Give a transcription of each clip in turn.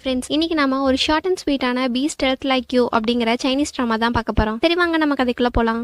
Friends, இன்னைக்கு நாம ஒரு ஷார்ட் அண்ட் ஸ்வீட்டான பி ஸ்டெல்த் லைக் யூ அப்படிங்கிற சைனீஸ் ட்ராமா தான் பார்க்க போறோம். சரி வாங்க நம்ம கதைக்குள்ள போலாம்.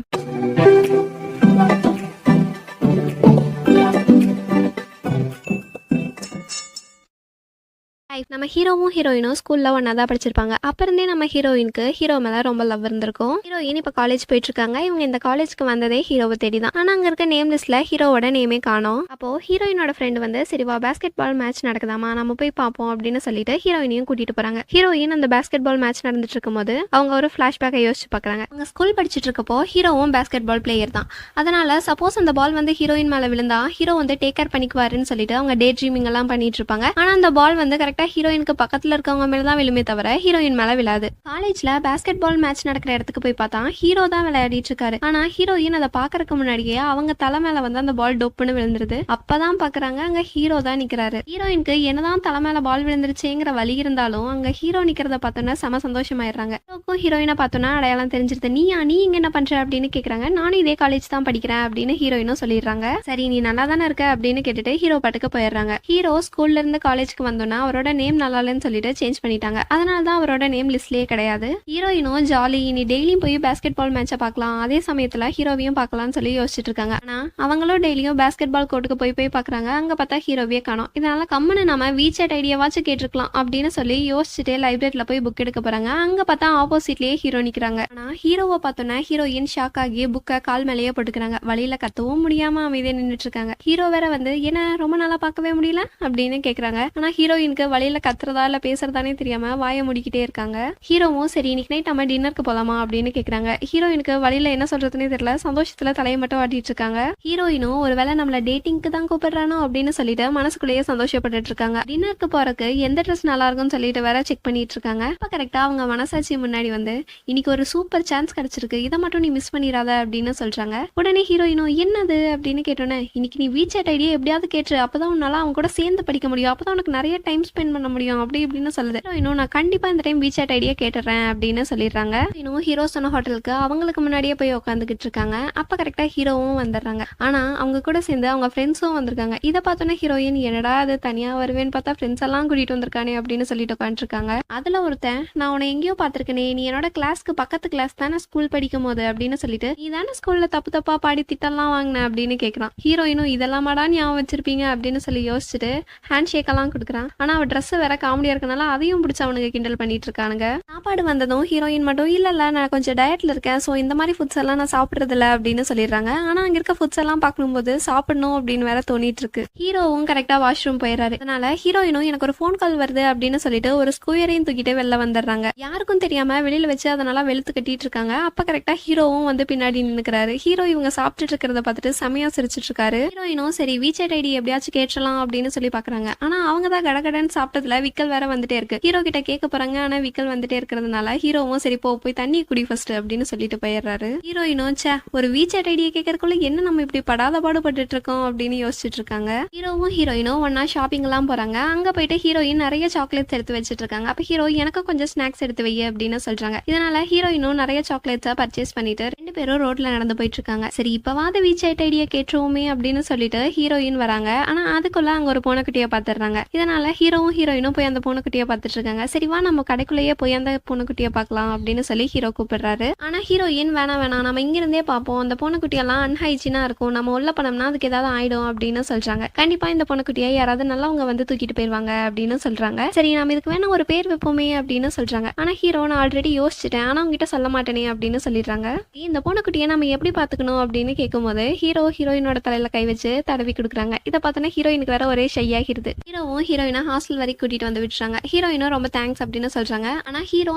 நம்ம ஹீரோவும் ஹீரோயினும் ஸ்கூல்ல ஒன்னா தான் படிச்சிருப்பாங்க. அப்ப இருந்தே நம்ம ஹீரோயினுக்கு ஹீரோ மேல ரொம்ப லவ் இருந்திருக்கும். ஹீரோயின் இப்ப காலேஜ் போயிட்டு இருக்காங்க. இவங்க இந்த காலேஜ்க்கு வந்ததே ஹீரோவை தேடி தான். ஆனா அங்க இருக்க நேம் லிஸ்ட்ல ஹீரோவோட நேமே காணோம். அப்போ ஹீரோயினோட ஃப்ரெண்ட் வந்து சரி வா பாஸ்கெட் பால் மேட்ச் நடக்குதாமா, நம்ம போய் பார்ப்போம் அப்படின்னு சொல்லிட்டு ஹீரோயினையும் கூட்டிட்டு போறாங்க. ஹீரோயின் அந்த பாஸ்கெட் பால் மேட்ச் நடந்துட்டு இருக்கும் போது அவங்க ஒரு பிளாஷ்பேக்கை யோசிச்சு பாக்குறாங்க. அவங்க ஸ்கூல் படிச்சுட்டு இருக்கப்போ ஹீரோவும் பாஸ்கெட் பால் பிளேயர் தான். அதனால சப்போஸ் அந்த பால் வந்து ஹீரோயின் மேல விழுந்தா ஹீரோ வந்து டேக் கேர் பண்ணிக்குவாருன்னு சொல்லிட்டு அவங்க டே ட்ரீமிங் எல்லாம் பண்ணிட்டு இருப்பாங்க. ஆனா அந்த பால் வந்து கரெக்டா ஹீரோயினுக்கு பக்கத்துல இருக்கவங்க மேலதான் விழுமே தவிர ஹீரோயின் மேல விழாது. காலேஜ்ல பாஸ்கெட் பால் மேட்ச் நடக்கிற இடத்துக்கு போய் பார்த்தா ஹீரோ தான் விளையாடிட்டு இருக்காரு. ஆனா ஹீரோயின் அதை பாக்குறதுக்கு முன்னாடியே அவங்க தலை மேல வந்து அந்த பால் டொப்புன்னு விழுந்துருது. அப்பதான் பாக்குறாங்க அங்க ஹீரோ தான் நிக்கிறாரு. ஹீரோயினுக்கு என்னதான் தலை மேல பால் விழுந்துருச்சேங்கிற வலி இருந்தாலும் அங்க ஹீரோ நிக்கிறத பார்த்தோன்னா செம சந்தோஷமாயிடுறாங்க. ஹீரோக்கும் ஹீரோயினை பார்த்தோன்னா அடையாளம் தெரிஞ்சிருது. நீ இங்க என்ன பண்ற அப்படின்னு கேக்குறாங்க. நானும் இதே காலேஜ் தான் படிக்கிறேன் அப்படின்னு ஹீரோயினும் சொல்லிடுறாங்க. சரி நீ நல்லா தானே இருக்க அப்படின்னு கேட்டுட்டு ஹீரோ பாட்டுக்கு போயிடுறாங்க. ஹீரோ ஸ்கூல்ல இருந்து காலேஜ்க்கு வந்தோன்னா அவரோட நேம் நல்லா இல்லைன்னு சொல்லிட்டு சேஞ்ச் பண்ணிட்டாங்க. அதனாலதான் அவரோட நேம் லிஸ்ட்லயே கிடையாது. ஹீரோயினும் ஜாலி நீ டெய்லியும் போய் பாஸ்கெட் பால் மேட்சை பார்க்கலாம், அதே சமயத்துல ஹீரோவையும் பார்க்கலாம்னு சொல்லி யோசிச்சுட்டு இருக்காங்க. ஆனா அவங்களும் டெய்லியும் பாஸ்கெட் பால் கோர்ட்டுக்கு போய் பாக்குறாங்க. அங்க பார்த்தா ஹீரோவே காணோம். இதனால கம்முன்னு நம்ம வீச்சேட் ஐடியாவாச்சும் கேட்டிருக்கலாம் அப்படின்னு சொல்லி யோசிச்சுட்டு லைப்ரரியில போய் புக் எடுக்க போறாங்க. அங்க பார்த்தா ஆப்போசிட்லயே ஹீரோ நிக்கிறாங்க. ஆனா ஹீரோவை பார்த்தோன்னா ஹீரோயின் ஷாக் ஆகி புக்கை கால் மேலேயே போட்டுக்கிறாங்க. வழியில கத்தவும் முடியாம அமைதியா நின்றுட்டு இருக்காங்க. ஹீரோ வேற வந்து என்ன ரொம்ப நாளா பார்க்கவே முடியல அப்படின்னு கேக்குறாங்க. ஆனா ஹீரோயினுக்கு வழியில கத்துறதா இல்ல பேசுறதானே தெரியாம வாயை முடிக்கிட்டே இருக்காங்க. ஹீரோவும் சரி இன்னைக்கு நைட் நம்ம டின்னருக்கு போலாமா அப்படின்னு கேக்குறாங்க. ஹீரோயினுக்கு வழியில என்ன சொல்றதுன்னே தெரியல. சந்தோஷத்துல தலையை மட்டும் ஆட்டிட்டு இருக்காங்க. ஹீரோயினும் ஒருவேளை நம்மள டேட்டிங்க்கு தான் கூப்பிடுறானோ அப்படின்னு சொல்லிட்டு மனசுக்குள்ளேயே சந்தோஷப்பட்டு இருக்காங்க. டின்னருக்கு போறதுக்கு எந்த ட்ரெஸ் நல்லா இருக்கும்னு சொல்லிட்டு வேற செக் பண்ணிட்டு இருக்காங்க. அப்ப கரெக்டா அவங்க மனசாட்சி முன்னாடி வந்து இன்னைக்கு ஒரு சூப்பர் சான்ஸ் கிடைச்சிருக்கு, இதை மட்டும் நீ மிஸ் பண்ணிடாத அப்படின்னு சொல்றாங்க. உடனே ஹீரோயினும் என்னது அப்படின்னு கேட்டோன்னே இன்னைக்கு நீ வீச்சேட் ஐடியா எப்படியாவது கேட்டு அப்பதான் உன்னால அவங்க கூட சேர்ந்து படிக்க முடியும், அப்பதான் உனக்கு நிறைய டைம் ஸ்பெண்ட் பண்ண முடியும் அப்படி இப்படின்னு சொல்லுது. இன்னும் நான் கண்டிப்பா இந்த டைம் வீச்சேட் ஐடியா கேட்டுறேன் அப்படின்னு சொல்லிடுறாங்க. இன்னும் ஹீரோ சொன்ன ஹோட்டலுக்கு அவங்களுக்கு முன்னாடியே போய் உட்காந்துக்கிட்டு இருக்காங்க. அப்ப கரெக்டா ஹீரோவும் வந்துடுறாங்க. ஆனா அவங்க கூட சேர்ந்து அவங்க ஃப்ரெண்ட்ஸும் வந்திருக்காங்க. இதை பார்த்தோன்னா ஹீரோயின் என்னடா அது தனியா வருவேன்னு பார்த்தா ஃப்ரெண்ட்ஸ் எல்லாம் கூட்டிட்டு வந்திருக்கானே அப்படின்னு சொல்லிட்டு உட்காந்துருக்காங்க. அதுல ஒருத்தன் நான் உன்னை எங்கேயோ பார்த்திருக்கேனே, நீ என்னோட கிளாஸ்க்கு பக்கத்து கிளாஸ் தானே ஸ்கூல் படிக்கும் போது அப்படின்னு சொல்லிட்டு நீ தானே ஸ்கூல்ல தப்பு தப்பா பாடி திட்டெல்லாம் வாங்கின அப்படின்னு கேட்கறான். ஹீரோயினும் இதெல்லாமாடா ஞாபகம் வச்சிருப்பீங்க அப்படின்னு சொல்லி யோசிச்சுட்டு ஹேண்ட் ஷேக் எல்லாம் கொடுக்குறான். ஆனா அவ ட்ரெஸ் வேற காமெடியா இருக்கனால அதையும் பிடிச்ச அவனுக்கு கிண்டல் பண்ணிட்டு இருக்கானுங்க. சாப்பாடு வந்ததும் ஹீரோயின் மட்டும் இல்ல நான் கொஞ்சம் டயட்ல இருக்கேன், சோ இந்த மாதிரி ஃபுட்ஸ் எல்லாம் நான் சாப்பிடுறது இல்ல அப்படின்னு சொல்லிடுறாங்க. ஆனா அங்க இருக்க ஃபுட்ஸ் எல்லாம் பார்க்கும்போது சாப்பிடணும் அப்படின்னு வேற தோணிட்டு இருக்கு. ஹீரோவும் கரெக்டா வாஷ்ரூம் போயிடுறாரு. அதனால ஹீரோயினும் எனக்கு ஒரு ஃபோன் கால் வருது அப்படின்னு சொல்லிட்டு ஒரு ஸ்கூயரையும் தூக்கிட்டு வெளில வந்துடுறாங்க. யாருக்கும் தெரியாம வெளியில வச்சு அதனால வெளுத்து கட்டிட்டு இருக்காங்க. அப்ப கரெக்டா ஹீரோவும் வந்து பின்னாடி நின்னுக்கிறாரு. ஹீரோ இவங்க சாப்பிட்டுட்டு இருக்கிறத பார்த்துட்டு செமையா சிரிச்சிட்டு இருக்காரு. ஹீரோயினும் சரி வீச்சேட் ஐடி எப்படியாச்சும் கேட்டலாம் அப்படின்னு சொல்லி பாக்குறாங்க. ஆனா அவங்க தான் கடகடன்னு சாப்பிட்டதுல விக்கல் வேற வந்துட்டே இருக்கு. ஹீரோ கிட்ட கேட்க போறாங்க. ஆனா விக்கல் வந்துட்டே இருக்கிறதுனால ஹீரோவும் சரி போய் தண்ணி குடி ஃபர்ஸ்ட் அப்படின்னு சொல்லிட்டு போயிடுறாரு. ஹீரோயினும் சே ஒரு வீச்சேட் ஐடியா கேட்கறதுக்குள்ள என்ன நம்ம இப்படி படாத பாடுபட்டு இருக்கோம் அப்படின்னு யோசிச்சுட்டு இருக்காங்க. ஹீரோவும் ஹீரோயினும் ஒன்னா ஷாப்பிங் எல்லாம் போறாங்க. அங்க போயிட்டு ஹீரோயின் நிறைய சாக்லேட்ஸ் எடுத்து வச்சிட்டு இருக்காங்க. அப்ப ஹீரோ எனக்கு கொஞ்சம் ஸ்நாக்ஸ் எடுத்து வை அப்படின்னு சொல்றாங்க. இதனால ஹீரோயினும் நிறைய சாக்லேட்ஸை பர்ச்சேஸ் பண்ணிட்டு ரெண்டு பேரும் ரோட்ல நடந்து போயிட்டு இருக்காங்க. சரி இப்பவாத வீச்சேட் ஐடியா கேட்டுருவோமே அப்படின்னு சொல்லிட்டு ஹீரோயின் வராங்க. ஆனா அதுக்குள்ள அங்க ஒரு பூனைக்குட்டியை பாத்துறாங்க. இதனால ஹீரோவும் ஹீரோயினும் போய் அந்த பூனைக்குட்டியை பார்த்துட்டு இருக்காங்க. சரிவா நம்ம கடைக்குள்ளேயே போய் அந்த பூனைக்குட்டியை பார்க்கலாம் அப்படின்னு சொல்லி ஹீரோ கூப்பிடுறாரு. ஆனா ஹீரோயின் வேணாம் நம்ம இங்க இருந்தே பார்ப்போம், அந்த பூனைக்குட்டியெல்லாம் அன்ஹைஜீனா இருக்கும், நம்ம உள்ள பண்ணோம்னா அதுக்கு ஏதாவது ஆயிடும் அப்படின்னு சொல்றாங்க. கண்டிப்பா இந்த பூனைக்குட்டியை யாராவது நல்லவங்க வந்து தூக்கிட்டு போயிருவாங்க அப்படின்னு சொல்றாங்க. சரி நம்ம இதுக்கு வேணா ஒரு பேர் வைப்போமே அப்படின்னு சொல்றாங்க. ஆனா ஹீரோ நான் ஆல்ரெடி யோசிச்சுட்டேன், ஆனா உங்ககிட்ட சொல்ல மாட்டேனே அப்படின்னு சொல்லிடுறாங்க. இந்த பூனைக்குட்டியை நம்ம எப்படி பாத்துக்கணும் அப்படின்னு கேட்கும் போது ஹீரோயினோட தலையில கை வச்சு தடவி கொடுக்குறாங்க. இதை பார்த்தோன்னா ஹீரோயினுக்கு வேற ஒரே ஷையாகிருது. ஹீரோவும் ஹீரோயினை ஹாஸ்டல் வரைக்கும் கூட்டிட்டு வந்து விட்டுறாங்க. ஹீரோயினும் ரொம்ப தேங்க்ஸ் அப்படின்னு சொல்றாங்க. ஆனா ஹீரோ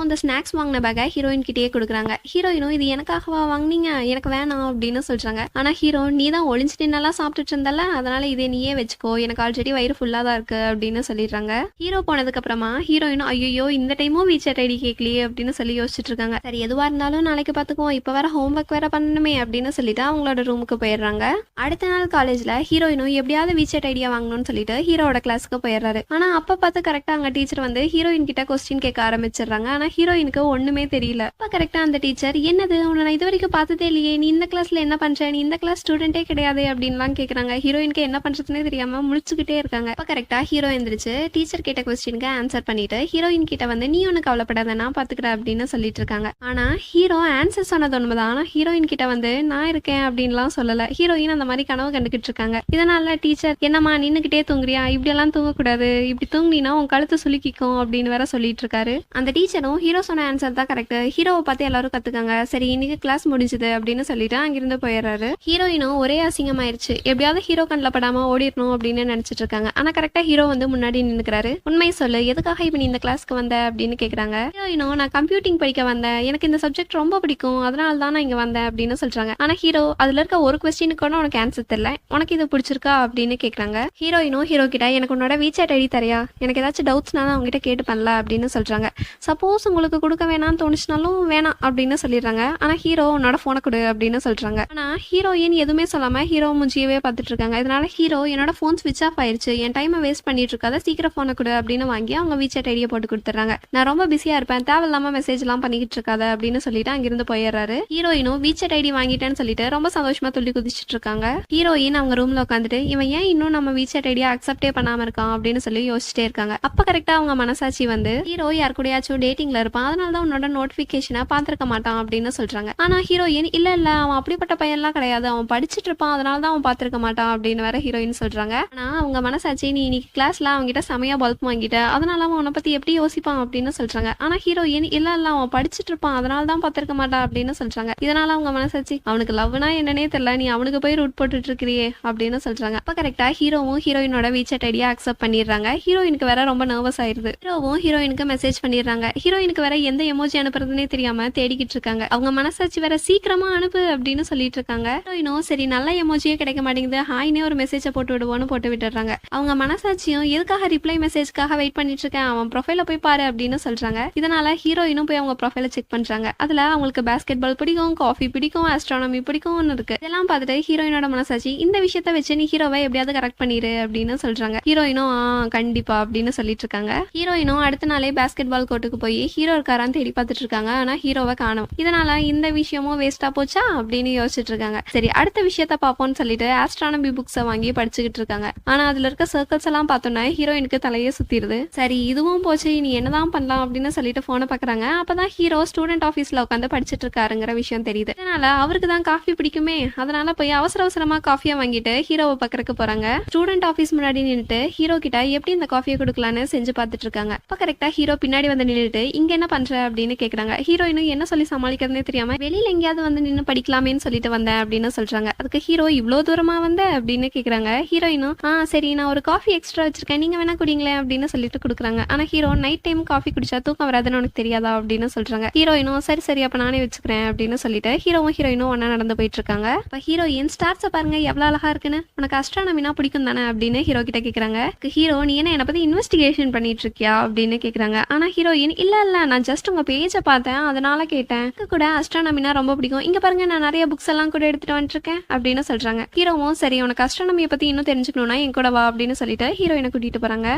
அந்த ஸ்நாக்ஸ் வாங்கின பேக்கை ஹீரோயின் கிட்டேயே கொடுக்குறாங்க. ஹீரோயினும் இது எனக்காகவா வாங்கினீங்க, எனக்கு வேணாம் அப்படின்னு சொல்றாங்க. ஆனா ஹீரோ நீ தான் ஒளிஞ்சிட்டு நல்லா சாப்பிட்டுட்டு இருந்தால, அதனால இதே நீயே வச்சுக்கோ, எனக்கு ஆல்ரெடி வயிறு ஃபுல்லா தான் இருக்கு அப்படின்னு சொல்லிடுறாங்க. ஹீரோ போனதுக்கு அப்புறமா ஹீரோயினும் ஐயோ இந்த டைமும் வீச்சேட் ஐடி கேட்கலையே அப்படின்னு சொல்லி யோசிச்சுட்டு இருக்காங்க. சரி எதுவா இருந்தாலும் நாளைக்கு பாத்துக்குவோம், இப்ப வேற ஹோம் ஒர்க் வேற பண்ணணுமே அப்படின்னு சொல்லிட்டு அவங்களோட ரூமுக்கு போயிடுறாங்க. அடுத்த நாள் காலேஜ்ல ஹீரோயினும் எப்படியாவது வீச்சேட் ஐடியா வாங்கணும்னு சொல்லிட்டு ஹீரோட கிளாஸ்க்கு போயிடுறாரு. ஆனா அப்ப பார்த்து கரெக்டா அங்க டீச்சர் வந்து ஹீரோயின் கிட்ட கொஸ்டின் கேட்க ஆரம்பிச்சிடுறாங்க. ஆனா ஹீரோயினுக்கு ஒண்ணுமே தெரியல. அப்ப கரெக்டா அந்த டீச்சர், என்னது உன்னை நான் இது வரைக்கும் பார்த்ததே இல்லையே, நீ இந்த கிளாஸ்ல என்ன பண்ற, நீ இந்த கிளாஸ் ஸ்டூடெண்டே கிடையாது அப்படின்லாம் கேக்குறாங்க. ஹீரோயினுக்கு என்ன பண்றதுன்னே தெரியாம முழிச்சுக்கிட்டே இருக்காங்க. அப்ப கரெக்டா ஹீரோ எந்திரிச்சு டீச்சர் கேட்ட கொஸ்டினுக்கு ஆன்சர் பண்ணிட்டு ஹீரோயின் கிட்ட வந்து, நீ ஒண்ணு கவலைப்படாத, நான் பாத்துக்கிறேன் அப்படின்னு சொல்லிட்டு இருக்காங்க. ஆனா ஹீரோ ஆன்சர் சொன்னது உண்மைதான். ஆனா ஹீரோயின் கிட்ட வந்து நான் இருக்கேன் அப்படின்லாம் சொல்லல. ஹீரோயின் அந்த மாதிரி கனவு கண்டுகிட்டு இருக்காங்க. இதனால டீச்சர், என்னம்மா நின்னுகிட்டே தூங்குறியா, இப்படி எல்லாம் தூங்கக்கூடாது, இப்படி தூங்கினா உன் கழுத்து சுலுக்கிக்கும் அப்படின்னு வேற சொல்லிட்டு இருக்காரு. அந்த டீச்சரும் ஹீரோ சொன்ன ஆன்சர் தான் கரெக்ட், ஹீரோவை பார்த்து எல்லாரும் கத்துக்காங்க, சரி இன்னைக்கு கிளாஸ் முடிஞ்சது அப்படின்னு சொல்லிட்டு அங்கிருந்து போயிடுறாரு. ஹீரோயினும் ஒரே அசிங்கமாயிருச்சு, எப்படியாவது ஹீரோ கண்ணில் படாம ஓடிடணும் அப்படின்னு நினைச்சிட்டு இருக்காங்க. ஆனா கரெக்டா ஹீரோ வந்து முன்னாடி நின்னுக்கிறாரு. உண்மை சொல்லு, எதுக்காக இப்ப நீ இந்த கிளாஸ்க்கு வந்த அப்படின்னு கேக்குறாங்க. ஹீரோயினும், நான் கம்ப்யூட்டிங் படிக்க வந்தேன், எனக்கு இந்த சப்ஜெக்ட் ரொம்ப பிடிக்கும், அதனால தான் நான் இங்க வந்தேன் அப்படின்னு சொல்றாங்க. ஆனா ஹீரோ, அதுல இருக்க ஒரு கொஸ்டினுக்கு கூட உனக்கு ஆன்சர் தெரியல, உனக்கு இது பிடிச்சிருக்கா அப்படின்னு கேக்குறாங்க. ஹீரோயினும் ஹீரோ கிட்ட, எனக்கு உன்னோட வீசாட் ஐடி தரையா, எனக்கு ஏதாச்சும் டவுட்ஸ்னா அவங்க கிட்ட கேட்டு பண்ணல அப்படின்னு சொல்றாங்க. சப்போஸ் உங்களுக்கு கொடுக்க வேணாம்னு தோணுச்சுனாலும் வேணாம் அப்படின்னு சொல்லிடுறாங்க. ஆனா ஹீரோ, உன்னோட போனை கொடு அப்படின்னு சொல்றாங்க. ஆனா ஹீரோயின் எதுவுமே சொல்லாம ஹீரோ முஞ்சியவே பார்த்துட்டு இருக்காங்க. இதனால ஹீரோ, என்னோட போன் ஸ்விட்ச் ஆஃப் ஆயிருச்சு, என் டைமை வேஸ்ட் பண்ணிட்டு இருக்காத, சீக்கிரம் போனை கொடு அப்படின்னு வாங்கி அவங்க வீசாட் ஐடியை போட்டு கொடுத்துறாங்க. நான் ரொம்ப பிஸியா இருப்பேன், தேவையில்லாம மெசேஜ் எல்லாம் பண்ணிக்கிட்டு இருக்காத அப்படின்னு சொல்லிட்டு அங்கிருந்து போயிடுறாரு. ஹீரோயினும் வீசாட் ஐடி வாங்கிட்டேன்னு சொல்லிட்டு ரொம்ப சந்தோஷமா துள்ளி குதிச்சிட்டு இருக்காங்க. ஹீரோயின் அவங்க ரூம்ல உட்காந்துட்டு, இவன் ஏன் இன்னும் நம்ம வீசாட் ஐடியா அக்செப்டே பண்ணாம இருக்கான் அப்படின்னு சொல்லி யோசிச்சுட்டே இருக்காங்க. அப்ப கரெக்டா அவங்க மனசாட்சி வந்து, ஹீரோ யார் கூடயாச்சும் டேட்டிங்ல இருப்பான், அதனால தான் உன்னோட நோட்டிபிகேஷனை பாத்திருக்க மாட்டான் அப்படின்னு சொல்றாங்க. ஆனா ஹீரோயின், இல்ல இல்ல அவன் அப்படிப்பட்ட பையன்லாம் கிடையாது, அவன் படிச்சுட்டு இருப்பான், அதனால தான் அவன் பாத்திருக்க மாட்டான் அப்படின்னு வேற ஹீரோயின் சொல்றாங்க. ஆனா அவங்க மனசாட்சி, நீ இன்னைக்கு கிளாஸ்ல அவங்க கிட்ட செமையா பல்ப் வாங்கிட்ட, அதனால அவன் உன்னை பத்தி எப்படி யோசிப்பான் அப்படின்னு சொல்றாங்க. ஆனா ஹீரோயின், இல்ல இல்ல அவன் படிச்சுட்டு இருப்பான், அதனால தான் பாத்திருக்க மாட்டான் அப்படின்னு சொல்றாங்க. இதனால அவங்க மனசாட்சி, அவனுக்கு லவ்னா என்னன்னே தெரியல, நீ அவனுக்கு போய் ரூட் போட்டுட்டு இருக்கிறியே அப்படின்னு சொல்றாங்க. அப்ப கரெக்டா ஹீரோவும் ஹீரோயினோட வீசாட் ஐடியா அக்செப்ட் பண்ணிடுறாங்க. ஹீரோயினுக்கு வேற ரொம்ப நர்வஸ் ஆயிருது. ஹீரோவும் ஹீரோயினுக்கு மெசேஜ் பண்ணிடுறாங்க. ஹீரோயினுக்கு வேற எந்த எமோஜி அனுப்புறதுன்னே தெரியாம தேடிக்கிட்டு இருக்காங்க. அவங்க மனசாட்சி வேற சீக்கிரமா அனுப்பு அப்படின்னு சொல்லிட்டு இருக்காங்க. ஹீரோயினும், சரி நல்ல எமோஜியே கிடைக்க மாட்டேங்குது, ஹாய்னே ஒரு மெசேஜ போட்டு விடுவோன்னு போட்டு விட்டுறாங்க. அவங்க மனசாட்சியும், எதுக்காக ரிப்ளை மெசேஜ்க்காக வெயிட் பண்ணிட்டு இருக்கேன், அவன் ப்ரொஃபைல போய் பாரு அப்படின்னு சொல்றாங்க. இதனால ஹீரோயினும் போய் அவங்க ப்ரொஃபைல செக் பண்றாங்க. அதுல அவங்களுக்கு பாஸ்கெட் பால் பிடிக்கும், காஃபி பிடிக்கும், ஆஸ்ட்ரானமி பிடிக்கும்னு இருக்கு. இதெல்லாம் பார்த்துட்டு ஹீரோயினோட மனசாட்சி, இந்த விஷயத்த வச்சு நீ ஹீரோவை எப்படியாவது கரெக்ட் பண்ணிரு அப்படின்னு சொல்றாங்க. ஹீரோயினும் கண்டிப்பா அப்படின்னு சொல்லிட்டு இருக்காங்க. ஹீரோயினும் அடுத்த நாளே பாஸ்கெட் பால் கோர்ட்டுக்கு போய் ஹீரோ இருக்காரான்னு தேடி பார்த்துட்டு இருக்காங்க. ஆனா ஹீரோவை காணோம். இதனால இந்த விஷயமும் வேஸ்டா போச்சா அப்படின்னு யோசிச்சுட்டு இருக்காங்க. சரி அடுத்த விஷயத்த பார்ப்போம்னு சொல்லிட்டு ஆஸ்ட்ரானமி புக்ஸை வாங்கி படிச்சுக்கிட்டு இருக்காங்க. ஆனா அதுல இருக்க சர்க்கிள்ஸ் எல்லாம் பார்த்தோன்னா ஹீரோயினுக்கு தலையே சுத்திடுது. சரி இதுவும் போச்சு, நீ என்னதான் பண்ணலாம் அப்படின்னு சொல்லிட்டு போனை பாக்குறாங்க. அப்பதான் ஹீரோ ஸ்டூடெண்ட் ஆஃபீஸ்ல உட்காந்து படிச்சுட்டு இருக்காருங்கிற விஷயம் தெரியுது. அதனால அவருக்கு தான் காஃபி பிடிக்குமே, அதனால போய் அவசர அவசரமா காஃபியை வாங்கிட்டு ஹீரோவை பக்கறதுக்கு போறாங்க. ஸ்டூடெண்ட் ஆஃபீஸ் முன்னாடி நின்னுட்டு ஹீரோ கிட்ட எப்படி இந்த காஃபியை கொடுக்கலான்னு செஞ்சு பார்த்துட்டு இருக்காங்க. அப்ப கரெக்டா ஹீரோ பின்னாடி வந்து நின்னுட்டு, இங்க என்ன பண்ற அப்படின்னு கேக்குறாங்க. ஹீரோயினும் என்ன சொல்லி சமாளிக்கிறதுனே தெரியாம, வெளியில எங்கேயாவது வந்து நின்னு படிக்கலாமேன்னு சொல்லிட்டு வந்தேன் அப்படின்னு சொல்றாங்க. அதுக்கு ஹீரோ, இவ்வளவு தூரமா வந்த அப்படின்னு கேக்குறாங்க. ஹீரோயினும், சரி நான் ஒரு காஃபி எக்ஸ்ட்ரா வச்சிருக்கேன், நீங்க வேணா குடிங்களேன் அப்படின்னு சொல்லிட்டு கொடுக்குறாங்க. ஆனா ஹீரோ, நைட் டைம் காஃபி குடிச்சா தூக்கம் வராதுன்னு உனக்கு தெரியாதா அப்படின்னு சொல்றாங்க. ஹீரோயினும், சரி சரி அப்ப நானே வச்சுக்கிறேன் அப்படின்னு சொல்லிட்டு ஹீரோவும் ஹீரோயினும் ஒன்னா நடந்து போயிட்டு இருக்காங்க. இப்ப ஹீரோயின், ஸ்டார்ஸை பாருங்க எவ்வளவு அழகா இருக்குன்னு, உனக்கு அஸ்ட்ரானமினா பிடிக்கும் தானே அப்படின்னு ஹீரோ கிட்ட கேக்குறாங்க. ஹீரோ, நீ என்ன பத்தி இன்வெஸ்டிகேஷன் பண்ணிட்டு இருக்கியா அப்படின்னு கேக்குறாங்க. ஆனா ஹீரோயின், இல்ல இல்ல நான் ஜஸ்ட் உங்க பேஜ பார்த்தேன், அதனால கேட்டேன், கூட அஸ்ட்ரானமினா ரொம்ப பிடிக்கும், இங்க பாருங்க நான் நிறைய புக்ஸ் எல்லாம் கூட எடுத்துட்டு வந்துருக்கேன் அப்படின்னு சொல்றாங்க. ஹீரோவும், சரி உனக்கு அஸ்ட்ரானமியை பத்தி இன்னும் தெரிஞ்சுக்கணும்னா என் கூட வா அப்படின்னு சொல்லிட்டு ஹீரோயினை கூட்டிட்டு போறாங்க.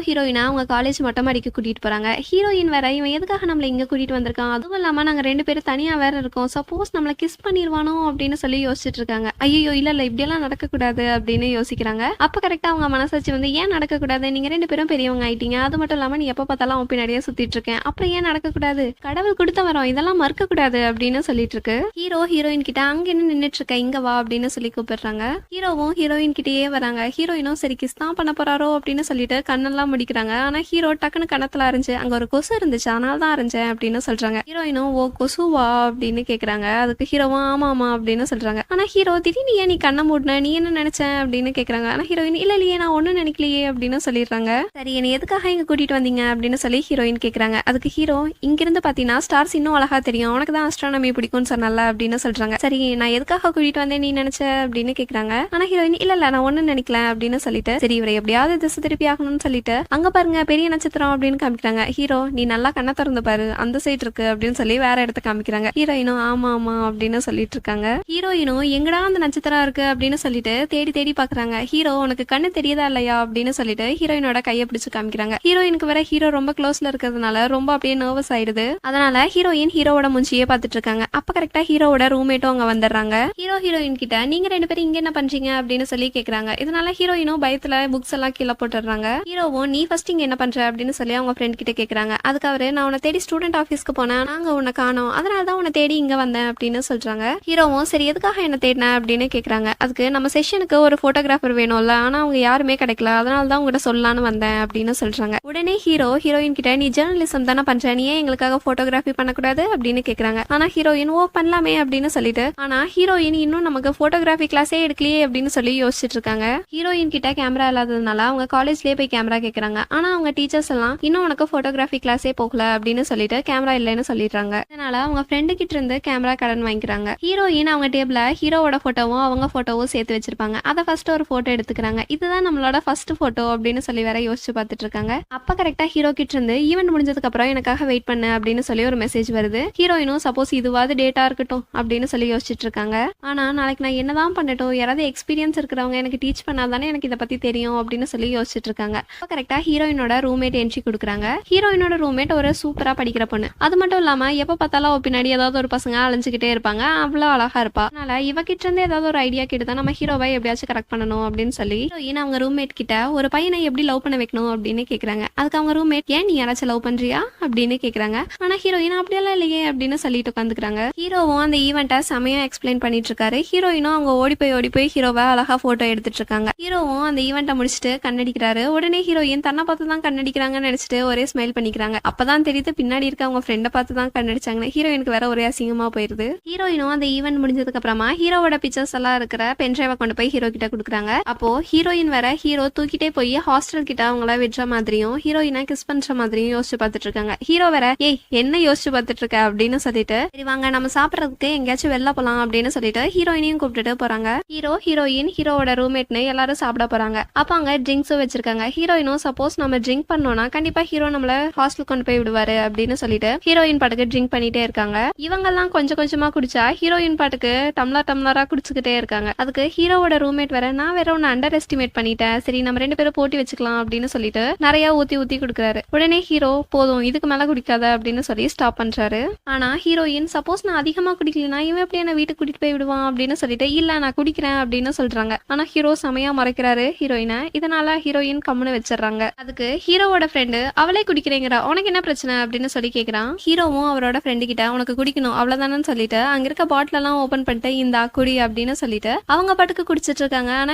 ஹீரோயினா அவங்க காலேஜ் மொட்டை மாடிக்கு கூட்டிட்டு போறாங்க. ஹீரோயின் வேற, இவன் எதுக்காக நம்மள இங்க கூட்டிட்டு வந்திருக்கான், அதுவும் இல்லாம நாங்க 2 பேரும் தனியா வேற இருக்கோம், சப்போஸ் நம்மள கிஸ் பண்ணிடுவானோ அப்படின்னு சொல்லி யோசிச்சுட்டு இருக்காங்க. ஐயோ இல்ல இல்ல இப்படி எல்லாம் நடக்க கூடாது அப்படின்னு யோசிக்கிறாங்க. அப்ப கரெக்டா அவங்க மனசாட்சி வந்து, ஏன் நடக்க கூடாது, நீங்க 2 பேரும் பெரியவங்க ஆயிட்டீங்க, அது மட்டும் இல்லாம நீ எப்ப பார்த்தாலும் அவன் பின்னாடியே சுத்திட்டு இருக்கேன், அப்புறம் ஏன் நடக்க கூடாது, கடவுள் கொடுத்த வரோம், இதெல்லாம் மறுக்க கூடாது அப்படின்னு சொல்லிட்டு இருக்கு. ஹீரோயின் கிட்ட, அங்க என்ன நின்னுட்டு இருக்க, இங்க வா அப்படின்னு சொல்லி கூப்பிடுறாங்க. ஹீரோவும் ஹீரோயின் கிட்டயே வராங்க. ஹீரோயினும் சரி கிஸ் தான் பண்ண போறாரோ அப்படின்னு சொல்லிட்டு கண்ணெல்லாம் முடிக்கிறாங்க. ஆனா ஹீரோ டக்குன்னு கணத்துல அரைஞ்சு, அங்க ஒரு கொசு இருந்துச்சு அதனால தான் அரைஞ்சேன் அப்படின்னு சொல்றாங்க. ஹீரோயினும், ஓ கொசுவா அப்படின்னு கேக்குறாங்க. அதுக்கு ஹீரோவும் ஆமா ஆமா அப்படின்னு சொல்றாங்க. ஆனா ஹீரோ, திடீர்னு ஏன் நீ கண்ணை மூடின, நீ என்ன நினைச்ச அப்படின்னு கேக்குறாங்க. ஆனா ஹீரோயின், இல்ல இல்லையே நான் ஒண்ணும் நினைக்கலையே அப்படின்னு சொல்லிடுறாங்க. சரி என்னை எதுக்காக இங்க கூட்டிட்டு வந்தீங்க அப்படின்னு சொல்லி ஹீரோயின் கேக்குறாங்க. அதுக்கு ஹீரோ, இங்கிருந்து பாத்தீங்கன்னா ஸ்டார்ஸ் இன்னும் அழகா தெரியும், உனக்கு தான் அஸ்ட்ரானமி பிடிக்கும்னு சொன்னல அப்படின்னு சொல்றாங்க. சரி நான் எதுக்காக கூட்டிட்டு வந்தேன் நீ நினைச்ச அப்படின்னு கேக்குறாங்க. ஆனா ஹீரோயின், இல்ல இல்ல நான் ஒண்ணும் நினைக்கல அப்படின்னு சொல்லிட்டு, சரி இவரை எப்படியாவது திசை திருப்பி ஆகணும்னு சொல்லிட்டு, அங்க பாருங்க பெரிய நட்சத்திரம் அப்படின்னு காமிக்கிறாங்க. ஹீரோ, நீ நல்லா கண்ணை திறந்து பாரு, அந்த சைட் இருக்கு அப்படின்னு சொல்லி வேற இடத்த காமிக்கிறாங்க. ஹீரோயினும் ஆமா ஆமா அப்படின்னு சொல்லிட்டு இருக்காங்க. ஹீரோயினும் எங்கடா அந்த நட்சத்திரம் இருக்கு அப்படின்னு சொல்லிட்டு தேடி தேடி பாக்குறாங்க. ஹீரோ, உனக்கு கண்ணு தெரியுதா இல்லையா அப்படின்னு சொல்லிட்டு ஹீரோயினோட கையை பிடிச்சு காமிக்கிறாங்க. ஹீரோயினுக்கு வேற ஹீரோ ரொம்ப க்ளோஸ்ல இருக்கிறதுனால ரொம்ப அப்படியே நர்வஸ் ஆயிடுது. அதனால ஹீரோயின் ஹீரோவோட மூஞ்சியே பார்த்துட்டு இருக்காங்க. அப்ப கரெக்டா ஹீரோவோட ரூம்மேட்டும் அங்க வந்துடுறாங்க. ஹீரோயின் கிட்ட நீங்க 2 பேரும் இங்க என்ன பண்றீங்க அப்படின்னு சொல்லி கேக்குறாங்க. இதனால ஹீரோயினும் பயத்துல புக்ஸ் எல்லாம் கீழே போட்டுடுறாங்க. ஹீரோவும் நீ ஃபர்ஸ்ட் இங்க என்ன பண்ற அப்படின்னு சொல்லி அவங்க ஃப்ரெண்ட் கிட்ட கேக்குறாங்க. அதுக்கு அவரு நான் உன்னை தேடி ஸ்டூடெண்ட் ஆஃபீஸ்க்கு போனேன், நாங்க உன்னை காணோம், அதனாலதான் உன்னை தேடி இங்க வந்தேன் அப்படின்னு சொல்றாங்க. ஹீரோவும் சரி எதுக்காக என்ன தேடின அப்படின்னு கேக்குறாங்க. அதுக்கு நம்ம செஷனுக்கு ஒரு போட்டோகிராஃபர் வேணும்ல, ஆனா அவங்க யாருமே கிடைக்கல, அதனாலதான் உங்ககிட்ட சொல்லலான்னு வந்தேன் அப்படின்னு சொல்றாங்க. உடனே ஹீரோயின் கிட்ட நீ ஜேர்னலிசம் தானே பண்ற, நீ ஏன் எங்களுக்காக போட்டோகிராஃபி பண்ணக்கூடாது அப்படின்னு கேக்குறாங்க. ஆனா ஹீரோயின் ஓ பண்ணலாமே அப்படின்னு சொல்லிட்டு, ஆனா ஹீரோயின் இன்னும் நமக்கு போட்டோகிராஃபி கிளாஸே எடுக்கலையே அப்படின்னு சொல்லி யோசிச்சுட்டு இருக்காங்க. ஹீரோயின் கிட்ட கேமரா இல்லாததுனால அவங்க காலேஜ்லயே போய் கேமரா கேக்குறாங்க. ஆனா அவங்க டீச்சர்ஸ் எல்லாம் இன்னும் உனக்கு போட்டோகிராஃபி கிளாஸே போகல அப்படின்னு சொல்லிட்டு கேமரா இல்லைன்னு சொல்லிடுறாங்க. அதனால அவங்க ஃப்ரெண்டு கிட்ட இருந்து கேமரா கடன் வாங்கிக்கிறாங்க. ஹீரோயின் அவங்க டேபிள்ல ஹீரோவோட போட்டோவும் அவங்க போட்டோவும் சேர்த்து வச்சிருப்பாங்க. அதை ஃபர்ஸ்ட் ஒரு போட்டோ எடுத்துக்கிறாங்க. இதுதான் நம்மளோட ஃபர்ஸ்ட் போட்டோ அப்படின்னு சொல்லி வேற யோசிச்சு பார்த்துட்டு இருக்காங்க. அப்ப கரெக்டா ஹீரோ கிட்ட இருந்து ஈவென்ட் முடிஞ்சதுக்கு அப்புறம் எனக்காக வெயிட் பண்ணு அப்படின்னு சொல்லி ஒரு மெசேஜ் வருது. ஹீரோயினும் சப்போஸ் இதுவாது டேட்டா இருக்கட்டும் அப்படின்னு சொல்லி யோசிச்சுட்டு இருக்காங்க. ஆனா நாளைக்கு நான் என்னதான் பண்ணட்டும், யாராவது எக்ஸ்பீரியன்ஸ் இருக்கிறவங்க எனக்கு டீச் பண்ணாதானே எனக்கு இதை பத்தி தெரியும் அப்படின்னு சொல்லி யோசிச்சுட்டு இருக்காங்க. அப்ப கரெக்டா ஹீரோயினோட ரூம்மேட் என்ட்ரி கொடுக்குறாங்க. ஹீரோயினோட ரூம்மேட் ஒரு சூப்பரா படிக்கிற பொண்ணு. அது மட்டும் இல்லாம எப்ப பார்த்தாலும் பின்னாடி ஏதாவது ஒரு பசங்க அலைஞ்சுக்கிட்டே இருப்பாங்க. அவ்வளவு அழகா இருப்பா. அதனால இவகிட்ட இருந்து ஏதாவது ஒரு ஐடியா கேட்டுதான் நம்ம ஹீரோவை எப்படியாச்சும் கரெக்ட் பண்ணணும் அப்படின்னு சொல்லி ஹீரோயின் அவங்க ரூம்மேட் கிட்ட ஒரு பையனை எப்படி லவ் பண்ண வைக்கணும் அப்படின்னு கேக்குறாங்க. அதுக்கு அவங்க ரூம்மேட் ஏன் நீ யாராச்சும் லவ் பண்றியா அப்படின்னு கேக்குறாங்க. ஆனா ஹீரோயின் அப்படியெல்லாம் இல்லையே அப்படின்னு சொல்லிட்டு உட்காந்துக்கிறாங்க. ஹீரோவும் அந்த ஈவெண்ட்டை செமையா எக்ஸ்பிளைன் பண்ணிட்டு இருக்காரு. ஹீரோயினும் அவங்க ஓடி போய் ஹீரோவை அழகா போட்டோ எடுத்துட்டு இருக்காங்க. ஹீரோவும் அந்த ஈவெண்ட்டை முடிச்சுட்டு கண்ணடிக்கிறாரு. உடனே ஹீரோயின் தன்னை பார்த்து தான் கண்ணடிக்கிறாங்கன்னு நினைச்சிட்டு ஒரே ஸ்மைல் பண்ணிக்கிறாங்க. அப்பதான் தெரியுது பின்னாடி இருக்க அவங்க ஃப்ரெண்டை பார்த்து தான் கண்ணடிச்சாங்க. ஹீரோயினுக்கு வேற ஒரே அசிங்கமா போயிருது. ஹீரோயினும் அந்த ஈவெண்ட் முடிஞ்சதுக்கு அப்புறமா ஹீரோவோட பிக்சர்ஸ் எல்லாம் இருக்கிற பென்ட்ரைவை கொண்டு போய் ஹீரோ கிட்ட கொடுக்குறாங்க. அப்போ ஹீரோயின் வேற ஹீரோ தூக்கிட்டே போய் ஹாஸ்டல் கிட்ட அவங்கள விடுற மாதிரியும் ஹீரோயினை கிஸ் பண்ற மாதிரியும் யோசிச்சு பார்த்துட்டு இருக்காங்க. ஹீரோ வேற ஏய் என்ன யோசிச்சு பார்த்துட்டு இருக்க அப்படின்னு சொல்லிட்டு சரி வாங்க நம்ம சாப்பிடறதுக்கு எங்கேயாச்சும் வெளில போலாம் அப்படின்னு சொல்லிட்டு ஹீரோயினையும் கூப்பிட்டுட்டு போறாங்க. ஹீரோயின் ஹீரோவோட ரூம்மேட்னு எல்லாரும் சாப்பிட போறாங்க. அப்ப அங்க ட்ரிங்க்ஸும் வச்சிருக்காங்க. ஹீரோயினும் சப்போஸ் நம்ம ட்ரிங்க் பண்ணோம்னா கண்டிப்பா ஹீரோ நம்மள ஹாஸ்டல் கொண்டு போய் விடுவாரு அப்படின்னு சொல்லிட்டு ஹீரோயின் பாட்டுக்கு ட்ரிங்க் பண்ணிட்டே இருக்காங்க. இவங்க எல்லாம் கொஞ்சம் கொஞ்சமா குடிச்சா ஹீரோயின் பாட்டுக்கு டம்ளரா குடிச்சுக்கிட்டே இருக்காங்க. அதுக்கு ஹீரோவோட ரூம்மேட் வேற நான் வேற ஒன்னு அண்டர் எஸ்டிமேட் பண்ணிட்டேன், சரி நம்ம 2 பேரும் போட்டி வச்சுக்கலாம் அப்படின்னு சொல்லிட்டு நிறைய ஊத்தி குடுக்குறாரு. உடனே ஹீரோ போதும் இதுக்கு மேல குடிக்காத அப்படின்னு சொல்லி ஸ்டாப் பண்றாரு. ஆனா ஹீரோயின் சப்போஸ் நான் அதிகமா குடிக்கலனா இவன் எப்படி என்ன வீட்டுக்கு கூட்டிட்டு போய் விடுவான் அப்படின்னு சொல்லிட்டு இல்ல நான் குடிக்கிறேன் அப்படின்னு சொல்றாங்க. ஆனா ஹீரோ செமையா மறைக்கிறாரு ஹீரோயினை. இதனால ஹீரோயின் கம்முன்னு வச்சிடறாங்க. அதுக்கு ஹீரோவோட ஃப்ரெண்டு அவளே குடிக்கிறேங்கிறா, உனக்கு என்ன பிரச்சனை அப்படின்னு சொல்லி கேக்குறான். ஹீரோவும் அவரோட ஃப்ரெண்டு கிட்ட உனக்கு குடிக்கணும் அவ்வளவுதானு சொல்லிட்டு அங்க இருக்க பாட்டில் எல்லாம் ஓபன் பண்ணிட்டு இந்த குடி அப்படின்னு சொல்லிட்டு அவங்க பாட்டுக்கு குடிச்சிட்டு இருக்காங்க. ஆனா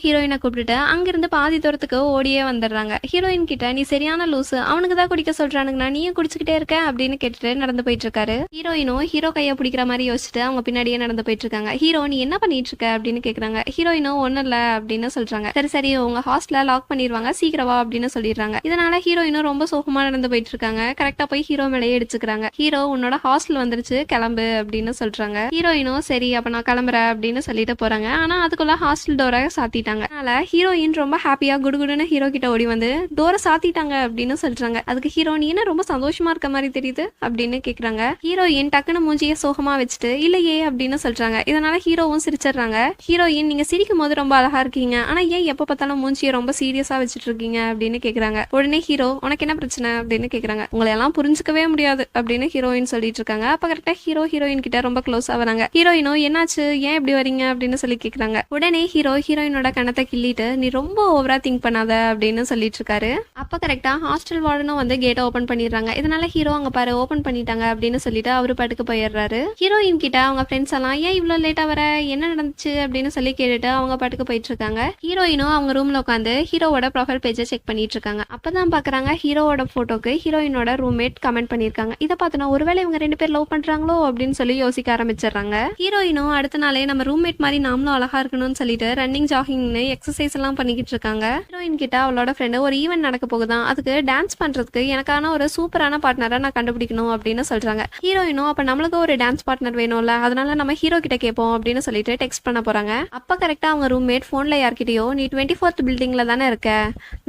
ஹீரோயினை கூப்பிட்டுட்டு அங்கிருந்து பாதி தூரத்துக்கு ஓடியே வந்துடுறாங்க. ஹீரோயின் கிட்ட நீ சரியான லூசு, அவனுக்கு தான் குடிக்க சொல்றானுங்க, நீயும் குடிச்சுக்கிட்டே இருக்க அப்படின்னு கேட்டுட்டு நடந்து போயிட்டு இருக்காரு. ஹீரோயினும் ஹீரோ கையை பிடிக்கிற மாதிரி யோசிச்சுட்டு அவங்க பின்னாடியே நடந்து போயிட்டு இருக்காங்க. ஹீரோ நீ என்ன பண்ணிட்டு இருக்க அப்படின்னு கேக்குறாங்க. ஹீரோயினும் ஒன்னும் இல்ல அப்படின்னு சொல்றாங்க. சரி உங்க ஹாஸ்டல்ல லாக் பண்ணிடுவாங்க சீக்கிரவா அப்படின்னு சொல்லிடுறாங்க. இதனால ஹீரோயினும் ரொம்ப சோகமா நடந்து போயிட்டு இருக்காங்க. கரெக்டா போய் ஹீரோ மேலேயே அடிச்சுக்கிறாங்க. ஹீரோ உன்னோட ஹாஸ்டல் வந்துருச்சு கிளம்பு அப்படின்னு சொல்றாங்க. ஹீரோயினும் சரி அப்ப நான் கிளம்புறேன் அப்படின்னு சொல்லிட்டு போறாங்க. ஆனா அதுக்குள்ள ஹாஸ்டல் டோரை சாத்திட்டாங்க. அதனால ஹீரோயின் ரொம்ப ஹாப்பியா குடுகுடுன்னு ஹீரோ கிட்ட ஓடி வந்து டோரை சாத்திட்டாங்க அப்படின்னு சொல்றாங்க. அதுக்கு ஹீரோ நீ என்ன ரொம்ப சந்தோஷமா இருக்க மாதிரி தெரியுது அப்படின்னு கேக்குறாங்க. ஹீரோயின் டக்குன்னு மூஞ்சிய சோகமா வச்சுட்டு இல்லையே அப்படின்னு சொல்றாங்க. இதனால ஹீரோவும் சிரிச்சிடுறாங்க. ஹீரோயின் நீங்க சிரிக்கும் போது ரொம்ப அழகா இருக்கீங்க, ஆனா ஏன் எப்ப பார்த்தாலும் மூஞ்சிய ரொம்ப சீரியஸா வச்சுட்டு இருக்கீங்க அப்படின்னு கேக்குறாங்க. உடனே ஹீரோ உனக்கு என்ன பிரச்சனை அப்படின்னு கேக்குறாங்க. உங்களை எல்லாம் புரிஞ்சுக்கவே முடியாது அப்படின்னு ஹீரோயின் சொல்லிட்டு இருக்காங்க. அப்ப கரெக்டா ஹீரோயின் கிட்ட ரொம்ப க்ளோஸ் ஆவறாங்க. ஹீரோயினும் என்னாச்சு ஏன் இப்படி வரீங்க அப்படின்னு சொல்லி கேக்குறாங்க. உடனே ஹீரோயினோட கணத்தை கிள்ளிட்டு நீ ரொம்ப ஓவரா திங்க் பண்ணாத அப்படின்னு சொல்லிட்டு இருக்காரு. அப்ப கரெக்டா ஹாஸ்டல் வார்டனும் வந்து கேட்டை ஓபன் பண்ணிடுறாங்க. இதனால ஹீரோ அங்க பாரு ஓபன் பண்ணிட்டாங்க அப்படின்னு சொல்லிட்டு அவரு பாட்டுக்கு போயிடுறாரு. ஹீரோயின் கிட்ட அவங்க ஃப்ரெண்ட்ஸ் எல்லாம் ஏன் இவ்வளவு லேட்டா வர என்ன நடந்துச்சு அப்படின்னு சொல்லி கேட்டுட்டு அவங்க பாட்டுக்கு போயிட்டு இருக்காங்க. ஹீரோயினும் அவங்க ரூம்ல உட்காந்து ஹீரோவோட ப்ரொஃபைல் பேஜை செக் பண்ணிட்டு இருக்காங்க. அப்பதான் பாக்குறாங்க ஹீரோவோட போட்டோக்கு ஹீரோயினோட ரூம்மேட் கமெண்ட் பண்ணிருக்காங்க. இதை பார்த்தோன்னா ஒருவேளை இவங்க 2 பேர் லவ் பண்றாங்களோ அப்படின்னு சொல்லி யோசிக்க ஆரம்பிச்சிடுறாங்க. ஹீரோயினும் அடுத்த நாளே நம்ம ரூம்மேட் மாதிரி நாமளும் அழகா இருக்கணும்னு சொல்லிட்டு ரன்னிங் ஜாகிங்னு எக்ஸசைஸ் எல்லாம் பண்ணிக்கிட்டு இருக்காங்க. ஹீரோயின் கிட்ட அவளோட ஃப்ரெண்டு ஒரு ஈவென்ட் நடக்க போகுதான், அதுக்கு டான்ஸ் பண்றதுக்கு எனக்கான ஒரு சூப்பரான பார்ட்னரை நான் கண்டுபிடிக்கணும் அப்படின்னு சொல்றாங்க. ஹீரோயினும் அப்ப நம்மளுக்கு ஒரு டான்ஸ் பார்ட்னர் வேணும்ல, அதனால நம்ம ஹீரோ கிட்ட கேட்போம் அப்படின்னு சொல்லிட்டு டெக்ஸ்ட் பண்ண போறாங்க. அப்ப கரெக்டா அவங்க ரூம்மேட் போன்ல யார்கிட்டயோ நீ 24th பில்டிங்ல தானே இருக்க,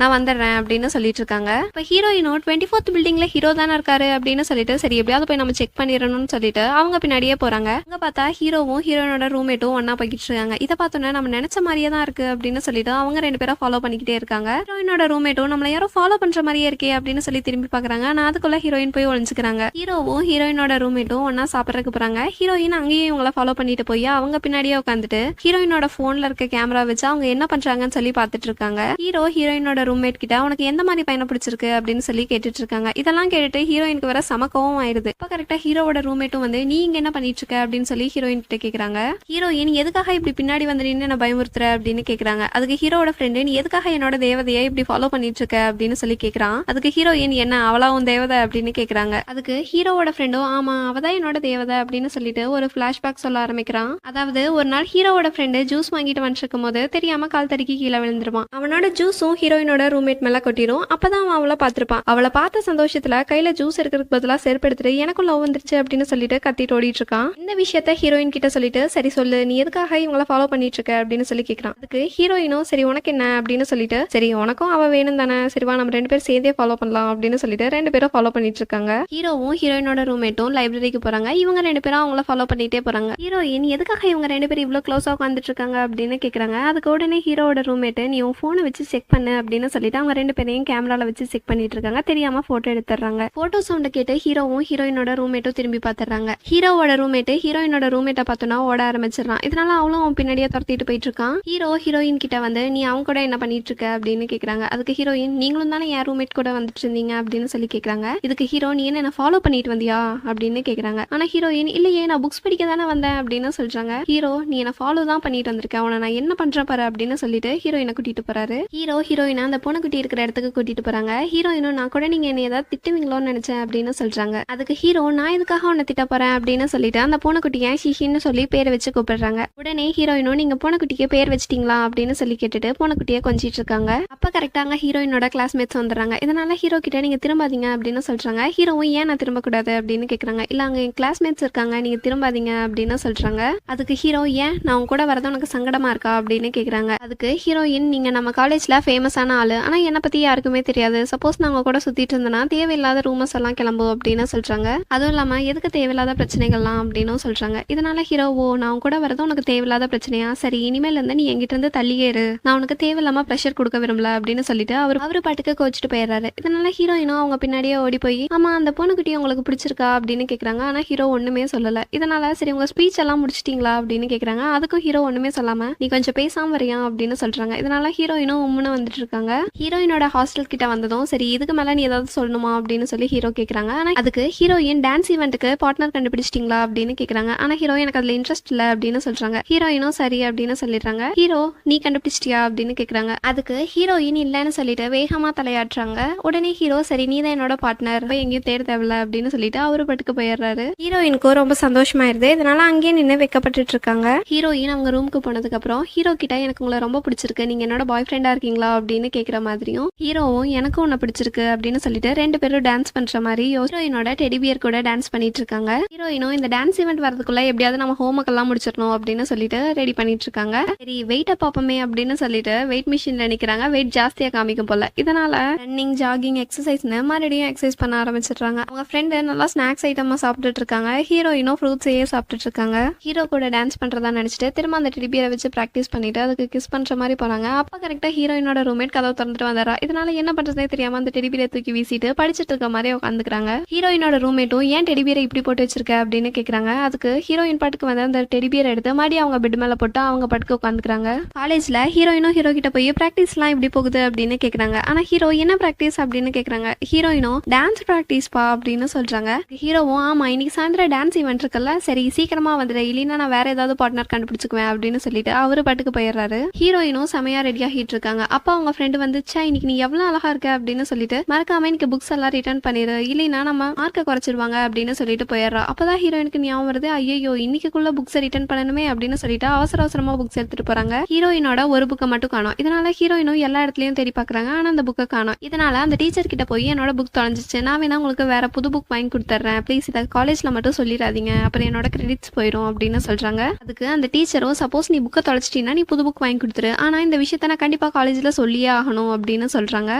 நான் வந்துடுறேன் அப்படின்னு சொல்லிட்டு இருக்காங்க. இப்ப ஹீரோயினும் 24th பில்டிங்ல ஹீரோ தானே இருக்காரு அப்படின்னு சொல்லிட்டு சரி எப்படியாவது போய் நம்ம செக் பண்ணிடணும்னு சொல்லிட்டு அவங்க பின்னாடியே போறாங்க. அங்க பார்த்தா ஹீரோவும் ஹீரோயினோட ரூம்மேட்டும் ஒன்னா போய்கிட்டு இருக்காங்க. இதை பார்த்தோன்னா நம்ம நினைச்ச மாதிரியே தான் இருக்கு அப்படின்னு சொல்லிட்டு அவங்க 2 பேரும் ஃபாலோ பண்ணிக்கிட்டே இருக்காங்க. ஹீரோயின் ஹீரோயினோட ரூம்மேட்டும் நம்மள யாரோ ஃபாலோ பண்ற மாதிரியே இருக்கே அப்படின்னு சொல்லி திரும்பி பாக்குறாங்க. ஆனா அதுக்குள்ள ஹீரோயின் போய் ஒளிஞ்சுக்கிறாங்க. ஹீரோவும் ஹீரோயினோட ரூம்மேட்டும் ஒன்னா சாப்பிடறதுக்கு போறாங்க. ஹீரோயின் அங்கேயும் இவங்கள ஃபாலோ பண்ணிட்டு போய் அவங்க பின்னாடியே உட்காந்துட்டு ஹீரோயினோட போன்ல இருக்க கேமரா வச்சு அவங்க என்ன பண்றாங்கன்னு சொல்லி பாத்துட்டு இருக்காங்க. ஹீரோ ஹீரோயினோட ரூம்மேட் கிட்ட உனக்கு எந்த மாதிரி பையனை பிடிச்சிருக்கு அப்படின்னு சொல்லி கேட்டுட்டு இருக்காங்க. இதெல்லாம் கேட்டுட்டு ஹீரோயினுக்கு வர சமக்கவும் ஆயிடுது. இப்ப கரெக்டா ஹீரோவோட ரூம்மேட்டும் வந்து நீ இங்க என்ன பண்ணிட்டு இருக்க அப்படின்னு சொல்லி ஹீரோயின் கிட்ட கேக்குறாங்க. ஹீரோயின் எதுக்காக இப்படி பின்னாடி வந்து நின்னு என்ன பயமுறுத்துற அப்படின்னு கேக்குறாங்க. அதுக்கு ஹீரோட ஃப்ரெண்டு நீ எதுக்காக என்னோட தேவதையை இப்படி ஃபாலோ பண்ணிட்டு இருக்க அப்படின்னு சொல்லி கேக்குறான். அதுக்கு ஹீரோயின் என்ன அவளாவும் தேவதை அப்படின்னு கேக்குறாங்க. அதுக்கு ஹீரோவோட ஃப்ரெண்டும் ஆமா அவதான் என்னோட தேவதை அப்படின்னு சொல்லிட்டு ஒரு பிளாஷ்பேக் சொல்ல ஆரம்பிக்கிறான். அதாவது ஒரு நாள் ஹீரோவோட ஃப்ரெண்டு ஜூஸ் வாங்கிட்டு வந்துருக்கும் போது தெரியாம கால் தடுக்கி கீழே விழுந்துருவான். அவனோட ஜூஸும் ஹீரோயினோட ரூம்மேட் மேல கொட்டிடும். அப்பதான் அவன் அவளை பார்த்திருப்பான். அவளை பார்த்த சந்தோஷத்துல கையில ஜூஸ் இருக்கிறதுக்கு பதிலாக செருப்படுத்துட்டு எனக்கும் லவ் வந்துருச்சு அப்படின்னு சொல்லிட்டு கத்திட்டு ஓடிட்டு இருக்கான். இந்த விஷயத்த ஹீரோயின் கிட்ட சொல்லிட்டு சரி சொல்லு நீ எதுக்காக இவங்கள ஃபாலோ பண்ணிட்டு இருக்க அப்படின்னு சொல்லி கேட்கறான். அதுக்கு ஹீரோயினும் சரி உனக்கு என்ன அப்படின்னு சொல்லிட்டு சரி உனக்கும் அவ வேணும் தானே சரிவா நம்ம 2 பேரும் சேர்ந்தே ஃபாலோ பண்ணலாம் அப்படின்னு சொல்லிட்டு 2 பேரும் ஃபாலோ பண்ணிட்டு இருக்காங்க. ஹீரோவும் ஹீரோயினோட ரூம்மேட்டும் லைப்ரரிக்கு போறாங்க. இவங்க 2 பேரும் அவங்கள ஃபாலோ பண்ணிட்டே போறாங்க. ஹீரோயின் எதுக்காக இவங்க 2 பேரும் இவ்வளவு க்ளோஸா உட்காந்துட்டு இருக்காங்க அப்படின்னு கேக்குறாங்க. அதுக்கு உடனே ஹீரோவோட ரூம்மேட் நீ உன் போனை வச்சு செக் பண்ணு அப்படின்னு சொல்லிட்டு அவங்க 2 பேரையும் கேமரால வச்சு செக் பண்ணிட்டு இருக்காங்க. தெரியாம போட்டோ எடுத்துறாங்க. போட்டோ சவுண்ட் கேட்டு ஹீரோவும் ஹீரோயினோட ரூம்மேட்டும் திரும்பி பாத்துறாங்க. ஹீரோவோட ரூம்மேட் ஹீரோயினோட ரூம்மேட்டை பார்த்தோன்னா ஓட ஆரம்பிச்சிடறான். இதனால அவளும் அவன் பின்னாடியே துரத்திட்டு போயிட்டு இருக்கான். ஹீரோ ஹீரோயின் கிட்ட வந்து நீ அவங்க கூட என்ன பண்ணிட்டு இருக்க அப்படின்னு கேக்குறாங்க. அதுக்கு ஹீரோயின் நீங்களும் தானே என் ரூம்மேட் கூட வந்துட்டு இருந்தீங்க அப்படின்னு சொல்லி கேக்குறாங்க. இதுக்கு ஹீரோ நீ என்ன ஃபாலோ பண்ணிட்டு வந்தியா அப்படின்னு கேக்குறாங்க. ஆனா ஹீரோயின் இல்லையே நான் புக்ஸ் படிக்க தானே வந்தேன் அப்படின்னு சொல்றாங்க. ஹீரோ நீ என்ன ஃபாலோ தான் பண்ணிட்டு வந்திருக்க உன நான் என்ன பண்றேன் பாரு அப்படின்னு சொல்லிட்டு ஹீரோயினை கூட்டிட்டு போறாரு. ஹீரோ ஹீரோயினை அந்த பூனை குட்டி இருக்கிற இடத்துக்கு கூட்டிட்டு போறாங்க. ஹீரோயினும் நான் கூட நீங்க என்ன ஏதாவது திட்டுவீங்களோன்னு நினைச்சேன் அப்படின்னு சொல்றாங்க. அதுக்கு ஹீரோ நான் இதுக்காக உன்னை திட்ட போறேன் அப்படின்னு சொல்லிட்டு அந்த பூனைக்குட்டியை ஷிஷின்னு சொல்லி பேரை வச்சு கூப்பிடுறாங்க. உடனே ஹீரோயினும் நீங்க பூனைக்குட்டிக்கு பேர் வச்சிட்டீங்களா அப்படின்னு சொல்லி கேட்டுட்டு பூனைக்குட்டியை கொஞ்சிட்டு இருக்காங்க. அப்ப கரெக்டாங்க ஹீரோயினோட கிளாஸ்மேட்ஸ் வந்துடுறாங்க. இதனால ஹீரோ கிட்ட நீங்க திரும்பாதீங்க அப்படின்னு சொல்றாங்க. ஹீரோவும் ஏன் நான் திரும்ப கூடாது அப்படின்னு கேக்குறாங்க. இல்ல அங்க என் கிளாஸ்மேட்ஸ் இருக்காங்க நீங்க திரும்பாதீங்க அப்படின்னு சொல்றாங்க. அதுக்கு ஹீரோ ஏன் நான் உங்க கூட வரது உனக்கு சங்கடமா இருக்கா அப்படின்னு கேக்குறாங்க. அதுக்கு ஹீரோயின் நீங்க நம்ம காலேஜ்ல ஃபேமஸான ஆளு ஆனா என்னை பத்தி யாருக்குமே தெரியாது. சப்போஸ் நான் உங்க கூட சுத்திட்டு இருந்தேன்னா தேவையில்லாத ரூமர்ஸ் எல்லாம் கிளம்பும் அப்படின்னு சொல்றாங்க. அதுவும் இல்லாம எதுக்கு தேவையில்லாத பிரச்சனைகள்லாம் அப்படின்னு சொல்றாங்க. இதனால ஹீரோவோ நான் கூட வரது உனக்கு தேவையில்லாத பிரச்சனையா சரி இனிமேல் இருந்து நீ எங்கிட்ட இருந்து தள்ளியேறு நான் உனக்கு தேவையில்லாம ப்ரெஷர் கொடுக்க விரும்பல அப்படின்னு சொல்லிட்டு அவரு பாட்டுக்கு கோச்சிட்டு போயிடுறாரு. இதனால ஹீரோயினும் அவங்க பின்னாடியே ஓடி போய் ஆமா அந்த பொண்ணுக்குட்டி உங்களுக்கு பிடிச்சிருக்கா அப்படின்னு கேக்குறாங்க. ஆனா ஹீரோ ஒண்ணுமே சொல்லல. இதனால சரி உங்க ஸ்பீச் எல்லாம் முடிச்சிட்டீங்களா அப்படின்னு கேக்குறாங்க. அதுக்கும் ஹீரோ ஒண்ணுமே சொல்லாம நீ கொஞ்சம் பேசாம வரியா அப்படின்னு சொல்றாங்க. இதனால ஹீரோயினும் உம்முன்னு வந்துட்டு இருக்காங்க. ஹீரோயினோட ஹாஸ்டல் கிட்ட வந்ததும் சரி இதுக்கு மேல நீ ஏதாவது சொல்லணுமா அப்படின்னு சொல்லி ஹீரோ கேக்குறாங்க. ஆனா அதுக்கு ஹீரோயின் டான்ஸ் ஈவெண்ட்டுக்கு பார்ட்னர் கண்டுபிடிச்சிட்டீங்களா அப்படின்னு கேக்குறாங்க. ஆனா ஹீரோ எனக்கு அதுல இன்ட்ரெஸ்ட் இல்ல அப்படின்னு சொல்றாங்க. ஹீரோயினும் சரி அப்படின்னு சொல்லிடுறாங்க. ஹீரோ நீ கண்டுபிடிச்சிட்டியா அப்படின்னு கேக்குறாங்க. அதுக்கு ஹீரோயின் இல்லன்னு சொல்லிட்டு வேகமா தலையாட்டுறாங்க. உடனே ஹீரோ சரி நீ தான் என்னோட பார்ட்னர் எங்கேயும் தேட தேவையில்ல அப்படின்னு சொல்லிட்டு அவரு பட்டுக்கு போயிடுறாரு. ஹீரோயினுக்கும் ரொம்ப சந்தோஷமாயிருது. இதனால அங்கேயே நின்று வைக்கப்பட்டு இருக்காங்க. ஹீரோயின் அவங்க ரூமுக்கு போனதுக்கு அப்புறம் ஹீரோ கிட்ட எனக்கு உங்களை ரொம்ப பிடிச்சிருக்கு நீங்க என்னோட பாய் ஃப்ரெண்டா இருக்கீங்களா அப்படின்னு கேக்குற மாதிரியும் ஹீரோவும் எனக்கும் உன்னை பிடிச்சிருக்கு அப்படின்னு சொல்லிட்டு 2 பேரும் டான்ஸ் பண்ற மாதிரி ஹீரோயினோட டெடிபியர் கூட டான்ஸ் பண்ணிட்டு இருக்காங்க. ஹீரோயினும் இந்த டான்ஸ் ஈவெண்ட் வரதுக்குள்ள எப்படியாவது நம்ம ஹோம்ஒர்க் எல்லாம் முடிச்சிடணும் அப்படின்னு சொல்லிட்டு ரெடி பண்ணிட்டு இருக்காங்க. சரி வெயிட்ட பாப்போமே அப்படின்னு சொல்லிட்டு வெயிட் மிஷின்ல நிக்கிறாங்க. வெயிட் ஜாஸ்தியா காமிக்கும் போல. இதனால ரன்னிங் ஜாகிங் எக்ஸசைஸ்னு மறுபடியும் எக்ஸசைஸ் பண்ண ஆரம்பிச்சிடுறாங்க. அவங்க ஃப்ரெண்டு நல்லா ஸ்நாக்ஸ் ஐட்டமா சாப்பிட்டுட்டு இருக்காங்க. ஹீரோயினும் ஃப்ரூட்ஸையே சாப்பிட்டுட்டு இருக்காங்க. ஹீரோ கூட டான்ஸ் பண்றதா நினைச்சிட்டு திரும்ப அந்த டெடிபியரை வச்சு பிராக்டிஸ் பண்ணிட்டு அதுக்கு கிஸ் பண்ற மாதிரி போறாங்க. அப்ப கரெக்டா ஹீரோயினோட ரூம்மேட் கதவை திறந்துட்டு வந்தாரா. இதனால என்ன பண்றதே தெரியாம அந்த டெடிபியரை தூக்கி வீசிட்டு படிச்சிட்டு இருக்க மாதிரி உட்காந்துக்கிறாங்க. ஹீரோயினோட ரூம்மேட்டும் ஏன் டெடிபியரை இப்படி போட்டு வச்சிருக்க அப்படின்னு கேக்குறாங்க. அதுக்கு ஹீரோயின் பாட்டுக்கு வந்து அந்த டெடிபியரை எடுத்து மறுபடியும் அவங்க பெட் மேல போட்டு அவங்க பாட்டுக்கு உட்காந்துக்கிறாங்க. காலேஜ்ல ஹீரோயினும் ஹீரோ கிட்ட போய் பிராக்டிஸ் எல்லாம் இப்படி போகுது அப்படின்னு கேக்குறாங்க. ஆனா ஹீரோ என்ன பிராக்டிஸ் அப்படின்னு கேக்குறாங்க. ஹீரோயினும் டான்ஸ் பிராக்டிஸ் பா அப்படின்னு சொல்றாங்க. ஹீரோவும் ஆமா இன்னைக்கு சாயந்தரம் டான்ஸ் ஈவெண்ட் இருக்குல்ல சரி சீக்கிரமா வந்துடு இல்லைன்னா நான் வேற ஏதாவது பார்ட்னர் கண்டுபிடிச்சுக்குவேன் அப்படின்னு சொல்லிட்டு அவரு பாட்டுக்கு போயிடுறாரு. ஹீரோயினும் செமையா ரெடி ஆகிட்டு இருக்காங்க. அப்ப அவங்க ஃப்ரெண்டு வந்து சே இன்னைக்கு நீ எவ்வளவு அழகா இருக்க அப்படின்னு சொல்லிட்டு மறக்காம இன்னைக்கு புக்ஸ் எல்லாம் ரிட்டர்ன் பண்ணிடு இல்லைன்னா நம்ம மார்க்கை குறைச்சிருவாங்க அப்படின்னு சொல்லிட்டு போயிடுறா. அப்பதான் ஹீரோயினுக்கு ஞாபகம் வருது ஐயோ இன்னைக்குள்ள புக்ஸ் ரிட்டர்ன் பண்ணணுமே அப்படின்னு சொல்லிட்டு அவசர அவசரமா புக்ஸ் எடுத்துட்டு போறாங்க. ஹீரோயினோட ஒரு புக்கை மட்டும் காணோம். இதனால ஹீரோயினும் எல்லா இடத்துலயும் தேடி பாக்குறாங்க. ஆனா அந்த புக்கை காணோம். இதனால அந்த டீச்சர் கிட்ட போய் என்னோட புக் தொலைஞ்சிச்சு நான் வேணா உங்களுக்கு வேற புது புக் வாங்கி கொடுத்துறேன் ப்ளீஸ் இதை காலேஜ்ல மட்டும் சொல்லிடாதீங்க அப்புறம் என்னோட கிரெடிட்ஸ் போயிடும் அப்படின்னு சொல்றாங்க. அதுக்கு அந்த டீச்சரும் சப்போஸ் நீ புக்கை தொலைச்சிட்டீங்கன்னா நீ புது புக் வாங்கி கொடுத்துரு ஆனா இந்த விஷயத்த நான் கண்டிப்பா காலேஜ்ல சொல்லியே ஆகணும் அப்படின்னு சொல்றாங்க.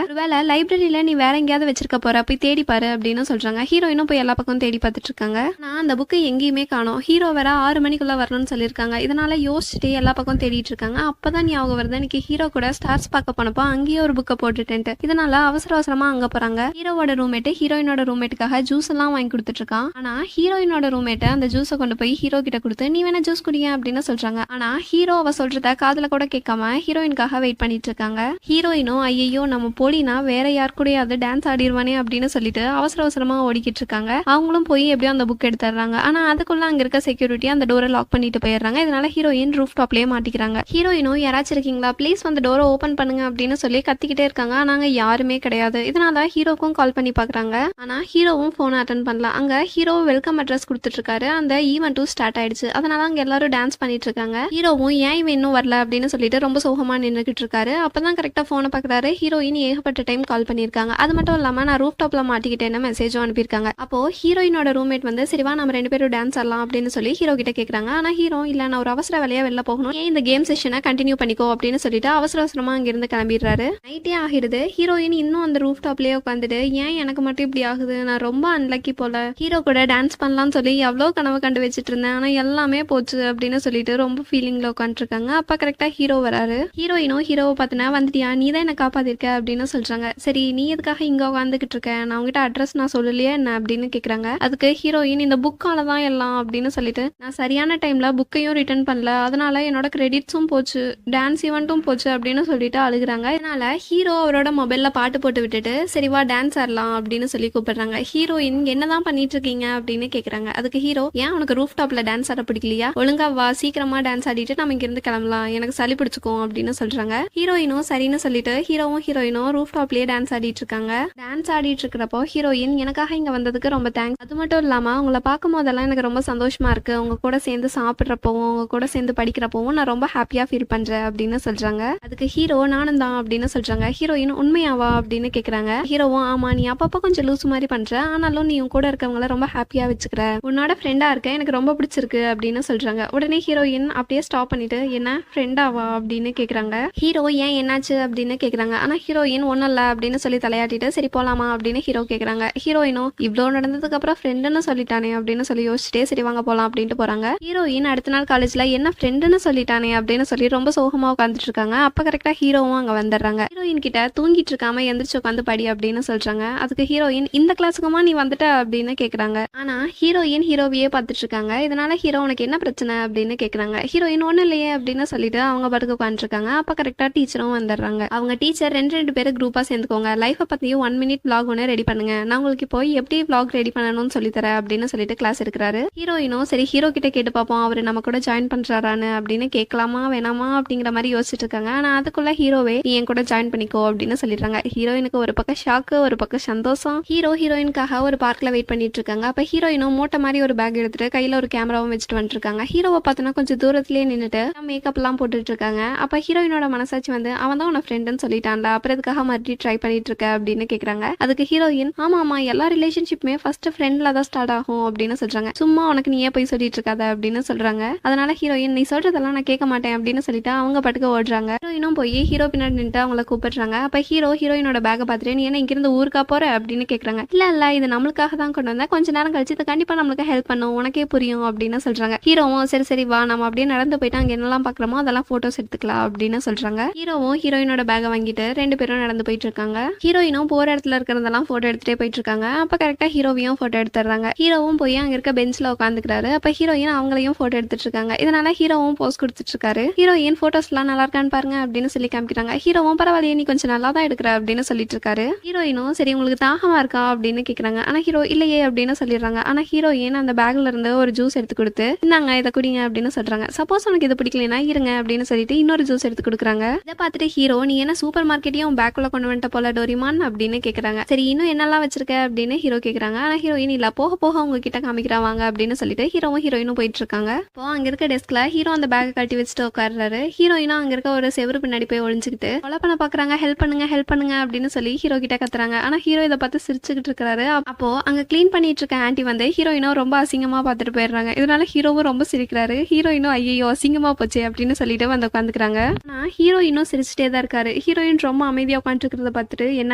ஒருவேளை லைப்ரரியில நீ வேற எங்கேயாவது வச்சிருக்க போற போய் தேடி பாரு அப்படின்னு சொல்றாங்க. ஹீரோயினும் போய் எல்லா பக்கம் தேடி பார்த்துட்டு இருக்காங்க. நான் அந்த புக்கை எங்கேயுமே காணோம். ஹீரோ வேற 6 மணிக்குள்ள வரணும்னு சொல்லியிருக்காங்க. இதனால யோசிச்சுட்டு எல்லா பக்கம் தேடிட்டு இருக்காங்க. அப்பதான் ஞாபகம் வருது இன்னைக்கு ஹீரோ கூட ஸ்டார்ஸ் பார்க்க போனப்போ அங்கேயே ஒரு புக்கை போட்டுட்டு. இதனால அவசர அவசரமா அங்க போறாங்க. ஹீரோவோட ரூம்மேட் ஹீரோயினோட ரூம்மேட்டுக்காக ஜூஸ் எல்லாம் வாங்கி கொடுத்துட்டு இருக்கான். ஆனா ஹீரோயினோட ரூம்மேட் அந்த ஜூஸை கொண்டு போய் ஹீரோ கிட்ட கொடுத்து நீ வேணா ஜூஸ் குடிங்க அப்படின்னு சொல்றாங்க. ஆனா ஹீரோ அவ சொல்றத காதுல கூட கேட்காம ஹீரோயினுக்காக வெயிட் பண்ணிட்டு இருக்காங்க. ஹீரோயினும் ஐயோ நம்ம போலினா வேற யார் கூடயாவது டான்ஸ் ஆடிடுவானே அப்படின்னு சொல்லிட்டு அவசர அவசரமா ஓடிக்கிட்டு இருக்காங்க. அவங்களும் போய் எப்படியோ அந்த புக் எடுத்துறாங்க. ஆனா அதுக்குள்ள அங்க இருக்க செக்யூரிட்டி அந்த டோரை லாக் பண்ணிட்டு போயிடுறாங்க. இதனால ஹீரோயின் ரூஃப் டாப்லயே மாட்டிக்கிறாங்க. ஹீரோயினும் யாராச்சும் இருக்கீங்களா ப்ளீஸ் வந்து டோரை ஓபன் பண்ணுங்க அப்படின்னு சொல்லி கத்திக்கிட்டே இருக்காங்க. ஆனாங்க யாருமே கிடையாது. இதனால ஹீரோக்கும் கால் பண்ணி பாக்குறாங்க. ஆனா ஹீரோவும் போன் அட்டன் பண்ணல. அங்க ஹீரோ வெல்கம் அட்ரஸ் கொடுத்துட்டு இருக்காரு. அந்த ஈவெண்ட்டும் ஸ்டார்ட் ஆயிடுச்சு. அதனால அங்க எல்லாரும் டான்ஸ் பண்ணிட்டு இருக்காங்க. ஹீரோவும் ஏன் இவன் இன்னும் வரல அப்படின்னு சொல்லிட்டு ரொம்ப சோகமா நின்றுகிட்டு இருக்காரு. அப்பதான் கரெக்டா போனை பாக்குறாரு. ஹீரோயின் ஏகப்பட்ட டைம் கால் பண்ணிருக்காங்க. அது மட்டும் இல்லாம நான் ரூஃப் டாப்ல மாட்டிக்கிட்டேன்னு மெசேஜும் அனுப்பியிருக்காங்க. அப்போ ஹீரோயினோட ரூம்மேட் வந்து சரிவா நம்ம 2 பேரும் டான்ஸ் ஆடலாம் அப்படின்னு சொல்லி ஹீரோ கிட்ட கேக்குறாங்க. ஆனா ஹீரோ இல்ல நான் ஒரு அவசர வேலையா வெளில போகணும், ஏன் இந்த கேம் செஷனை கண்டினியூ பண்ணிக்கோ அப்படின்னு சொல்லிட்டு அவசர அவசரமா அங்கிருந்து கிளம்பிடுறாரு. நைட்டே ஆகிடுது. ஹீரோயின் இன்னும் அந்த ரூஃப் டாப்லயே உட்காந்துட்டு ஏன் எனக்கு மட்டும் இப்படி ஆகுது, நான் ரொம்ப அன்லக்கி போல, ஹீரோ கூட டான்ஸ் பண்ணலாம்னு சொல்லி எவ்வளோ கனவு கண்டு வச்சுட்டு இருந்தேன், ஆனா எல்லாமே போச்சு அப்படின்னு சொல்லிட்டு ரொம்ப ஃபீலிங்ல உட்காந்துருக்காங்க. அப்ப கரெக்டா ஹீரோ வராரு. ஹீரோயினும் ஹீரோவை பார்த்தினா வந்துட்டியா, நீ தான் என்ன காப்பாத்திருக்க அப்படின்னு சொல்றாங்க. சரி நீ எதுக்காக இங்க உட்காந்துக்கிட்டு இருக்க, நான் உங்ககிட்ட அட்ரஸ் நான் சொல்லலையே என்ன அப்படின்னு கேக்குறாங்க. அதுக்கு ஹீரோயின் இந்த புக்கால தான் எல்லாம் அப்படின்னு சொல்லிட்டு நான் சரியான டைம்ல புக்கையும் ரிட்டர்ன் பண்ணல, அதனால என்னோட கிரெடிட்ஸும் போச்சு, டான்ஸ் ஈவெண்ட்டும் போச்சு அப்படின்னு சொல்லிட்டு அழுகுறாங்க. இதனால ஹீரோ அவரோட மொபைல்ல பாட்டு போட்டு விட்டுட்டு சரிவா டான்ஸ் ஆடலாம் அப்படின்னு சொல்லி கூப்பிடுறாங்க. ஹீரோயின் என்னதான் பண்ணிட்டு இருக்கீங்க அப்படின்னு கேக்குறாங்க. அதுக்கு ஹீரோ ஏன் உனக்கு ரூஃப் டாப்ல டான்ஸ் ஆட பிடிக்கலையா, ஒழுங்கா வா சீக்கிரமா டான்ஸ் ஆடிட்டு நம்ம இங்க இருந்து கிளம்பலாம், எனக்கு சளி பிடிச்சுக்கும் அப்படின்னு சொல்றாங்க. ஹீரோயினும் சரின்னு சொல்லிட்டு ஹீரோவும் ஹீரோயினும் ரூஃப் டாப்லயே டான்ஸ் ஆடிட்டு இருக்காங்க. டான்ஸ் ஆடிட்டு இருக்கிறப்போ ஹீரோயின் எனக்காக இங்க வந்ததுக்கு ரொம்ப தேங்க்ஸ், அது மட்டும் இல்லாம உங்களை பார்க்கும் போதெல்லாம் எனக்கு ரொம்ப சந்தோஷமா இருக்கு, உங்க கூட சேர்ந்து சாப்பிட்றப்பவும் உங்க கூட சேர்ந்து படிக்கிறப்பவும் நான் ரொம்ப ஹாப்பியா ஃபீல் பண்றேன் அப்படின்னு சொல்றாங்க. அதுக்கு ஹீரோ நானும் தான் அப்படின்னு சொல்றாங்க. ஹீரோயின் உண்மையாவா அப்படின்னு கேக்குறாங்க. ஹீரோவும் ஆமா நீ அப்பப்போ கொஞ்சம் லூசு மாதிரி பண்ற, ஆனாலும் நீ உன் கூட இருக்கவங்கள ரொம்ப ஹாப்பியா வச்சுக்கிற, உன்னோட ஃப்ரெண்டா இருக்க எனக்கு ரொம்ப பிடிச்சிருக்கு அப்படின்னு சொல்றாங்க. உடனே ஹீரோயின் அப்படியே ஸ்டாப் பண்ணிட்டு என்ன ஃப்ரெண்டாவா அப்படின்னு கேக்குறாங்க. ஹீரோ ஏன் என்னாச்சு அப்படின்னு கேக்குறாங்க. ஆனா ஹீரோயின் ஒன்னும் இல்ல அப்படின்னு சொல்லி தலையாட்டிட்டு சரி போலாமா அப்படின்னு ஹீரோ கேக்குறாங்க. ஹீரோயினும் இவ்வளோ நடந்ததுக்கு அப்புறம் ஃப்ரெண்டுன்னு சொல்லிட்டானே அப்படின்னு சொல்லி யோசிச்சுட்டே சரி வாங்க போலாம் அப்படின்ட்டு போறாங்க. ஹீரோயின் அடுத்த நாள் காலேஜ்ல என்ன ஃப்ரெண்டுன்னு சொல்லிட்டானே அப்படின்னு சொல்லி ரொம்ப சோகமா உட்காந்துட்டு இருக்காங்க. அப்ப கரெக்டா ஹீரோவும் அங்க வந்துடுறாங்க. ஹீரோயின் கிட்ட தூங்கிட்டு இருக்காம எந்திரிச்சு உட்காந்து படி அப்படின்னு சொல்றாங்க. அதுக்கு ஹீரோயின் இந்த கிளாஸுக்குமா நீ வந்துட்ட அப்படின்னு கேக்குறாங்க. ஆனா ஹீரோயின் ஹீரோவையே பார்த்துட்டு இருக்காங்க. இதனால ஹீரோ உனக்கு என்ன பிரச்சனை அப்படின்னு கேக்குறாங்க. ஹீரோயின் ஒன்னும் இல்லையே அப்படின்னு சொல்லிட்டு அவங்க படுக்க உட்காந்துருக்காங்க. அப்ப கரெக்டா டீச்சரும் வந்துடுறாங்க. அவங்க டீச்சர் ரெண்டு பேரும் குரூப்பா சேர்ந்துக்கோங்க, லைஃபை பத்தியும் 1 minute vlog ஒன்று ரெடி பண்ணுங்க, நான் உங்களுக்கு இப்போ எப்படி vlog ரெடி பண்ணணும்னு சொல்லித்தரேன் அப்படின்னு சொல்லிட்டு கிளாஸ் எடுக்கிறாரு. ஹீரோயினும் சரி ஹீரோ கிட்ட கேட்டு பார்ப்போம் அவரு நம்ம கூட ஜாயின் பண்றாரான்னு அப்படின்னு கேட்கலாமா வேணாமா அப்படிங்கிற மாதிரி யோசிச்சுட்டு இருக்காங்க. ஆனா அதுக்குள்ள ஹீரோவே நீ என் கூட ஜாயின் பண்ணிக்கோ அப்படின்னு சொல்லிடுறாங்க. ஹீரோயினுக்கு ஒரு பக்கம் ஷாக்கு ஒரு பக்கம் சந்தோஷம். ஹீரோ ஹீரோயினுக்காக ஒரு பார்க்ல வெயிட் பண்ணிட்டு இருக்காங்க. அப்ப ஹீரோயினும் மூட்டை மாதிரி ஒரு பேக் எடுத்துட்டு கையில ஒரு கேமராவும் வச்சுட்டு வந்துட்டு இருக்காங்க. ஹீரோவை பார்த்தோன்னா கொஞ்சம் தூரத்திலேயே நின்றுட்டு மேக்கப் எல்லாம் போட்டுட்டு இருக்காங்க. அப்ப ஹீரோயினோட மனசாட்சி வந்து அவன் தான் உன ஃப்ரெண்டுன்னு சொல்லிட்டான்டா, அப்புறம் எதுக்காக மறுபடியும் ட்ரை பண்ணிட்டு இருக்க அப்படின்னு கேக்குறாங்க. அதுக்கு ஹீரோயின் ஆமா ஆமா எல்லா ரிலேஷன்ஷிப்புமே ஃபர்ஸ்ட் ஃப்ரெண்ட்ல தான் ஸ்டார்ட் ஆகும் அப்படின்னு சொல்றாங்க. சும்மா உனக்கு நீயே போய் சொல்லிட்டு இருக்காத அப்படின்னு சொல்றாங்க. அதனால ஹீரோயின் நீ சொல்றதெல்லாம் நான் கேட்க மாட்டேன் அப்படின்னு சொல்லிட்டு அவங்க பட்டுக்க ஓடுறாங்க. ஹீரோயினும் போய் ஹீரோ பின்னாடி நின்று அவங்கள கூப்பிடுறாங்க. அப்ப ஹீரோ ஹீரோயினோட பேக்கை பார்த்துட்டு நீ என்ன இங்கிருந்து ஊருக்கா போற அப்படின்னு கேக்குறாங்க. இல்ல இல்ல இது நம்மளுக்காக தான் கொண்டு வந்தேன், கொஞ்ச நேரம் கழிச்சு இது கண்டிப்பா நம்மளுக்கு ஹெல்ப் பண்ணும், உனக்கே புரியும் அப்படின்னு சொல்றாங்க. ஹீரோவும் சரி சரி வா நம்ம அப்படியே நடந்து போயிட்டு அங்க என்னெல்லாம் பாக்குறோமோ அதெல்லாம் போட்டோஸ் எடுத்துக்கலாம் அப்படின்னு சொல்றாங்க. ஹீரோவும் ஹீரோயினோட பேக்கை வாங்கிட்டு 2 பேரும் நடந்து போயிட்டு இருக்காங்க. ஹீரோயினும் போற இடத்துல இருக்கிறதெல்லாம் போட்டோ எடுத்துட்டே போயிட்டு இருக்காங்க. அப்ப கரெக்டா ஹீரோவையும் போட்டோ எடுத்துறாங்க. ஹீரோவும் போய் அங்க இருக்க பெஞ்ச்ல உட்காந்துக்கிறாரு. அப்ப ஹீரோயின் அவங்களையும் போட்டோ எடுத்துட்டு இருக்காங்க. இதனால ஹீரோவும் போஸ் கொடுத்துட்டு இருக்காரு. ஹீரோயின் போட்டோஸ் எல்லாம் நல்லா இருக்கான்னு பாருங்க அப்படின்னு சொல்லி காமிக்கிறாங்க. ஹீரோவும் பரவாயில்லையே நீ கொஞ்சம் நல்லா தான் எடுக்கிற அப்படின்னு சொல்லிட்டு இருக்காரு. ஹீரோயினும் சரி உங்களுக்கு தாகமா இருக்கா அப்படின்னு கேக்குறாங்க. ஆனா ஹீரோ இல்லையே அப்படின்னு சொல்லிடுறாங்க. ஆனா ஹீரோயின் அந்த பேக்ல இருந்து ஒரு ஜூஸ் எடுத்து கொடுத்து இந்தாங்க இதை குடிங்க அப்படின்னு சொல்றாங்க. சப்போஸ் உனக்கு இது பிடிக்கலனா இருங்க அப்படின்னு சொல்லிட்டு இன்னொரு ஜூஸ் எடுத்து கொடுக்குறாங்க. இதை பார்த்துட்டு ஹீரோ நீ என்ன சூப்பர் மார்க்கெட்டையும் பேக்குள்ள கொண்டு வந்துட்ட போல டோரிமான் அப்படின்னு கேக்குறாங்க. சரி இன்னும் என்னெல்லாம் வச்சிருக்க அப்படின்னு ஹீரோ கேக்குறாங்க. ஆனா ஹீரோயின் இல்ல போக போக உங்ககிட்ட காமிக்கிறாங்க அப்படின்னு சொல்லிட்டு ஹீரோவும் ஹீரோயினும் போயிட்டு இருக்காங்க. இப்போ அங்க இருக்க டெஸ்க்ல ஹீரோ அந்த பேக்கை கட்டி வச்சுட்டு உட்கார்றாரு. ஹீரோயினும் அங்க இருக்க ஒரு செவரு பின்னாடி போய் ஒளிஞ்சுக்கிட்டு கொலை பண்ண பாக்குறாங்க. ஹெல்ப் பண்ணுங்க அப்படின்னு சொல்லி ஹீரோ கிட்ட கத்துறாங்க. ஆனா ஹீரோ இதை பார்த்து சிரிச்சுக்கிட்டு இருக்காரு. அப்போ அங்க கிளீன் பண்ணிட்டு இருக்க ஆன்ட்டி வந்து ஹீரோயினும் ரொம்ப அசிங்கமா பார்த்துட்டு போயிடுறாங்க. இதனால ஹீரோவும் ரொம்ப சிரிக்கிறாரு. ஹீரோயினும் ஐயோ அசிங்கமா போச்சு அப்படின்னு சொல்லிட்டு வந்து உட்காந்துக்கிறாங்க. ஆனா ஹீரோயினும் சிரிச்சுட்டே தான் இருக்காரு. ஹீரோயின் ரொம்ப அமைதியா உட்காந்துட்டு இருக்கிறத பார்த்துட்டு என்ன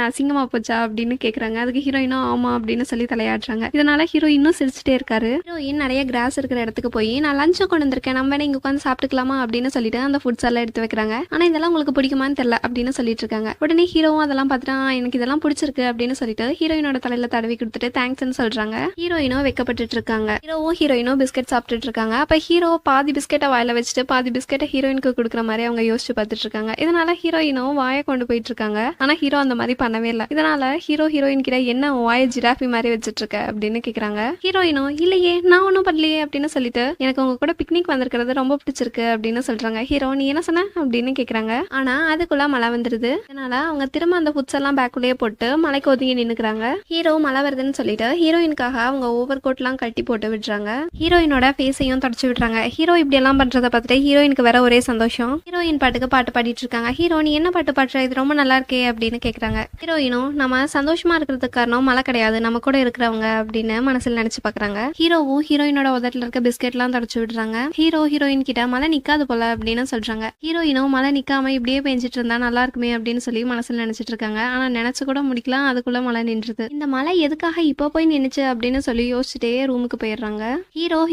அசிங்கமா போச்சா அப்படின்னு கேக்குறாங்க. அதுக்கு ஹீரோயினும் ஆமா அப்படின்னு சொல்லி தலையாடுறாங்க. இதனால ஹீரோயினும் சிரிச்சுட்டே இருக்காரு. ஹீரோயின் நிறைய கிராஸ் இருக்கிற இடத்துக்கு போய் நான் லஞ்ச் கொண்டு வந்திருக்கேன், நம்ம வேணா இங்க உட்காந்து சாப்பிட்டுக்கலாமா அப்படின்னு சொல்லிட்டு அந்த ஃபுட்ஸ் எல்லாம் எடுத்து வைக்கிறாங்க. ஆனா இதெல்லாம் உங்களுக்கு பிடிக்குமான்னு தெரியல, அப்படின்னு சொல்லிட்டு இருக்காங்க. உடனே ஹீரோவும் அதெல்லாம் பார்த்துட்டு எனக்கு இதெல்லாம் பிடிச்சிருக்கு அப்படின்னு சொல்லிட்டு ஹீரோயினோட தலையில தடவி கொடுத்துட்டு தேங்க்ஸ்ன்னு சொல்றாங்க. ஹீரோயினும் வெக்கப்பட்டு இருக்காங்க. ஹீரோவும் ஹீரோயினும் பிஸ்கெட் சாப்பிட்டுட்டு இருக்காங்க. அப்ப ஹீரோ பாதி பிஸ்கெட்டை வாயில வச்சுட்டு பாதி பிஸ்கெட்டை ஹீரோயினுக்கு கொடுக்குற மாதிரி அவங்க யோசிச்சு பார்த்துட்டு இருக்காங்க. இதனால ஹீரோயினும் வாயை கொண்டு போயிட்டு இருக்காங்க. ஆனா ஹீரோ அந்த மாதிரி பண்ணவே இல்லை. இதனால ஹீரோயின் கிட்ட என்ன வாயை ஜிராஃபி மாதிரி வச்சுட்டு இருக்க அப்படின்னு கேக்குறாங்க. ஹீரோயினும் இல்லையே நான் ஒன்னும் பண்ணலையே அப்படின்னு சொல்லிட்டு எனக்கு உங்க கூட பிக்னிக் வந்திருக்கிறது ரொம்ப பிடிச்சிருக்கு அப்படின்னு சொல்றாங்க. ஹீரோ நீ என்ன சொன்ன அப்படின்னு கேக்குறாங்க. ஆனா அதுக்குள்ள மழை வந்துருது. அதனால அவங்க திரும்ப அந்த ஃபுட்ஸ் எல்லாம் பேக்குள்ளேயே போட்டு மலைக்கு ஒதுங்கி நின்னுக்கிறாங்க. ஹீரோ மழை வருதுன்னு சொல்லிட்டு ஹீரோயினுக்காக அவங்க ஓவர் கோட் எல்லாம் கட்டி போட்டு விடுறாங்க. ஹீரோயினோட ஃபேஸையும் தொடச்சு விடுறாங்க. ஹீரோ இப்படி எல்லாம் பண்றதை பார்த்துட்டு ஹீரோயினுக்கு வேற ஒரே சந்தோஷம். ஹீரோயின் பாட்டுக்கு பாட்டு பாடிட்டு இருக்காங்க. ஹீரோ நீ என்ன பாட்டு பாடுற, இது ரொம்ப நல்லா இருக்கே அப்படின்னு கேக்குறாங்க. ஹீரோயினும் நம்ம சந்தோஷமா இருக்கிறதுக்கு காரணம் மழை கிடையாது, நம்ம கூட இருக்கிறவங்க அப்படின்னு மனசுல நினைச்சு பாக்குறாங்க. ஹீரோவும் ஹீரோயினோட உதட்டுல இருக்க பிஸ்கெட் எல்லாம் தொடச்சு விடுறாங்க. ஹீரோயின் கிட்ட மழை நிக்காது போல அப்படின்னு சொல்றாங்க. ஹீரோயினும் மழை நிக்காம இப்படியே பெஞ்சிட்டு இருந்தா நல்லா இருக்குமே அப்படின்னு சொல்லி மனசுல நினைச்சிட்டு இருக்காங்க. ஆனா நினைச்சு கூட முடிக்கலாம், அதுக்குள்ள மழை நின்றுது. இந்த மழை எதுக்காக இப்ப போய் நின்னுச்சு அப்படின்னு சொல்லி யோசிச்சுட்டே ரூமுக்கு போயிடுறாங்க.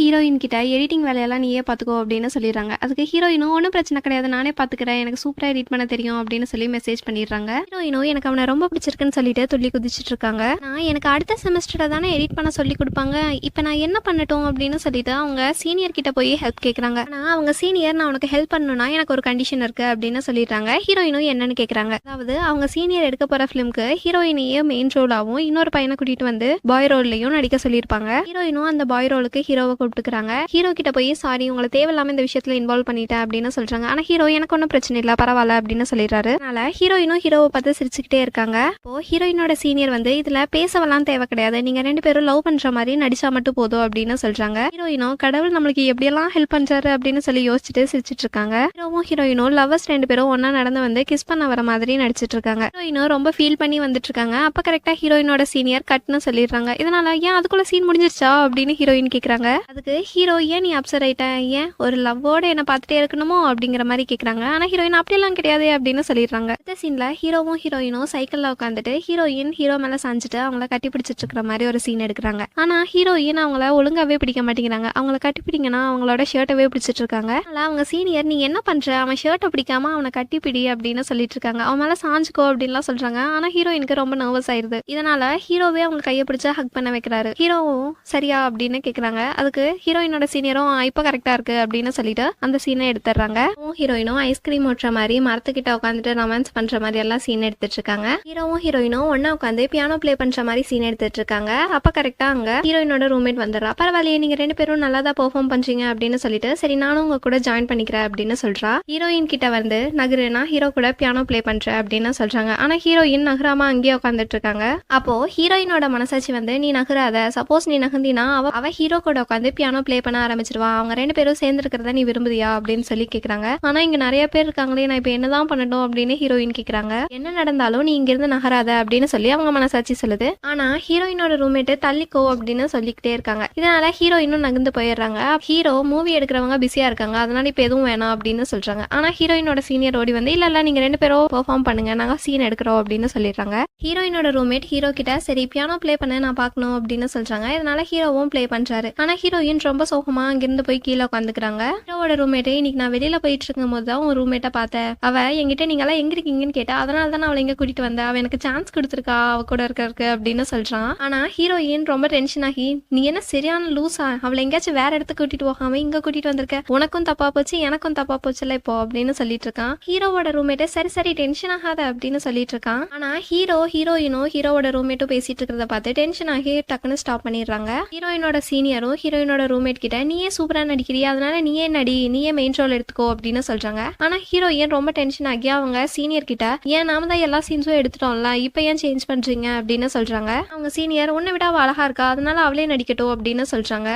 ஹீரோயின் கிட்ட எடிட்டிங் வேலையெல்லாம் நீயே பாத்துக்கோ அப்படின்னு சொல்லிடுறாங்க. அதுக்கு ஹீரோயினும் ஒன்னும் பிரச்சனை கிடையாது, நானே பாத்துக்கிறேன், எனக்கு சூப்பரா எடிட் பண்ண தெரியும் அப்படின்னு சொல்லி மெசேஜ் பண்ணிடுறாங்க. ஹீரோயினும் எனக்கு அவனை ரொம்ப பிடிச்சிருக்குன்னு சொல்லிட்டு துள்ளி குதிச்சிட்டு இருக்காங்க. நான் எனக்கு அடுத்த செமஸ்டர்ல தானே எடிட் பண்ண சொல்லி கொடுப்பாங்க, இப்ப நான் என்ன பண்ணட்டும் அப்படின்னு சொல்லிட்டு அவங்க சீனியர் கிட்ட போய் ஹெல்ப் கேக்குறாங்க. ஆனா அவங்க சீனியர் நான் உனக்கு ஹெல்ப் பண்ணணும்னா எனக்கு ஒரு கண்டிஷன் இருக்கு அப்படின்னு சொல்லிடுறாங்க. ஹீரோயினும் என்னன்னு கேக்குறாங்க. அதாவது அவங்க சீனியர் எடுக்க போற பிலிம்க்கு ஹீரோயினையே மெயின் ரோலாவும் இன்னொரு பையனை கூட்டிட்டு வந்து பாய் ரோல்லையும் நடிக்க சொல்லியிருப்பாங்க. ஹீரோயினும் அந்த பாய் ரோலுக்கு ஹீரோவை கூப்பிட்டுக்கிறாங்க. ஹீரோ கிட்ட போய் சாரி உங்களை தேவையில்லாம இந்த விஷயத்துல இன்வால்வ் பண்ணிட்டேன் அப்படின்னு சொல்றாங்க. ஆனா ஹீரோ எனக்கு ஒன்றும் பிரச்சனை இல்லை பரவாயில்ல அப்படின்னு சொல்லிடுறாரு. அதனால ஹீரோயினும் ஹீரோவை பார்த்து சிரிச்சுக்கிட்டே இருக்காங்க. இப்போ ஹீரோயினோட சீனியர் வந்து இதுல பேசவெல்லாம் தேவை கிடையாது, நீங்க ரெண்டு பேரும் லவ் பண்ற மாதிரி நடிச்சா மட்டும் போதும் அப்படின்னு சொல்றாங்க. ஹீரோயினும் கடவுள் நம்மளுக்கு எப்படியெல்லாம் ஹெல்ப் பண்றாரு அப்படின்னு சொல்லி யோசிச்சுட்டு சிரிச்சிட்டு இருக்காங்க. ஹீரோவும் ஹீரோயினும் லவ்வர்ஸ் ரெண்டு பேரும் ஒன்னா நடந்து வந்து கிஸ் பண்ண வர மாதிரி நடிச்சிட்டு இருக்காங்க. ஹீரோயினும் ரொம்ப ஃபீல் பண்ணி வந்துட்டு இருக்காங்க. அப்ப கரெக்டா ஹீரோயினோட சீனியர் கட்னு சொல்லிடுறாங்க. இதனால ஏன் அதுக்குள்ள சீன் முடிஞ்சிருச்சா அப்படின்னு ஹீரோயின் கேக்குறாங்க. அதுக்கு ஹீரோ ஏன் நீ அப்செட் ஆயிட்ட, ஏன் ஒரு லவ்வோட என்ன பார்த்துட்டே இருக்கணுமோ அப்படிங்கிற மாதிரி கேக்குறாங்க. ஆனா ஹீரோயின் அப்படியெல்லாம் கிடையாது அப்படின்னு சொல்லிடுறாங்க. அடுத்த சீன்ல ஹீரோவும் ஹீரோயினும் சைக்கிள்ல உட்காந்துட்டு ஹீரோயின் ஹீரோ மேல சாஞ்சிட்டு அவங்கள கட்டி பிடிச்சிட்டு இருக்கிற மாதிரி ஒரு சீன் எடுக்கிறாங்க. ஆனா ஹீரோயின் அவங்கள ஒழுங்காவே பிடிக்க மாட்டேங்கிறாங்க. அவங்கள கட்டி பிடிங்கன்னா அவங்களோட ஷர்ட்டவே பிடிச்சிட்டு இருக்காங்க. அதனால அவங்க சீனியர் நீ என்ன பண்ற, அவன் ஷர்ட்டை பிடிக்காம அவனை கட்டி பிடி அப்படின்னு சொல்லிட்டு இருக்காங்க. அவன் மேல சாஞ்சுக்கோ அப்படின்லாம் சொல்றாங்க. ஆனா ஹீரோயினுக்கு ரொம்ப நர்வஸ் ஆயிருது. இதனால ஹீரோவே அவங்க கையை பிடிச்சா ஹக் பண்ண வைக்கிறாரு. ஹீரோவும் சரியா அப்படின்னு கேக்குறாங்க. அதுக்கு ஹீரோயினோட சீனியரும் இப்ப கரெக்டா இருக்கு அப்படின்னு சொல்லிட்டு அந்த சீனை எடுத்துறாங்க. ஹீரோயினும் ஐஸ்கிரீம் ஓட்டுற மாதிரி மரத்துக்கிட்ட உட்காந்துட்டு ரொமான்ஸ் பண்ற மாதிரி எல்லாம் சீன் எடுத்துட்டு இருக்காங்க. ஹீரோவும் ஹீரோயினும் ஒன்னா உட்காந்து பியானோ பிளே பண்ற மாதிரி சீன் எடுத்துட்டு இருக்காங்க. அப்ப கரெக்டா அங்க ஹீரோயினோட ரூம்மேட் வந்துடுறா. பரவாயில்லையே நீங்க ரெண்டு பேரும் நல்லா தான் பெர்ஃபார்ம் பண்றீங்க அப்படின்னு சொல்லிட்டு சரி நானும் உங்க கூட ஜாயின் பண்ணிக்கிறேன் அப்படின்னு சொல்றா. ஹீரோயின் கிட்ட வந்து நகருனா ஹீரோ கூட பியானோ பிளே பண்ற அப்படின்னு சொல்றாங்க. ஆனா ஹீரோயின் நகராம அங்கேயே உட்காந்துட்டு இருக்காங்க. அப்போ ஹீரோயினோட மனசாட்சி வந்து நீ நகராத, சப்போஸ் நீ நகர்ந்தினா அவ ஹீரோ கூட உட்காந்து பியானோ பிளே பண்ண ஆரம்பிச்சிருவா, அவங்க ரெண்டு பேரும் சேர்ந்து இருக்கிறத நீ விரும்புதியா அப்படின்னு சொல்லி கேக்குறாங்க. ஆனா இங்க நிறைய பேர் இருக்காங்களே, நான் இப்ப என்னதான் பண்ணட்டும் அப்படின்னு ஹீரோயின் கேக்குறாங்க. என்ன நடந்தாலும் நீ இங்க இருந்து நகராத அப்படின்னு சொல்லி அவங்க மனசாட்சி சொல்லுது. ஆனா ஹீரோயினோட ரூம்மேட் தள்ளிக்கோ அப்படின்னு சொல்லிக்கிட்டே இருக்காங்க. இதனால ஹீரோயினும் நகர்ந்து போயிடுறாங்க. ஹீரோ மூவி எடுக்கிறவங்க பிஸியா இருக்காங்க, அதனால இப்ப எதுவும் வேணாம் அப்படின்னு சொல்றாங்க. ஆனா ஹீரோயினோட சீனியர் ஓடி வந்து இல்ல நீங்க ரெண்டு பேரும் பெர்ஃபார்ம் பண்ணுங்க, நாங்க சீன் எடுக்கிறோம் அப்படின்னு சொல்லிடுறாங்க. ஹீரோயினோட ரூம்மேட் ஹீரோ கிட்ட சரி பியானோ பிளே பண்ண நான் பாக்கணும் அப்படின்னு சொல்றாங்க. இதனால ஹீரோவும் பிளே பண்றாரு. ஆனா ஹீரோயின் ரொம்ப சோகமா அங்கிருந்து போய் கீழே உட்காந்துக்கிறாங்க. ஹீரோவோட ரூம்மேட் இன்னைக்கு நான் வெளியில போயிட்டு இருக்கும் போது தான் உன் ரூம்மேட்டை பார்த்தேன், அவ என்கிட்ட நீங்க எல்லாம் எங்க இருக்கீங்கன்னு கேட்டா, அதனால தான் அவளை இங்க கூட்டிட்டு வந்தேன், அவ எனக்கு சான்ஸ் கொடுத்துருக்கா அவ கூட இருக்கறதுக்கு அப்படின்னு சொல்றான். ஆனா ஹீரோயின் ரொம்ப டென்ஷன் ஆகி நீ என்ன சரியான லூஸா, அவளை எங்கேயாச்சும் வேற இடத்துக்கு கூட்டிட்டு போகாம இங்க கூட்டிட்டு வந்திருக்க, உனக்கும் தப்பா போச்சு எனக்கும் தப்பா போச்சுல இப்போ அப்படின்னு சொல்லிட்டு இருக்கான். ஹீரோவோட ரூம்மேட் சரி டென்ஷன் ஆகாத அப்படின்னு சொல்லிட்டு இருக்கான். ஆனா ஹீரோயினும் ஹீரோவோட ரூம்மேட்டும் பேசிட்டு இருக்கிறத பார்த்து டென்ஷன் ஆகி டக்குன்னு ஸ்டாப் பண்ணிடுறாங்க. ஹீரோயினோட சீனியரும் ஹீரோயினோட ரூம்மேட் கிட்ட நீயே சூப்பரா நடிக்கிறியா, அதனால நீயே நடி, நீயே மெயின் ரோல் எடுத்துக்கோ அப்படின்னு சொல்றாங்க. ஆனா ஹீரோயின் ரொம்ப டென்ஷன் ஆகி அவங்க சீனியர் கிட்ட ஏன் நாம தான் எல்லா சீன்ஸும் எடுத்துட்டோம்ல, இப்ப ஏன் சேஞ்ச் பண்றீங்க அப்படின்னு சொல்றாங்க. அவங்க சீனியர் உன்னை விட அவ அழகா இருக்கா, அதனால அவளே நடிக்கட்டும் அப்படின்னு சொல்றாங்க.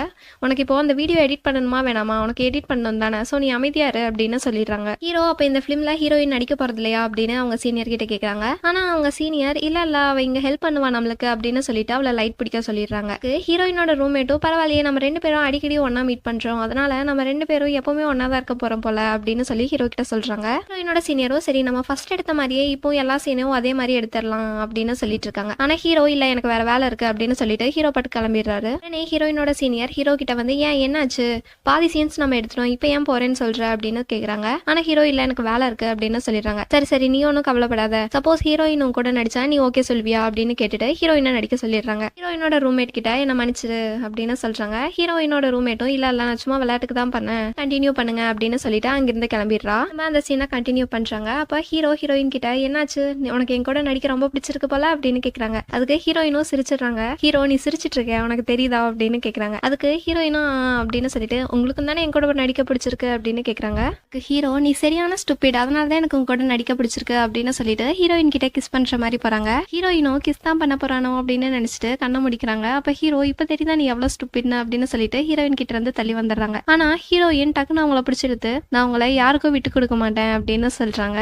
உனக்கு இப்போ அந்த வீடியோ எடிட் பண்ணணுமா வேணாமா, உனக்கு எடிட் பண்ணணும் தானே, சோ நீ அமைதியா இரு அப்படின்னு சொல்லிடுறாங்க. ஹீரோ அப்ப இந்த பிலிம்ல ஹீரோயின் நடிக்க போறது இல்லையா அப்படின்னு அவங்க சீனியர் கிட்ட கேக்குறாங்க. ஆனா அவங்க சீனியர் இல்ல அவ இங்க ஹெல்ப் பண்ணுவா நம்மளுக்கு அப்படின்னு சொல்லிட்டு அவளை லைட் பிடிக்க சொல்லிடுறாங்க. ஹீரோயினோட ரூம்மேட்டும் பரவாயில்லையே நம்ம ரெண்டு பேரும் அடிக்கடி ஒன்னா மீட் பண்றோம், அதனால நம்ம ரெண்டு பேரும் எப்பவுமே ஒன்னா தான் இருக்க போறோம் போல அப்படின்னு சொல்லி ஹீரோ கிட்ட சொல்றாங்க. ஹீரோயினோட சீனியரும் சரி நம்ம ஃபர்ஸ்ட் எடுத்த மாதிரியே இப்போ எல்லா சீனையும் அதே மாதிரி எடுத்துடலாம் அப்படின்னு சொல்லிட்டு இருக்காங்க. ஆனா ஹீரோ இல்ல எனக்கு வேற வேலை இருக்கு அப்படின்னு சொல்லிட்டு ஹீரோ பாட்டு கிளம்பிடுறாரு. உடனே ஹீரோயினோட சீனியர் ஹீரோ கிட்ட வந்து ஏன் என்னாச்சு, பாதி சீன்ஸ் நம்ம எடுத்துட்டோம், இப்போ ஏன் போறேன்னு சொல்ற அப்படின்னு கேக்குறாங்க. ஆனா ஹீரோ இல்ல எனக்கு வேலை இருக்கு அப்படின்னு சொல்லிடுறாரு. சொல்லிடுறாங்க. சரி சரி நீ ஒன்றும் கவலைப்படாத, சப்போஸ் ஹீரோயின் கூட நடிச்சா நீ ஓகே சொல்வியா அப்படின்னு கேட்டுட்டு ஹீரோயினை நடிக்க சொல்லிடுறாங்க. ஹீரோயினோட ரூம்மேட் கிட்ட என்ன மன்னிச்சிரு அப்படின்னு சொல்றாங்க. ஹீரோயினோட ரூம்மேட்டும் இல்ல இல்ல நான் சும்மா விளையாட்டுக்கு தான் பண்ணேன், கண்டினியூ பண்ணுங்க அப்படின்னு சொல்லிட்டு அங்கிருந்து கிளம்பிடுறா. நம்ம அந்த சீனை கண்டினியூ பண்றாங்க. அப்ப ஹீரோயின் கிட்ட என்னாச்சு, உனக்கு என் கூட நடிக்க ரொம்ப பிடிச்சிருக்கு போல அப்படின்னு கேக்குறாங்க. அதுக்கு ஹீரோயினும் சிரிச்சிடுறாங்க. ஹீரோ நீ சிரிச்சிட்டு இருக்க உனக்கு தெரியுதா அப்படின்னு கேக்குறாங்க. அதுக்கு ஹீரோயினும் அப்படின்னு சொல்லிட்டு உங்களுக்கு தானே என் கூட நடிக்க பிடிச்சிருக்கு அப்படின்னு கேக்குறாங்க. ஹீரோ நீ சரியான ஸ்டூபிட், அதனாலதான் எனக்கு உங்க கூட நடிக்க பிடிச்சிருக்கு அப்படின்னு சொல்லிட்டு ஹீரோயின் கிட்ட கிஸ் பண்ற மாதிரி போறாங்க. ஹீரோயினும் கிஸ் தான் பண்ண போறானோ அப்படின்னு நினைச்சிட்டு கண்ணை முடிக்கிறாங்க. அப்ப ஹீரோ இப்ப தெரியுதா நீ எவ்வளவு ஸ்டூபிட்னு அப்படின்னு சொல்லிட்டு ஹீரோயின் கிட்ட இருந்து தள்ளி வந்துடுறாங்க. ஆனா ஹீரோயின் டக்குன்னு அவங்கள பிடிச்சிருது, நான் உங்களை யாருக்கும் விட்டு கொடுக்க மாட்டேன் அப்படின்னு சொல்றாங்க.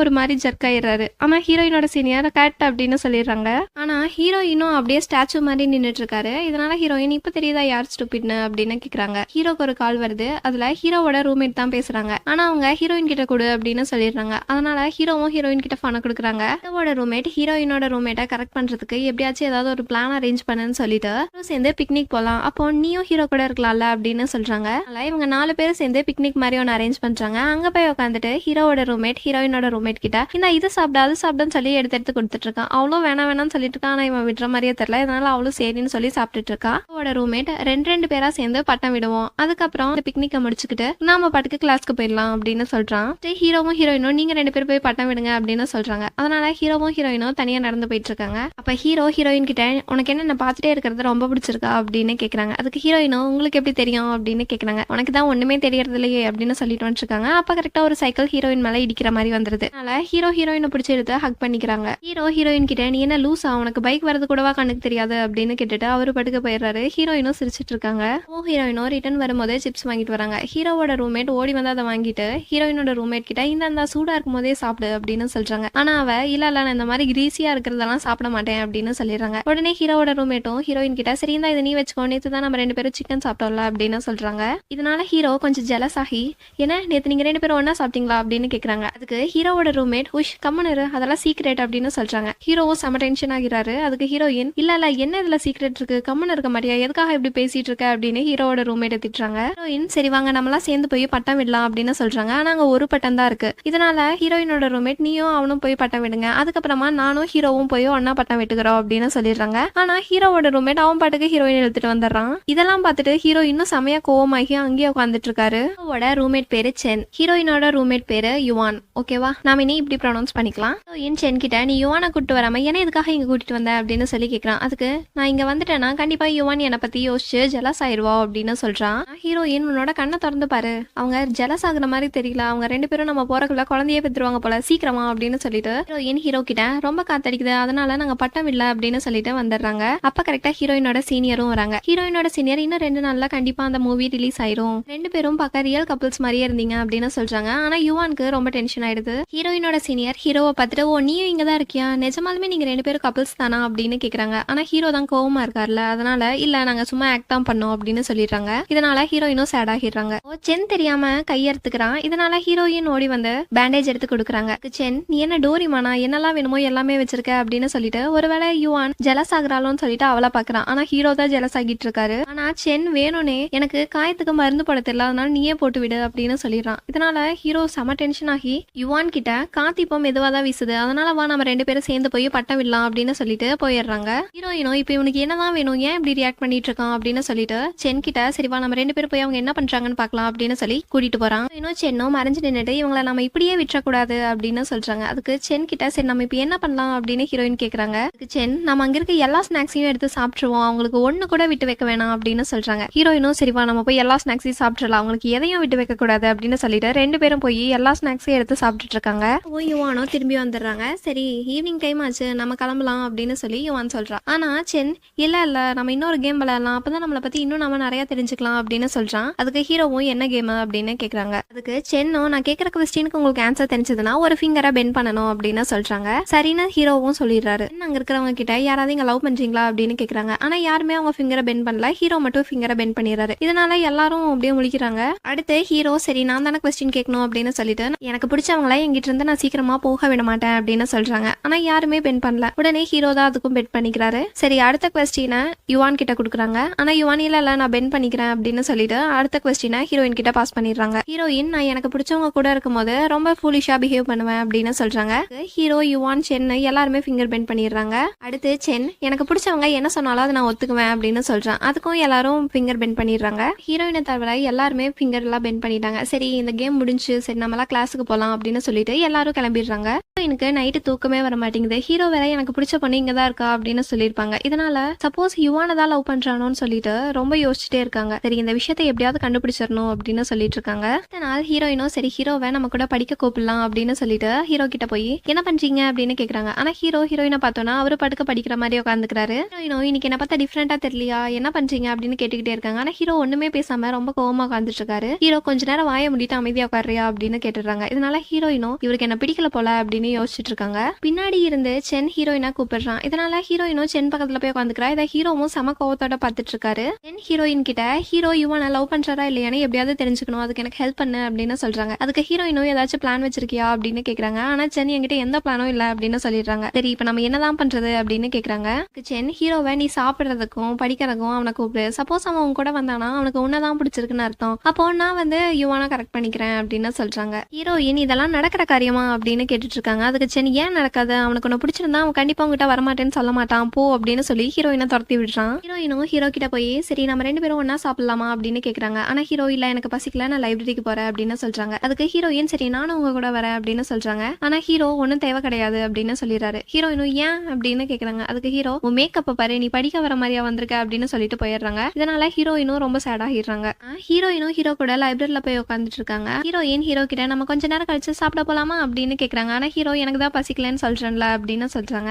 ஒரு மாதிரி ஜர்க் ஆயிடுறாரு. ஆனா ஹீரோயினோட சீனியர் கட் அப்படின்னு சொல்லிடுறாங்க. ஆனா ஹீரோயினும் அப்படியே ஸ்டாச்சு மாதிரி நின்றுட்டு இருக்காரு. இதனால ஹீரோயின் இப்ப தெரியுதா யார் ஸ்டூபிட்னு அப்படின்னு கேக்குறாங்க. ஹீரோக்கு ஒரு கால் வருது. அதுல ஹீரோவோட ரூம்மேட் தான் பேசுறாங்க. ஆனா அவங்க ஹீரோயின் கிட்ட கொடு அப்படின்னு சொல்லிடுறாங்க. அதனால ஹீரோவும் ஹீரோயின் கிட்ட ஃபோனை கொடுக்குறாங்க. ஹீரோவோட ரூம்மேட் ஹீரோயினோட ரூம்மேட்டை கரெக்ட் பண்றதுக்கு எப்படியாச்சும் ஏதாவது ஒரு பிளான் அரேஞ்ச் பண்ணுன்னு சொல்லிட்டு சேர்ந்து பிக்னிக் போலாம், அப்போ நீயும் ஹீரோ கூட இருக்கலாம்ல அப்படின்னு சொல்றாங்க. இவங்க 4 பேரும் சேர்ந்து பிக்னிக் மாதிரி ஒன்று அரேஞ்ச் பண்றாங்க. அங்க போய் உட்காந்துட்டு ஹீரோவோட ரூம்மேட் ஹீரோயினோட ரூம்மேட் கிட்ட இந்த இது சாப்பிட அது சாப்பிடுன்னு சொல்லி எடுத்து கொடுத்துட்டு இருக்கான். அவளும் வேணாம்னு சொல்லிட்டு இருக்கான். ஆனா இவன் விடுற மாதிரியே தெரியல. இதனால அவளும் சரின்னு சொல்லி சாப்பிட்டுட்டு இருக்கா. அவளோட ரூம்மேட் ரெண்டு பேரா சேர்ந்து பட்டம் விடுவோம், அதுக்கப்புறம் இந்த பிக்னிக்கை முடிச்சுக்கிட்டு நாம பாட்டுக்கு கிளாஸ்க்கு போயிடலாம் அப்படின்னு சொல்றான். ஹீரோவும் ஹீரோயினும் நீங்க 2 பேரும் போய் பட்டம் விடுங்க அப்படின்னு சொல்றாங்க. அதனால ஹீரோவும் ஹீரோயினும் தனியா நடந்து போயிட்டு இருக்காங்க. அப்ப ஹீரோ ஹீரோயின் கிட்ட உனக்கு என்ன பார்த்துட்டே இருக்கிறது ரொம்ப பிடிச்சிருக்கா அப்படின்னு கேக்குறாங்க. அதுக்கு ஹீரோயினும் உங்களுக்கு எப்படி தெரியும் அப்படின்னு கேக்குறாங்க. உனக்கு தான் ஒண்ணுமே தெரியறது இல்லையே அப்படின்னு சொல்லிட்டு வந்துருக்காங்க. அப்ப கரெக்டா ஒரு சைக்கிள் ஹீரோயின் மேல இடிக்கிற மாதிரி வந்துருது. அதனால ஹீரோ ஹீரோயினை பிடிச்சி எடுத்து ஹக் பண்ணிக்கிறாங்க. ஹீரோ ஹீரோயின் கிட்ட நீ என்ன லூசா, உனக்கு பைக் வரது கூடவா கண்ணுக்கு தெரியாது அப்படின்னு கேட்டுட்டு அவரு படுக்க போயிடுறாரு. ஹீரோயினும் சிரிச்சிட்டு இருக்காங்க. ஹீரோயினும் ரிட்டர்ன் வரும்போதே சிப்ஸ் வாங்கிட்டு வராங்க. ஹீரோவோட ரூம்மேட் ஓடி வந்து அதை வாங்கிட்டு ஹீரோயினோட ரூம்மேட் கிட்ட இந்த சூடா இருக்கும் போதே சாப்பிடு அப்படின்னு சொல்றாங்க. ஆனா அவ இல்ல நான் இந்த மாதிரி கிரீசியா இருக்கிறதெல்லாம் சாப்பிட மாட்டேன் அப்படின்னு சொல்லிடுறாங்க. உடனே ஹீரோவோட ரூம்மேட்டும் ஹீரோயின் கிட்ட சரி இதை நீ வச்சுக்கோ, நேத்து தான் நம்ம 2 பேரும் சிக்கன் சாப்பிட்டோம்ல அப்படின்னு சொல்றாங்க. இதனால ஹீரோ கொஞ்சம் ஜெலஸ் ஆகி என்ன நேத்து நீங்க 2 பேரும் ஒன்னா சாப்பிட்டீங்களா அப்படின்னு கேக்குறாங்க. அதுக்கு ஹீரோவோட ரூம்மேட் உஷ் கம்மனரு அதெல்லாம் சீக்ரெட் அப்படின்னு சொல்றாங்க. ஹீரோவும் செம டென்ஷன் ஆகிறாரு. அதுக்கு ஹீரோயின் இல்ல என்ன இதுல சீக்ரெட் இருக்கு, கம்மன் இருக்க மாட்டியா, எதுக்காக இப்படி பேசிட்டு இருக்க அப்படின்னு ஹீரோவோட ரூம்மேட் திட்டுறாங்க. ஹீரோயின் சரி வாங்க நம்மளாம் சேர்ந்து போய் பட்டம் விடலாம் அப்படின்னு சொல்றாங்க. ஆனா அங்க ஒரு பட்டம் தான் இருக்கு. இதனால ஹீரோயினோட ரூம்மேட் நீயும் அவனும் போய் பட்டம் விடுங்க, அதுக்கப்புறமா நானும் ஹீரோவும் போய் ஒன்னா பட்டம் விட்டுக்கிறோம் அப்படின்னு சொல்லிடுறாங்க. ஆனா ஹீரோவோட ரூம்மேட் அவன் பாட்டுக்கு ஹீரோயின் எடுத்துட்டு வந்துடுறான். இதெல்லாம் பார்த்துட்டு ஹீரோ இன்னும் செமையா கோவமாகி அங்கேயே உட்காந்துட்டு இருக்காரு. ஹீரோவோட ரூம்மேட் பேரு சென், ஹீரோயினோட ரூம்மேட் பேரு யுவான். ஓகேவா, நாம இனி இப்படி ப்ரொனவுன்ஸ் பண்ணிக்கலாம். ஹீரோயின் சென் கிட்ட நீ யுவானை கூட்டு வராம ஏன்னா இதுக்காக இங்க கூட்டிட்டு வந்த அப்படின்னு சொல்லி கேட்கறான். அதுக்கு நான் இங்க வந்துட்டேன்னா கண்டிப்பா யுவான் என்னை பத்தி யோசிச்சு ஜெலஸ் ஆயிருவா அப்படின்னு சொல்றான். ஹீரோயின் உன்னோட கண்ணை திறந்து பாரு, அவங்க ஜெலஸ் ஆகுற மாதிரி தெரியல, அவங்க 2 பேரும் நம்ம போறக்குள்ள குழந்தையே பெற்றுருவாங்க போல, சீக்கிரமா அப்படின்னு சொல்லிட்டு ஹீரோயின் ஹீரோ கிட்ட ரொம்ப காத்தடிக்குது அதனால நாங்க பட்டம் இல்ல அப்படின்னு சொல்லிட்டு வந்துடுறாங்க. அப்ப கரெக்டா ஹீரோயினோட சீனியரும் வராங்க. ஹீரோயினோட சீனியர் இன்னும் 2 நாள்ல கண்டிப்பா அந்த மூவி ரிலீஸ் ஆயிரும், 2 பேரும் பார்க்க ரியல் கப்பிள்ஸ் மாதிரியே இருந்தீங்க அப்படின்னு சொல்றாங்க. ஆனா யுவானுக்கு ரொம்ப டென்ஷன் ஆயிடுது. ஹீரோயினோட சீனியர் ஹீரோவை பார்த்துட்டு ஓ நீயும் இங்க தான் இருக்கியா, நிஜமாலுமே நீங்க 2 பேரும் கப்பிள்ஸ் தானா அப்படின்னு கேக்குறாங்க. ஆனா ஹீரோ தான் கோவமா இருக்காருல்ல, அதனால இல்ல நாங்க சும்மா ஆக்ட் தான் பண்ணோம் அப்படின்னு சொல்லிடுறாங்க. இதனால ஹீரோயினும் சேட் ஆகிடுறாங்க. சென் தெரியாம கையெடுத்துக்கிறான். இதனால ஹீரோயின் ஓடி வந்து பேண்டேஜ் எடுத்து கொடுக்குறாங்க. சென் நீ என்ன டோரிமானா என்னெல்லாம் வேணுமோ எல்லாமே வச்சிருக்க அப்படின்னு சொல்லிட்டு ஒருவேளை யுவான் ஜெலஸ் ஆகுறாளோன்னு சொல்லிட்டு அவளை பாக்குறான். ஆனா ஹீரோ தான் ஜெலஸ் ஆகிட்டு இருக்காரு. ஆனா சென் வேணும்னே எனக்கு காயத்துக்கு மருந்து போட தெரியல அதனால நீயே போட்டு விடு அப்படின்னு சொல்லிடுறான். இதனால ஹீரோ செம டென்ஷன் ஆகி யுவான் கிட்ட காத்து இப்போ மெதுவா தான் வீசுது அதனால வா நம்ம 2 பேரும் சேர்ந்து போய் பட்டம் விடலாம் அப்படின்னு சொல்லிட்டு போயிடுறாங்க. ஹீரோயினோ இப்போ இவனுக்கு என்னதான் வேணும், ஏன் இப்படி ரியாக்ட் பண்ணிட்டு இருக்கான் அப்படின்னு சொல்லிட்டு சென் கிட்ட சரி வா நம்ம 2 பேரும் போய் அவங்க என்ன பண்றாங்கன்னு பாக்கலாம் அப்படின்னு சொல்லி கூட்டிட்டு போறான். இன்னும் சென்னும் மறைஞ்சு நின்னுட்டு இவங்களை நம்ம இப்படியே விட்டுறக்கூடாது அப்படின்னு சொல்றாங்க. அதுக்கு சென் கிட்ட சரி நம்ம இப்ப என்ன பண்ணலாம் அப்படின்னு ஹீரோயின் கேக்குறாங்க. அதுக்கு சென் நம்ம அங்க இருக்க எல்லா ஸ்நாக்ஸையும் எடுத்து சாப்பிட்டுருவோம், அவங்களுக்கு ஒண்ணு கூட விட்டு வைக்க வேணாம் அப்படின்னு சொல்றாங்க. ஹீரோயினும் சரிவா நம்ம போய் எல்லா ஸ்நாக்ஸையும் சாப்பிடலாம், அவங்களுக்கு எதையும் விட்டு வைக்க கூடாது அப்படின்னு சொல்லிட்டு 2 பேரும் போய் எல்லா ஸ்நாக்ஸையும் எடுத்து சாப்பிட்டுட்டு இருக்காங்க. யுவானோ திரும்பி வந்துடுறாங்க. சரி ஈவினிங் டைம் ஆச்சு நம்ம கிளம்பலாம் அப்படின்னு சொல்லி யுவான் சொல்றான். ஆனா சென் இல்ல நம்ம இன்னொரு கேம் விளையாடலாம், அப்பதான் நம்மளை பத்தி இன்னும் நம்ம நிறைய தெரிஞ்சுக்கலாம் அப்படின்னு சொல்றான். அதுக்கு ஹீரோவும் என்ன கேம் அப்படின்னு கேக்குறாங்க. அதுக்கு சென்னும் நான் கேட்கற கொஸ்டினுக்கு உங்களுக்கு ஆன்சர் தெரிஞ்சதுன்னா ஒரு ஃபிங்கரை பெண்ட் பண்ணணும் அப்படின்னு சொல்றாங்க. சரின்னு ஹீரோவும் சொல்லிடுறாரு. அங்க இருக்கிறவங்க கிட்ட யாராவது இங்க லவ் பண்றீங்களா அப்படின்னு கேக்குறாங்க. ஆனா யாருமே அவங்க ஃபிங்கரை பெண்ட் பண்ணல, ஹீரோ மட்டும் ஃபிங்கரை பெண்ட் பண்ணிடுறாரு. இதனால எல்லாரும் அப்படியே முழிக்கிறாங்க. அடுத்து ஹீரோ சரி நான் தானே கொஸ்டின் கேட்கணும் அப்படின்னு சொல்லிட்டு எனக்கு பிடிச்சவங்கள எங்கிட்ட இருந்து நான் சீக்கிரமா போக விட மாட்டேன் அப்படின்னு சொல்றாங்க. ஆனா யாருமே பெண்ட் பண்ணல. உடனே ஹீரோ தான் அதுக்கும் பெட் பண்ணிக்கிறாரு. சரி அடுத்த கொஸ்டினை யுவான் கிட்ட கொடுக்குறாங்க. ஆனா யுவான் இல்ல நான் பெண்ட் பண்ணிக்கிறேன் அப்படின்னு சொல்லிட்டு அடுத்த கொஸ்டினை ஹீரோயின் கிட்ட பாஸ் பண்ணிடுறாங்க. ஹீரோயின் நான் எனக்கு பிடிச்சவங்க கூட இருக்கும்போது ரொம்ப ஃபுல் ஃபூலிஷா பிஹேவ் பண்ணுவேன் அப்படின்னு சொல்றாங்க. ஹீரோ, யுவான், சென் எல்லாருமே ஃபிங்கர் பெண்ட் பண்ணிடுறாங்க. அடுத்து சென், எனக்கு பிடிச்சவங்க என்ன சொன்னாலும் அதை நான் ஒத்துக்குவேன் அப்படின்னு சொல்றான். அதுக்கும் எல்லாரும் ஃபிங்கர் பெண்ட் பண்ணிடுறாங்க. ஹீரோயினை தவிர எல்லாருமே ஃபிங்கர் எல்லாம் பெண்ட் பண்ணிட்டாங்க. சரி, இந்த கேம் முடிஞ்சு, சரி நம்மளாம் கிளாஸுக்கு போகலாம் அப்படின்னு சொல்லிட்டு எல்லாரும் கிளம்பிடுறாங்க. எனக்கு நைட்டு தூக்கமே வர மாட்டேங்குது. ஹீரோ வேற எனக்கு பிடிச்ச பொண்ணு இங்க தான் இருக்கா அப்படின்னு சொல்லியிருப்பாங்க. இதனால சப்போஸ் யுவானை தான் லவ் பண்றானோன்னு சொல்லிட்டு ரொம்ப யோசிச்சுட்டே இருக்காங்க. சரி, இந்த விஷயத்தை எப்படியாவது கண்டுபிடிச்சிடணும் அப்படின்னு சொல்லிட்டு இருக்காங்க. அடுத்த நாள் ஹீரோயினும் சரி ஹீரோவை நம்ம கூட படிக்க கூப்பிடலாம் அப்படின்னு சொல்லிட்டு ஹீரோ கிட்ட போய் என்ன பண்றீங்க அப்படின்னு கேக்குறாங்க. ஆனா ஹீரோயினை பார்த்தோன்னா அவரு படுக்க படிக்கிற மாதிரி உட்காந்துக்கிறாரு. ஹீரோயினும் இன்னைக்கு என்ன பார்த்தா டிஃப்ரெண்டா தெரியலையா, என்ன பண்றீங்க அப்படின்னு கேட்டுக்கிட்டே இருக்காங்க. ஆனா ஹீரோ ஒண்ணுமே பேசாம ரொம்ப கோவமா உட்காந்துட்டு இருக்காரு. ஹீரோ கொஞ்ச நேரம் வாய முடிட்டு அமைதியா உட்காரியா அப்படின்னு கேட்டுறாங்க. இதனால ஹீரோயினும் இவருக்கு என்ன பிடிக்கல போல அப்படின்னு யோசிச்சுட்டு இருக்காங்க. பின்னாடி இருந்து சென் ஹீரோயினா கூப்பிடுறான். இதனால ஹீரோயினும் சென் பக்கத்துல போய் உட்காந்துக்கிறா. இதை ஹீரோவும் சம கோவத்தோட பார்த்துட்டு இருக்காரு. சென் ஹீரோயின் கிட்ட ஹீரோ யுவானை லவ் பண்றாரா இல்லையானு எப்படியாவது தெரிஞ்சுக்கணும், அதுக்கு எனக்கு ஹெல்ப் பண்ணு அப்படின்னு சொல்றாங்க. அதுக்கு ஹீரோயினும் ஏதாச்சும் பிளான் வச்சிருக்கியா அப்படின்னு கேக்குறாங்க. ஆனா சென் என்கிட்ட எந்த பிளானும் இல்ல அப்படின்னு சொல்லிடுறாங்க. சரி, இப்ப நம்ம என்னதான் பண்றது அப்படின்னு கேக்குறாங்க. சென் ஹீரோவை நீ சாப்பிடுறதுக்கும் படிக்கிறதுக்கும் அவனை கூப்பிடு. சப்போஸ் அவன் உன் கூட வந்தானா அவனுக்கு உன்னதான் பிடிச்சிருக்குன்னு அர்த்தம். அப்போ நான் யுவானை கரெக்ட் பண்ணிக்கிறேன் அப்படின்னு சொல்றாங்க. ஹீரோயின் இதெல்லாம் நடக்கிற காரியமா அப்படின்னு கேட்டுட்டு இருக்காங்க. அதுக்கு சென் ஏன் நடக்காது, அவனுக்கு உன்னை பிடிச்சிருந்தா அவன் கண்டிப்பா உங்ககிட்ட வரமாட்டேன்னு சொல்ல மாட்டான் போ அப்படின்னு சொல்லி ஹீரோயினை துரத்தி விடுறான். ஹீரோயினும் ஹீரோ கிட்ட போய் சரி நம்ம 2 பேரும் ஒன்னா சாப்பிடலாமா அப்படின்னு கேக்குறாங்க. ஆனா ஹீரோ இல்ல எனக்கு பசிக்கல, நான் லைப்ரரிக்கு போறேன் அப்படின்னு சொல்றாங்க. அதுக்கு ஹீரோயின் சரி நானும் உங்க கூட வரேன் அப்படின்னு சொல்றாங்க. ஆனா ஹீரோ ஒன்னும் தேவை கிடையாது அப்படின்னு சொல்லிடுறாரு. ஹீரோயினும் ஏன் அப்படின்னு கேக்குறாங்க. அதுக்கு ஹீரோ உன் மேக்கப்ப பாரு, நீ படிக்க வர மாதிரியா வந்திருக்க அப்படின்னு சொல்லிட்டு போயிடுறாங்க. இதனால ஹீரோயினும் ரொம்ப சேட் ஆகிடுறாங்க. ஹீரோயினும் ஹீரோ கூட லைப்ரரியில போய் உட்காந்துட்டு இருக்காங்க. ஹீரோயின் ஹீரோ கிட்ட நம்ம கொஞ்ச நேரம் கழிச்சு சாப்பிட போலாமா அப்படின்னு கேக்குறாங்க. ஆனா ஹீரோ எனக்கு தான் பசிக்கலன்னு சொல்றேன்ல அப்படின்னு சொல்றாங்க.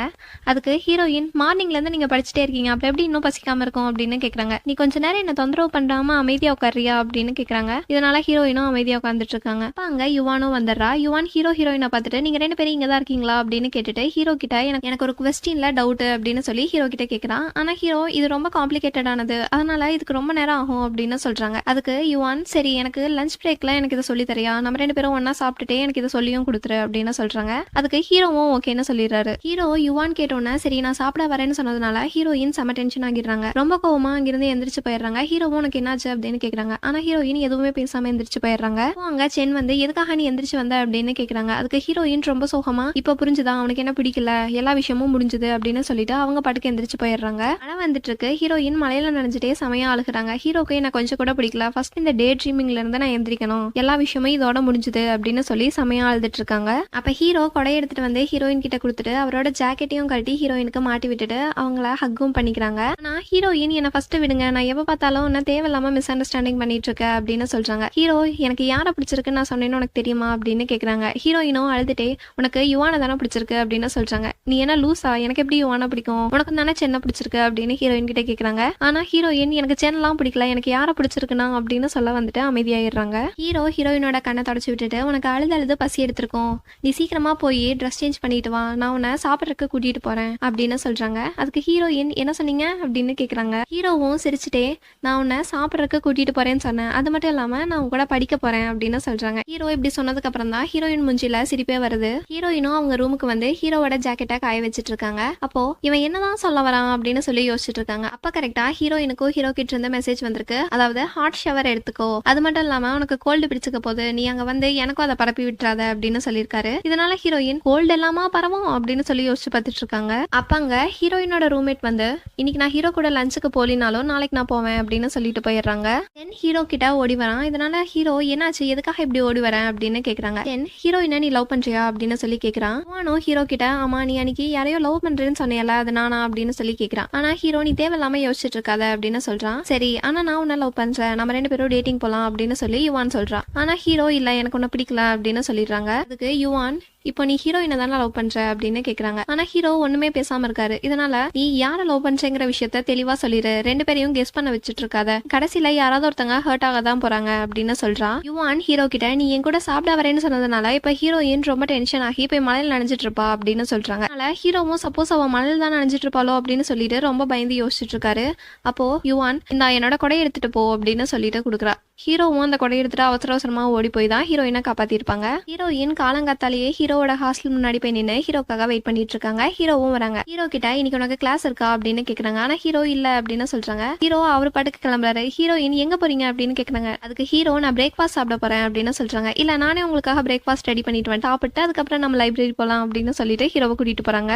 அதுக்கு ஹீரோயின் மார்னிங்ல இருந்து நீங்க படிச்சுட்டே இருக்கீங்க, அப்புறம் எப்படி இன்னும் பசிக்காம இருக்கும் அப்படின்னு கேக்குறாங்க. நீ கொஞ்ச நேரம் என்ன தொந்தரவு பண்றாம அமைதியா உட்காரியா அப்படின்னு கேக்குறாங்க. இதனால ஹீரோயினும் அமைதியா உட்காந்துட்டு இருக்காங்க. அப்ப அங்க யுவானும் வந்துடுறா. யுவான் ஹீரோயினை பார்த்துட்டு நீங்க 2 பேரும் இங்க தான் இருக்கீங்களா அப்படின்னு கேட்டுட்டு ஹீரோ கிட்ட எனக்கு ஒரு கொஸ்டின்ல டவுட் அப்படின்னு சொல்லி ஹீரோ கிட்ட கேக்குறான். ஆனா ஹீரோ இது ரொம்ப காம்ப்ளிகேட்டடானது, அதனால இதுக்கு ரொம்ப நேரம் ஆகும் அப்படின்னு சொல்றாங்க. அதுக்கு யுவான் சரி எனக்கு லஞ்ச் பிரேக்ல எனக்கு இதை சொல்லி தரியா, நம்ம 2 பேரும் ஒன்னா சாப்பிட்டுட்டே எனக்கு இதை சொல்லியும் கொடுத்துரு அப்படின்னு சொல்றாங்க. அதுக்கு ஹீரோவும் ஓகேன்னு சொல்லிடுறாரு. ஹீரோ யுவான் கேட்டோன்னா சரி நான் சாப்பிட வரேன்னு சொன்னதுனால ஹீரோயின் செம டென்ஷன் ஆகிடுறாங்க. ரொம்ப கோவமா அங்கிருந்து எந்திரிச்சு போயிடுறாங்க. ஹீரோவும் உனக்கு என்னாச்சு அப்படின்னு கேக்குறாங்க. ஆனா ஹீரோயின் எதுவுமே பேசாம எந்திரிச்சு போயிடுறாங்க. அங்க சென் வந்து எதுக்காக நீ எந்திரிச்சு வந்த அப்படின்னு கேக்குறாங்க. அதுக்கு ஹீரோயின் ரொம்ப சோகமா இப்ப புரிஞ்சுதா அவனுக்கு என்ன பிடிக்கல, எல்லா விஷயமும் முடிஞ்சது அப்படின்னு சொல்லிட்டு அவங்க பாட்டுக்கு எந்திரிச்சு போயிடுறாங்க. ஆனா வந்துட்டு இருக்கு. ஹீரோயின் மலையில நனைஞ்சிட்டே செமையா அழுகுறாங்க. ஹீரோக்கு என்ன கொஞ்சம் கூட பிடிக்கல, ஃபர்ஸ்ட் இந்த டே ட்ரீமிங்ல இருந்து நான் எந்திரிக்கணும், எல்லா விஷயமும் இதோட முடிஞ்சது அப்படின்னு சொல்லி செமையா அழுதுட்டு இருக்காங்க. அப்ப ஹீரோ கொடைய எடுத்துட்டு வந்து ஹீரோயின் கிட்ட கொடுத்துட்டு அவரோட ஜாக்கெட்டையும் கட்டி ஹீரோயினுக்கு மாட்டி விட்டுட்டு அவங்கள ஹக்கும் பண்ணிக்கிறாங்க. ஆனா ஹீரோயின் என்ன ஃபர்ஸ்ட் விடுங்க, நான் எப்ப பார்த்தாலும் என்ன தேவையில்லாம மிஸ் அண்டர்ஸ்டாண்டிங் பண்ணிட்டு இருக்க அப்படின்னு சொல்றாங்க. ஹீரோ எனக்கு யாரை பிடிச்சிருக்குன்னு நான் சொன்னேன்னு உனக்கு தெரியுமா அப்படின்னு கேக்குறாங்க. ஹீரோயினும் அழுதுட்டே உனக்கு யுவானை தானே பிடிச்சிருக்கு அப்படின்னு சொல்றாங்க. நீ என்ன லூசா, எனக்கு எப்படி யுவானை பிடிக்கும், உனக்கு தானே சென்னை பிடிச்சிருக்கு அப்படின்னு ஹீரோயின் கிட்ட கேக்குறாங்க. ஆனா ஹீரோயின் எனக்கு சென்னெல்லாம் பிடிக்கல, எனக்கு யாரை பிடிச்சிருக்குன்னா அப்படின்னு சொல்ல வந்துட்டு அமைதியாயிடுறாங்க. ஹீரோ ஹீரோயினோட கண்ணை தொடச்சு விட்டுட்டு உனக்கு அழுது பசி எடுத்திருக்கோம், நீ சீக்கிரமா போய் ட்ரெஸ் சேஞ்ச் பண்ணிட்டு வா, நான் உன்னை சாப்பிட்றதுக்கு கூட்டிட்டு போறேன் அப்படின்னு சொல்றாங்க. அதுக்கு ஹீரோயின் என்ன சொன்னீங்க அப்படின்னு கேக்குறாங்க. ஹீரோவும் சிரிச்சுட்டே நான் உன்னை சாப்பிட்றதுக்கு கூட்டிட்டு போறேன்னு சொன்னேன், அது மட்டும் இல்லாம நான் உங்க கூட படிக்க போறேன் அப்படின்னு சொல்றாங்க. ஹீரோ இப்படி சொன்னதுக்கு அப்புறம் தான் ஹீரோயின் மூஞ்சில சிரிப்பே வருது. ஹீரோயினும் அவங்க ரூமுக்கு வந்து ஹீரோவோட ஜாக்கெட்டை காய வச்சிட்டு இருக்காங்க. அப்போ இவன் என்னதான் சொல்ல வரான் அப்படின்னு சொல்லி யோசிச்சுட்டு இருக்காங்க. அப்ப கரெக்டா ஹீரோயினுக்கும் ஹீரோ கிட்ட இருந்து மெசேஜ் வந்திருக்கு. அதாவது ஹாட் ஷவர் எடுத்துக்கோ, அது மட்டும் இல்லாம உனக்கு கோல்டு பிடிச்சுக்க போது, நீ அங்க வந்து எனக்கும் அதை பரப்பி விட்டுறாத அப்படின்னு சொல்லியிருக்காரு. இதனால ஹீரோயின் கோல்டு எல்லாமா பரவும் அப்படின்னு சொல்லி யோசிச்சு பார்த்துட்டு இருக்காங்க. அப்ப அங்க ஹீரோயினோட ரூம்மேட் வந்து இன்னைக்கு நான் ஹீரோ கூட லஞ்சுக்கு போலினாலும் நாளைக்கு நான் போவேன் அப்படின்னு சொல்லிட்டு போயிடுறாங்க. தென் ஹீரோ கிட்ட ஓடி வரான். இதனால ஹீரோ என்னாச்சு, எதுக்காக இப்படி ஓடி வரேன் அப்படின்னு கேக்குறாங்க. தென் ஹீரோயினை நீ லவ் பண்றியா அப்படின்னு சொல்லி கேக்குறான். ஹீரோ கிட்ட ஆமா நீ அன்னைக்கு யாரையோ லவ் பண்றேன்னு சொன்னேல அது நானா அப்படின்னு சொல்லி கேக்குறான். ஆனா ஹீரோ நீ தேவையில்லாம யோசிச்சுட்டு இருக்காத அப்படின்னு சொல்றான். சரி ஆனா நான் உன்ன லவ் பண்றேன், நம்ம 2 பேரும் டேட்டிங் போலாம் அப்படின்னு சொல்லி யுவான் சொல்றான். ஆனா ஹீரோ இல்ல எனக்கு உன்ன பிடிக்கல அப்படின்னு சொல்லிடுறாங்க. அதுக்கு யுவான் இப்போ நீ ஹீரோயினை தானே லவ் பண்ற அப்படின்னு கேக்குறாங்க. ஆனா ஹீரோ ஒண்ணுமே பேசாம இருக்காரு. இதனால நீ யாரை லவ் பண்றேங்கிற விஷயத்த தெளிவா சொல்லிடு, 2 பேரையும் கெஸ் பண்ண வச்சுட்டு இருக்காத, கடைசியில யாராவது ஒருத்தங்க ஹர்ட் ஆக தான் போறாங்க அப்படின்னு சொல்றான். யுவான் ஹீரோ கிட்ட நீ என் கூட சாப்பிட வரேன்னு சொன்னதுனால இப்ப ஹீரோயின் ரொம்ப டென்ஷன் ஆகி இப்ப மழையில நனைஞ்சிட்டு இருப்பா அப்படின்னு சொல்றாங்க. அதனால ஹீரோவும் சப்போஸ் அவன் மழையில தான் நனைஞ்சிட்டு இருப்பாளோ அப்படின்னு சொல்லிட்டு ரொம்ப பயந்து யோசிச்சுட்டு இருக்காரு. அப்போ யுவான் இந்த என்னோட கொடை எடுத்துட்டு போ அப்படின்னு சொல்லிட்டு கொடுக்குறா. ஹீரோவும் அந்த கொடை எடுத்துட்டு அவசர அவசரமா ஓடி போய் தான் ஹீரோயினை காப்பாத்திருப்பாங்க. ஹீரோயின் காலங்காத்தாலேயே ஹீரோவோட ஹாஸ்டல் முன்னாடி போய் நின்று ஹீரோக்காக வெயிட் பண்ணிட்டு இருக்காங்க. ஹீரோவும் வராங்க. ஹீரோ கிட்ட இன்னைக்கு உனக்கு கிளாஸ் இருக்கா அப்படின்னு கேக்குறாங்க. ஆனா ஹீரோ இல்ல அப்படின்னு சொல்றாங்க. ஹீரோ அவர் பாட்டுக்கு கிளம்புறாரு. ஹீரோயின் எங்க போறீங்க அப்படின்னு கேக்குறாங்க. அதுக்கு ஹீரோ நான் பிரேக்ஃபாஸ்ட் சாப்பிட போறேன் அப்படின்னு சொல்றாங்க. இல்ல நானே உங்களுக்காக பிரேக்ஃபாஸ்ட் ரெடி பண்ணிட்டு வந்து சாப்பிட்டு அதுக்கப்புறம் நம்ம லைப்ரரி போலாம் அப்படின்னு சொல்லிட்டு ஹீரோவை கூட்டிட்டு போறாங்க.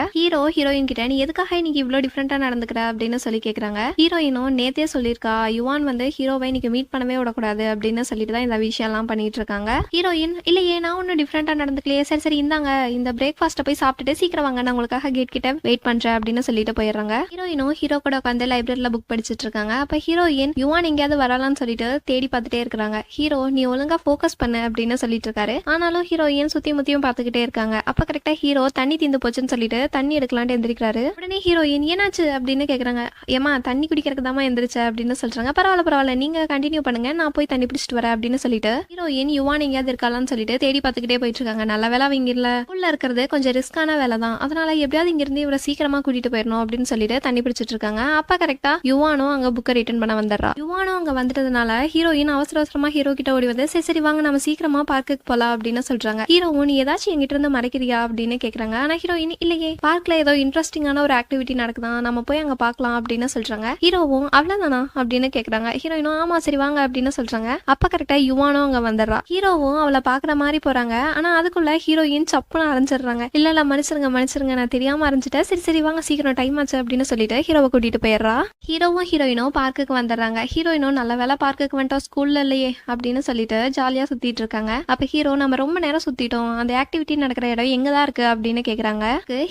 ஹீரோயின் கிட்ட நீ எதுக்காக இன்னைக்கு இவ்வளவு டிஃபரெண்டா நடந்துக்கிற அப்படின்னு சொல்லி கேக்குறாங்க. ஹீரோயினும் நேத்தே சொல்லியிருக்கா யுவான் வந்து ஹீரோவை இன்னைக்கு மீட் பண்ணவே விடக்கூடாது அப்படின்னு சொல்லிட்டு தான் இந்த விஷயம் எல்லாம் பண்ணிட்டு இருக்காங்க. ஹீரோயின் இல்லையே நான் ஒன்னும் டிஃபரெண்டா நடந்துக்கலையே, சரி சரி இந்தாங்க இந்த பிரேக்ஃபாஸ்ட்டை போய் சாப்பிட்டுட்டு சீக்கிரம் வாங்க நான் உங்களுக்காக கேட் கிட்ட வெயிட் பண்றேன் அப்படின்னு சொல்லிட்டு போயிடுறாங்க. ஹீரோயினும் ஹீரோ கூட உட்காந்து லைப்ரரியில புக் படிச்சுட்டு இருக்காங்க. அப்ப ஹீரோயின் யுவான் எங்கேயாவது வரலாம்னு சொல்லிட்டு தேடி பார்த்துட்டே இருக்காங்க. ஹீரோ நீ ஒழுங்கா ஃபோக்கஸ் பண்ணு அப்படின்னு சொல்லிட்டு இருக்காரு. ஆனாலும் ஹீரோயின் சுத்தி முத்தியும் பார்த்துக்கிட்டே இருக்காங்க. அப்ப கரெக்டா ஹீரோ தண்ணி தீந்து போச்சுன்னு சொல்லிட்டு தண்ணி எடுக்கலான்ட்டு எந்திரிக்கிறாரு. உடனே ஹீரோயின் என்னாச்சு அப்படின்னு கேக்குறாங்க. ஏமா தண்ணி குடிக்கிறதுக்கு தாமா எந்திரிச்ச அப்படின்னு சொல்றாங்க. பரவாயில்ல நீங்க கண்டினியூ பண்ணுங்க நான் போய் தண்ணி பிடிச்சிட்டு வரேன் அப்படின்னு சொல்லிட்டு ஹீரோயின் யுவான் எங்கேயாவது இருக்காளான்னு சொல்லிட்டு தேடி பார்த்துக்கிட்டே போயிட்டு இருக்காங்க. நல்ல வேலை அவங்க இல்ல, உள்ள இருக்கிறது கொஞ்சம் ரிஸ்கான வேலை தான், அதனால எப்படியாவது இங்க இருந்து இவரை சீக்கிரமா கூட்டிட்டு போயிடணும் அப்படின்னு சொல்லிட்டு தண்ணி பிடிச்சிட்டு இருக்காங்க. அப்ப கரெக்டா யுவானும் அங்க புக்கை ரிட்டர்ன் பண்ண வந்துடுறா. யுவானும் அங்க வந்துட்டதுனால ஹீரோயின் அவசர அவசரமா ஹீரோ கிட்ட ஓடி வந்து சரி சரி வாங்க நம்ம சீக்கிரமா பார்க்குக்கு போலாம் அப்படின்னு சொல்றாங்க. ஹீரோவும் நீ ஏதாச்சும் எங்கிட்ட இருந்து மறைக்கிறியா அப்படின்னு கேக்குறாங்க. ஆனா ஹீரோயின் இல்லையே பார்க்ல ஏதோ இன்ட்ரெஸ்டிங்கான ஒரு ஆக்டிவிட்டி நடக்குதான் நம்ம போய் அங்க பார்க்கலாம் அப்படின்னு சொல்றாங்க. ஹீரோவும் அவ்வளவுதானா அப்படின்னு கேக்குறாங்க. ஹீரோயினும் ஆமா சரி வாங்க அப்படின்னு சொல்றாங்க. அப்ப கரெக்டா யுவானும் அங்க வந்துடுறா. ஹீரோவும் அவளை பாக்குற மாதிரி போறாங்க. ஆனா அதுக்குள்ள ஹீரோயின் சப்புன்னு அரைஞ்சிடுறாங்க. இல்ல மன்னிச்சிருங்க நான் தெரியாம அரைஞ்சிட்டேன், சரி சரி வாங்க சீக்கிரம் டைம் ஆச்சு அப்படின்னு சொல்லிட்டு ஹீரோவை கூட்டிட்டு போயிடுறா. ஹீரோவும் ஹீரோயினும் பார்க்குக்கு வந்துடுறாங்க. ஹீரோயினும் நல்ல வேலை பார்க்குக்கு வந்துட்டோம் ஸ்கூல்ல இல்லையே அப்படின்னு சொல்லிட்டு ஜாலியா சுத்திட்டு இருக்காங்க. அப்ப ஹீரோ நம்ம ரொம்ப நேரம் சுத்திட்டோம், அந்த ஆக்டிவிட்டி நடக்கிற இடம் எங்கதான் இருக்கு அப்படின்னு கேக்குறாங்க.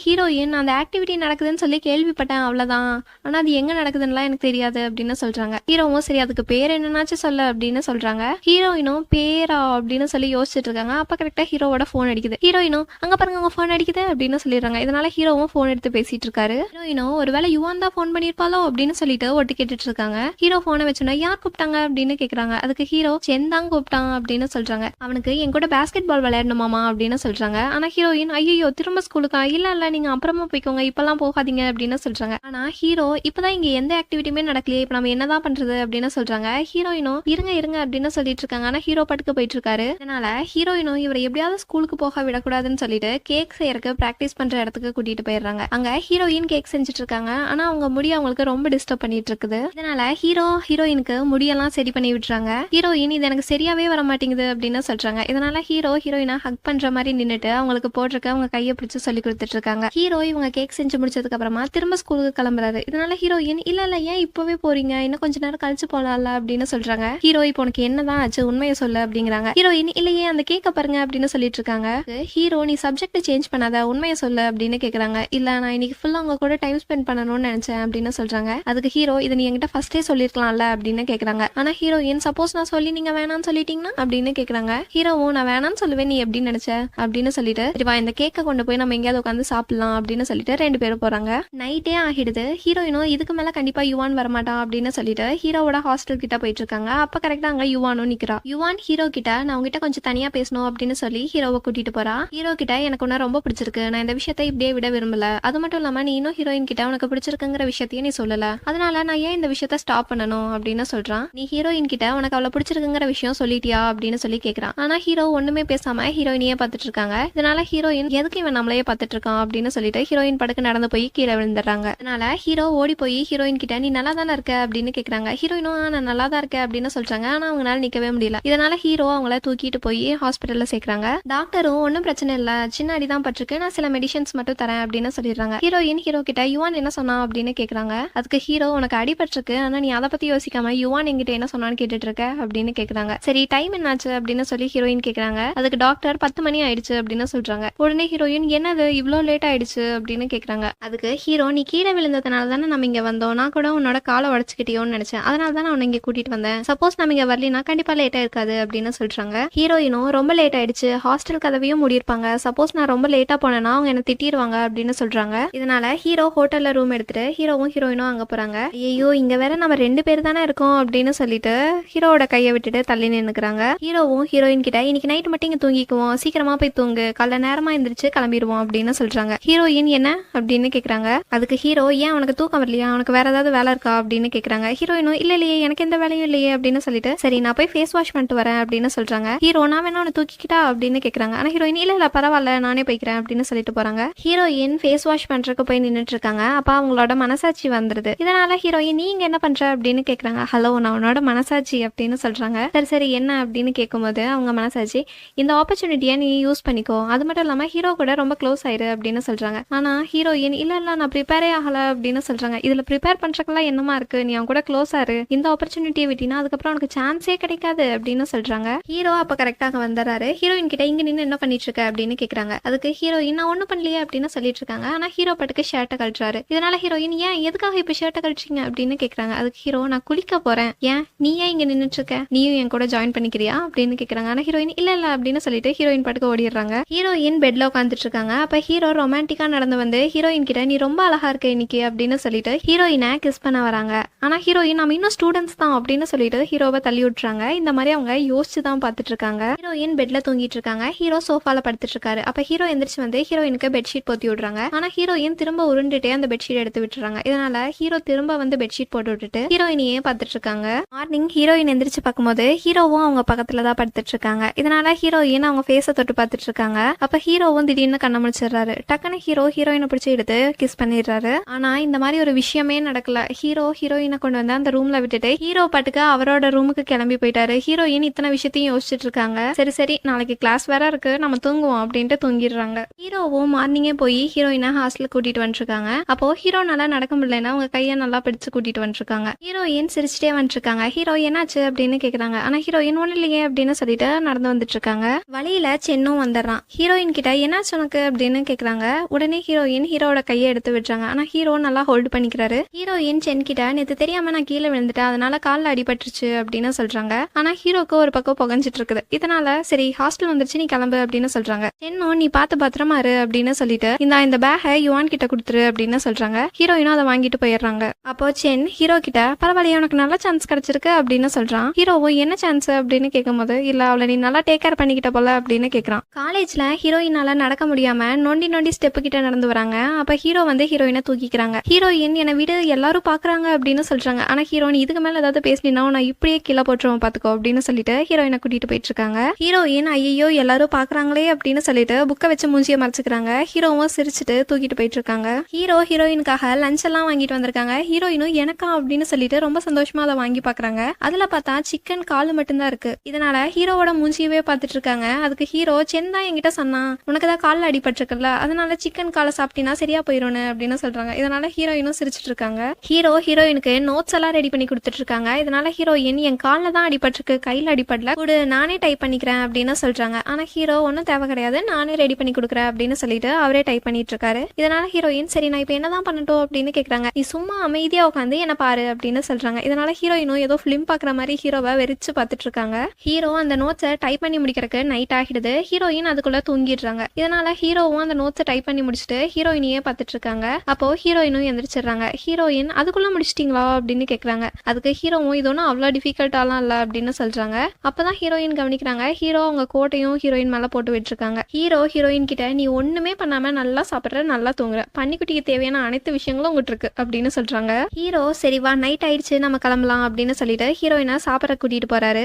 ஹீரோயின் அந்த ஆக்டிவிட்டி நடக்குதுன்னு சொல்லி கேள்விப்பட்டேன் அவ்வளவுதான், ஆனா அது எங்க நடக்குதுன்னு எனக்கு தெரியாது அப்படின்னு சொல்றாங்க. ஹீரோவும் சரி அதுக்கு பேர் என்னன்னாச்சும் சொல்ல அப்படின்னு சொல்றாங்க. ஹீரோயினும் பேரா அப்படின்னு சொல்லி யோசிச்சுட்டு இருக்காங்க. அப்ப கரெக்டா ஹீரோவோட போன் அடிக்குது. ஹீரோயினும் அங்க பாருங்க உங்க போன் அடிக்குது அப்படின்னு சொல்லிடுறாங்க. இதனால ஹீரோவும் போன் எடுத்து பேசிட்டு இருக்காரு. ஹீரோயினும் ஒருவேளை யுவான் தான் போன் பண்ணிருப்பாளோ அப்படின்னு சொல்லிட்டு ஒட்டு கேட்டுட்டு இருக்காங்க. ஹீரோ போனை வச்சோன்னா யார் கூப்பிட்டாங்க அப்படின்னு கேக்குறாங்க. அதுக்கு ஹீரோ செந்தாங் கூப்பிட்டான் அப்படின்னு சொல்றாங்க. அவனுக்கு என் கூட பாஸ்கெட் பால் விளையாடணுமாமா அப்படின்னு சொல்றாங்க. ஆனா ஹீரோயின் ஐயோ திரும்ப ஸ்கூலுக்கா, இல்ல நீங்க அப்புறமா போய்க்கோங்க இப்பெல்லாம் போகாதீங்க அப்படின்னு சொல்றாங்க. ஆனா ஹீரோ இப்பதான் இங்க எந்த ஆக்டிவிட்டியுமே நடக்கலையே, இப்ப நம்ம என்னதான் பண்றது அப்படின்னு சொல்றாங்க. ஹீரோயினும் இருங்க அப்படின்னு சொல்லிட்டு இருக்காங்க. ஆனா ஹீரோ பாட்டுக்கு போயிட்டு இருக்காரு. அதனால ஹீரோயினும் இவரை எப்படியாவது ஸ்கூலுக்கு போக விடக்கூடாதுன்னு சொல்லிட்டு கேக் செய்யறதுக்கு பிராக்டிஸ் பண்ற இடத்துக்கு கூட்டிட்டு போயிடுறாங்க. அங்க ஹீரோயின் கேக் செஞ்சுட்டு இருக்காங்க. ஆனா அவங்க முடி அவங்களுக்கு ரொம்ப டிஸ்டர்ப் பண்ணிட்டு இருக்குது. இதனால ஹீரோயினுக்கு முடியெல்லாம் சரி பண்ணி விட்டுறாங்க. ஹீரோயின் இது எனக்கு சரியாவே வர மாட்டேங்குது அப்படின்னு சொல்றாங்க. இதனால ஹீரோயினை ஹக் பண்ற மாதிரி நின்னுட்டு அவங்களுக்கு போட்டிருக்க அவங்க கையை பிடிச்சு சொல்லி கொடுத்துட்டு இருக்காங்க. ஹீரோ இவங்க கேக் செஞ்சு முடிச்சதுக்கு அப்புறமா திரும்ப ஸ்கூலுக்கு கிளம்புறாரு. இதனால ஹீரோயின் இல்ல ஏன் இப்பவே போறீங்க, இன்னும் கொஞ்ச நேரம் கழிச்சு போலாம்ல அப்படின்னு சொல்றாங்க. ஹீரோ இப்போ உனக்கு என்னதான் ஆச்சு உண்மையை சொல்லு அப்படிங்கிறாங்க. ஹீரோயின் இல்லையே அந்த கேக்க பாருங்க அப்படின்னு சொல்லிட்டு இருக்காங்க. ஹீரோ நீ சப்ஜெக்ட் சேஞ்ச் பண்ணாத உண்மையை சொல்லு அப்படின்னு கேக்குறாங்க. இல்ல நான் இன்னைக்கு ஃபுல்லா உங்க கூட டைம் ஸ்பெண்ட் பண்ணணும்னு நினைச்சேன் அப்படின்னு சொல்றாங்க. அதுக்கு ஹீரோ இதை நீ என்கிட்ட ஃபர்ஸ்டே சொல்லிருக்கலாம்ல அப்படின்னு கேக்குறாங்க. ஆனா ஹீரோயின் சப்போஸ் நான் சொல்லி நீங்க வேணாம்னு சொல்லிட்டீங்கன்னா அப்படின்னு கேக்குறாங்க. ஹீரோவும் நான் வேணாம்னு சொல்லுவேன் நீ எப்படி நினைச்ச அப்படின்னு சொல்லிட்டு சரிவா இந்த கேக்க கொண்டு போய் நம்ம எங்கேயாவது உட்காந்து சாப்பிடலாம் அப்படின்னு சொல்லிட்டு 2 பேரும் போறாங்க. நைட்டே ஆகிடுது. ஹீரோயினும் இதுக்கு மேல கண்டிப்பா யுவான் வரமாட்டான் அப்படின்னு சொல்லிட்டு ஹீரோவோட ஹாஸ்டல் கிட்ட போயிட்டு இருக்காங்க. அப்ப கரெக்டா அங்க யுவானும் நிக்கிறா. யுவான் ஹீரோ கிட்ட நான் உங்ககிட்ட கொஞ்சம் தனியா பேசணும் அப்படின்னு சொல்லி ஹீரோவை கூட்டிட்டு போறா. ஹீரோ கிட்ட எனக்கு உன்ன ரொம்ப பிடிச்சிருக்கு, நான் இந்த விஷயத்தை இப்படியே விட விரும்பல, அது மட்டும் இல்லாம நீ இன்னும் ஹீரோயின் கிட்ட உனக்கு பிடிச்சிருக்குங்கிற விஷயத்தையும் நீ சொல்லல, அதனால நான் ஏன் இந்த விஷயத்த ஸ்டாப் பண்ணணும் அப்படின்னு சொல்றான். நீ ஹீரோயின் கிட்ட உனக்கு அவளை பிடிச்சிருக்குங்கிற விஷயம் சொல்லிட்டியா அப்படின்னு சொல்லி கேக்குறான். ஆனா ஹீரோ ஒண்ணுமே பேசாம ஹீரோயினையே பார்த்துட்டு இருக்காங்க. இதனால ஹீரோயின் எதுக்கு இவன் நம்மளையே பார்த்துட்டு இருக்கான் அப்படின்னு சொல்லிட்டு ஹீரோயின் படுக்க நடந்து போய் கீழே விழுந்துடுறாங்க. அதனால ஹீரோ ஓடி போய் ஹீரோயின் கிட்ட நீ நல்லா தானே இருக்க அப்படின்னு கேக்குறாங்க. ஹீரோயினும் நான் நல்லா தான் இருக்கேன் அப்படின்னு சொல்றாங்க. ஆனா அவங்களால நிக்கவே முடியல. இதனால ஹீரோ அவங்கள தூக்கிட்டு போய் ஹாஸ்பிட்டல்ல சேர்க்கறாங்க. டாக்டரும் ஒன்னும் பிரச்சனை இல்ல, சின்ன அடிதான் பட்டிருக்கு, நான் சில மெடிசன்ஸ் மட்டும் தரேன் அப்படின்னு சொல்லிடுறாங்க. ஹீரோயின் ஹீரோ கிட்ட யுவான் என்ன சொன்னா அப்படின்னு கேக்குறாங்க. அதுக்கு ஹீரோ உனக்கு அடிபட்டிருக்கு, ஆனா நீ அதை பத்தி யோசிக்காம யுவான் என்கிட்ட என்ன சொன்னான்னு கேட்டுட்டு இருக்க அப்படின்னு கேக்குறாங்க. சரி டைம் என்னாச்சு அப்படின்னு சொல்லி ஹீரோயின் கேக்குறாங்க. அதுக்கு டாக்டர் 10 மணி ஆயிடுச்சு அப்படின்னு சொல்றாங்க. உடனே ஹீரோயின் என்னது இவ்வளவு லேட் ஆயிடுச்சு அப்படின்னு கேக்குறாங்க. அதுக்கு ஹீரோ நீ கீழே விழுந்ததுனால தானே நம்ம இங்க வந்தோம், நான் கூட உன்னோட காலை உடச்சுக்கிட்டியோன்னு நினைச்சேன், அதனால தான் நான் இங்க கூட்டிட்டு வந்தேன், சப்போஸ் நம்ம இங்க வரலினா கண்டிப்பா லேட்டா இருக்காது அப்படின்னு சொல்றாங்க. ஹீரோயினும் ரொம்ப லேட் ஆயிடுச்சு, ஹாஸ்டல் கதவையும் மூடிருப்பாங்க, சப்போஸ் நான் ரொம்ப லேட்டா போனேன்னா அவங்க என்ன திட்டிடுவாங்க அப்படின்னு சொல்றாங்க. இதனால ஹீரோ ஹோட்டல்ல ரூம் எடுத்துட்டு ஹீரோவும் ஹீரோயினும் அங்க போறாங்க. ஐயோ இங்க வேற நம்ம 2 பேர் தானே இருக்கோம் அப்படின்னு சொல்லிட்டு ஹீரோவோட கையை விட்டுட்டு தள்ளி நின்னுக்கிறாங்க. ஹீரோவும் ஹீரோயின் கிட்ட இன்னைக்கு நைட் மட்டும் இங்க தூங்கிக்குவோம், சீக்கிரமா போய் தூங்கு, காலைல நேரமா எந்திரிச்சு கிளம்பிடுவோம் அப்படின்னு சொல்றாங்க. ஹீரோயின் என்ன அப்படின்னு கேக்குறாங்க. அதுக்கு ஹீரோ ஏன் உனக்கு தூக்கம் வரலையா, உனக்கு வேற ஏதாவது வேலை இருக்கா அப்படின்னு கேக்குறாங்க. ஹீரோயினும் இல்லையே எனக்கு எந்த வேலையும் இல்லையே அப்படின்னு சொல்லிட்டு சொல்லிட்டு சரி நான் போய் ஃபேஸ் வாஷ் பண்ணிட்டு வரேன் அப்படின்னு சொல்றாங்க. ஹீரோ நான் வேணா உன்னை தூக்கிக்கிட்டா அப்படின்னு கேக்குறாங்க. ஆனா ஹீரோயின் இல்ல பரவாயில்ல நானே போய்க்கிறேன் அப்படின்னு சொல்லிட்டு போறாங்க. ஹீரோயின் ஃபேஸ் வாஷ் பண்றதுக்கு போய் நின்னுட்டு இருக்காங்க. அப்ப அவங்களோட மனசாட்சி வந்துருது. இதனால ஹீரோயின் நீங்க என்ன பண்ற அப்படின்னு கேக்குறாங்க. ஹலோ நான் உன்னோட மனசாட்சி அப்படின்னு சொல்றாங்க. சரி சரி என்ன அப்படின்னு கேட்கும்போது அவங்க மனசாட்சி இந்த ஆப்பர்ச்சுனிட்டியை நீ யூஸ் பண்ணிக்கோ, அது மட்டும் இல்லாம ஹீரோ கூட ரொம்ப க்ளோஸ் ஆயிரு அப்படின்னு சொல்றாங்க. ஆனா ஹீரோயின் இல்ல நான் ப்ரிப்பேரே ஆகல அப்படின்னு சொல்றாங்க. இதுல ப்ரிப்பேர் பண்றதுக்கெல்லாம் என்னமா இருக்கு, நீ அவங்க கூட க்ளோஸ் ஆரு, இந்த ஆப்பர்ச்சுனிட்டியை விட்டினா அதுக்கப்புறம் உனக்கு சான்ஸே கிடைக்காது அப்படின்னு சொல்றாங்க. ஹீரோ அப்ப கரெக்டாக வந்துடுறாரு. ஹீரோயின் கிட்ட இங்க நின்று என்ன பண்ணிட்டு இருக்க அப்படின்னு கேக்குறாங்க. அதுக்கு ஹீரோயின் நான் ஒண்ணும் பண்ணலையே அப்படின்னு சொல்லிட்டு இருக்காங்க. ஆனா ஹீரோ பாட்டுக்கு ஷர்ட்டை கழட்டுறாரு. இதனால ஹீரோயின் ஏன் எதுக்காக இப்ப ஷர்ட்டை கழிச்சிங்க அப்படின்னு கேக்குறாங்க. அதுக்கு ஹீரோ நான் குளிக்க போறேன், ஏன் நீ ஏன் இங்க நின்னுட்டு இருக்க, நீயும் என் கூட ஜாயின் பண்ணிக்கிறியா அப்படின்னு கேக்குறாங்க. ஆனா ஹீரோயின் இல்ல அப்படின்னு சொல்லிட்டு ஹீரோயின் பாட்டுக்கு ஓடிடுறாங்க. ஹீரோயின் பெட்ல உட்காந்துட்டு இருக்காங்க. அப்ப ஹீரோ ரொமான்டிக்கா நடந்து வந்து ஹீரோயின் கிட்ட நீ ரொம்ப அழகா இருக்க இன்னைக்கு அப்படின்னு சொல்லிட்டு ஹீரோயினை கிஸ் பண்ண வராங்க. ஆனா ஹீரோயின் நம்ம இன்னும் ஸ்டூடெண்ட்ஸ் தான் அப்படின்னு சொல்லிட்டு ஹீரோவை தள்ளி விட்டுறாங்க. இந்த மாதிரி அவங்க யோசிச்சு தான் பார்த்துட்டு இருக்காங்க. ஹீரோயின் பெட்ல தூங்கிட்டு இருக்காங்க. ஹீரோ சோஃபால படுத்துட்டு இருக்காரு. அப்ப ஹீரோ எந்திரிச்சு வந்து ஹீரோயினுக்கு பெட்ஷீட் போத்தி விடுறாங்க. ஆனா ஹீரோயின் திரும்ப உருண்டுட்டே அந்த பெட்ஷீட் எடுத்து விட்டுறாங்க. இதனால ஹீரோ திரும்ப வந்து பெட்ஷீட் போட்டு விட்டுட்டு ஹீரோயினையே பார்த்துட்டு இருக்காங்க. மார்னிங் ஹீரோயின் எந்திரிச்சு பார்க்கும்போது ஹீரோவும் அவங்க பக்கத்துல தான் படுத்துட்டு இருக்காங்க. இதனால ஹீரோயின் அவங்க ஃபேஸை தொட்டு பார்த்துட்டு இருக்காங்க. அப்ப ஹீரோவும் திடீர்னு கண்ண முடிச்சிடுறாரு. டக்குன்னு ஹீரோயினை பிடிச்சி எடுத்து கிஸ் பண்ணிடுறாரு. ஆனா இந்த மாதிரி ஒரு விஷயமே நடக்கல. ஹீரோயினை கொண்டு வந்து அந்த ரூம்ல விட்டுட்டு ஹீரோ பாட்டுக்கு அவரோட ரூமுக்கு கிளம்பி போயிட்டாரு. ஹீரோயின் இத்தனை விஷயத்தையும் யோசிச்சுட்டு இருக்காங்க. சரி சரி நாளைக்கு கிளாஸ் வேற இருக்கு நம்ம தூங்குவோம் அப்படின்ட்டு தூங்கிடுறாங்க. ஹீரோவும் மார்னிங்கே போய் ஹீரோயினை ஹாஸ்டலுக்கு கூட்டிட்டு வந்துருக்காங்க. அப்போ ஹீரோ நல்லா நடக்க முடியலன்னா அவங்க கையை நல்லா பிடிச்சு கூட்டிட்டு வந்துருக்காங்க. ஹீரோயின் சிரிச்சுட்டே வந்துருக்காங்க. ஹீரோ என்னாச்சு அப்படின்னு கேக்குறாங்க. ஆனா ஹீரோயின் ஒண்ணு இல்லையே அப்படின்னு சொல்லிட்டு நடந்து வந்துட்டு இருக்காங்க. வழியில சென்னும் வந்துடுறான். ஹீரோயின் கிட்ட என்னாச்சு உனக்கு அப்படின்னு கேக்குறாங்க. உடனே ஹீரோயின் ஹீரோட கையை எடுத்து விடுறாங்க. ஆனா ஹீரோ நல்லா ஹோல்டு பண்ணிக்கிறாரு. ஹீரோயின் சென் கிட்ட நேத்து தெரியாம நான் கீழே விழுந்துட்டேன், அதனால காலில் அடிபட்டுருச்சு அப்படின்னு சொல்றாங்க. ஆனா ஹீரோக்கு ஒரு பக்கம் புகஞ்சிட்டு இருக்குது. இதனால சரி ஹாஸ்டல் வந்துருச்சு நீ கிளம்பு அப்படின்னு சொல்றாங்க. சென்னும் நீ பார்த்து பத்திரமா இரு அப்படின்னு சொல்லிட்டு இந்த பேகை யுவான் கிட்ட கொடுத்துரு அப்படின்னு சொல்றாங்க. ஹீரோயினும் அதை வாங்கிட்டு போயிடுறாங்க. அப்போ சென் ஹீரோ கிட்ட பரவாயில்லையே உனக்கு நல்ல சான்ஸ் கிடைச்சிருக்கு அப்படின்னு சொல்றான். ஹீரோவும் என்ன சான்ஸ் அப்படின்னு கேட்கும்போது இல்ல அவளை நீ நல்லா டேக் கேர் பண்ணிக்கிட்ட போல அப்படின்னு கேட்கறான். காலேஜ்ல ஹீரோயினால நடக்க முடியாம நொண்டி ஸ்டெப்பு கிட்ட நடந்து வராங்க. அப்ப ஹீரோ வந்து ஹீரோயினை தூக்கிக்கிறாங்க. ஹீரோயின் என்னை விட எல்லாரும் பாக்குறாங்க அப்படின்னு சொல்றாங்க. ஆனா ஹீரோயின் இதுக்கு மேல ஏதாவது பேசினா நான் இப்படியே கீழே போட்டுருவோம் பாத்துக்கோ அப்படின்னு சொல்லிட்டு ஹீரோயினை கூட்டிட்டு போயிட்டு இருக்காங்க. ஹீரோயின் ஐயோ எல்லாரும் பாக்குறாங்களே அப்படின்னு சொல்லிட்டு புக்கை வச்சு மூஞ்சியை மறைச்சுக்கிறாங்க. ஹீரோவும் சிரிச்சுட்டு தூக்கிட்டு போயிட்டு இருக்காங்க. ஹீரோயினுக்காக லஞ்ச் எல்லாம் வாங்கிட்டு வந்திருக்காங்க. ஹீரோயினும் எனக்கா அப்படின்னு சொல்லிட்டு ரொம்ப சந்தோஷமா அதை வாங்கி பாக்குறாங்க. அதுல பார்த்தா சிக்கன் காலு மட்டும்தான் இருக்கு. இதனால ஹீரோவோட மூஞ்சியவே பார்த்துட்டு இருக்காங்க. அதுக்கு ஹீரோ சென் தான் என்கிட்ட சொன்னான் உனக்கு தான் காலில் அடிபட்டிருக்குல்ல, அதனால சிக்கன் காலை சாப்பிட்டீங்கன்னா சரியா போயிடும் அப்படின்னு சொல்றாங்க. இதனால ஹீரோயினும் சிரிச்சிட்டு இருக்காங்க. ஹீரோயினுக்கு நோட்ஸ் எல்லாம் ரெடி பண்ணி கொடுத்துட்டு இருக்காங்க. இதனால ஹீரோயின் என் காலில் தான் அடிபட்டிருக்கு, கையில் அடிபடல, கூட நானே டைப் பண்ணிக்கிறேன் அப்படின்னு சொல்றாங்க. ஆனா ஹீரோ ஒன்றும் தேவை கிடையாது, நானே ரெடி பண்ணி கொடுக்குறேன் அப்படின்னு சொல்லிட்டு அவரே டைப் பண்ணிட்டு இருக்காரு. இதனால ஹீரோயின் சரி நான் இப்போ என்னதான் பண்ணட்டும் அப்படின்னு கேட்கறாங்க. நீ சும்மா அமைதியா உட்காந்து என்ன பாரு அப்படின்னு சொல்றாங்க. இதனால ஹீரோயினும் ஏதோ பிலிம் பாக்குற மாதிரி ஹீரோவை வெறிச்சு பார்த்துட்டு இருக்காங்க. ஹீரோ அந்த நோட்ஸை டைப் பண்ணி முடிக்கிறதுக்கு நைட் ஆகிடுது. ஹீரோயின் அதுக்குள்ள தூங்கிடுறாங்க. இதனால ஹீரோவும் அந்த நோட்ஸை டைப் பண்ணி முடிச்சுட்டு ஹீரோயினையே பார்த்துட்டு இருக்காங்க. அப்போ ஹீரோயினும் எந்திரிச்சிடுறாங்க. ஹீரோயின் அதுக்குள்ள முடிச்சிட்டீங்களா அப்படின்னு கேட்கறாங்க. அதுக்கு ஹீரோவும் இது ஒன்றும் அவ்வளோ டிஃபிகல்ட்டாலாம் இல்லை அப்படின்னு சொல்றாங்க. அப்பதான் ஹீரோயின் கவனிக்கிறாங்க. ஹீரோ அவங்க கோட்டையும் ஹீரோயின் மேல போட்டு விட்டுருக்காங்க. ஹீரோயின் கிட்ட நீ ஒண்ணுமே பண்ணாம நல்லா சாப்பிட்ற நல்லா தூங்குற, பன்னிக்குட்டிக்கு தேவையான அனைத்து விஷயங்களும் உங்ககிட்ட இருக்கு அப்படின்னு சொல்றாங்க. ஹீரோ சரி வா நைட் ஆயிடுச்சு நம்ம கிளம்பலாம் அப்படின்னு சொல்லிட்டு ஹீரோயினை சாப்பிட கூட்டிட்டு போறாரு.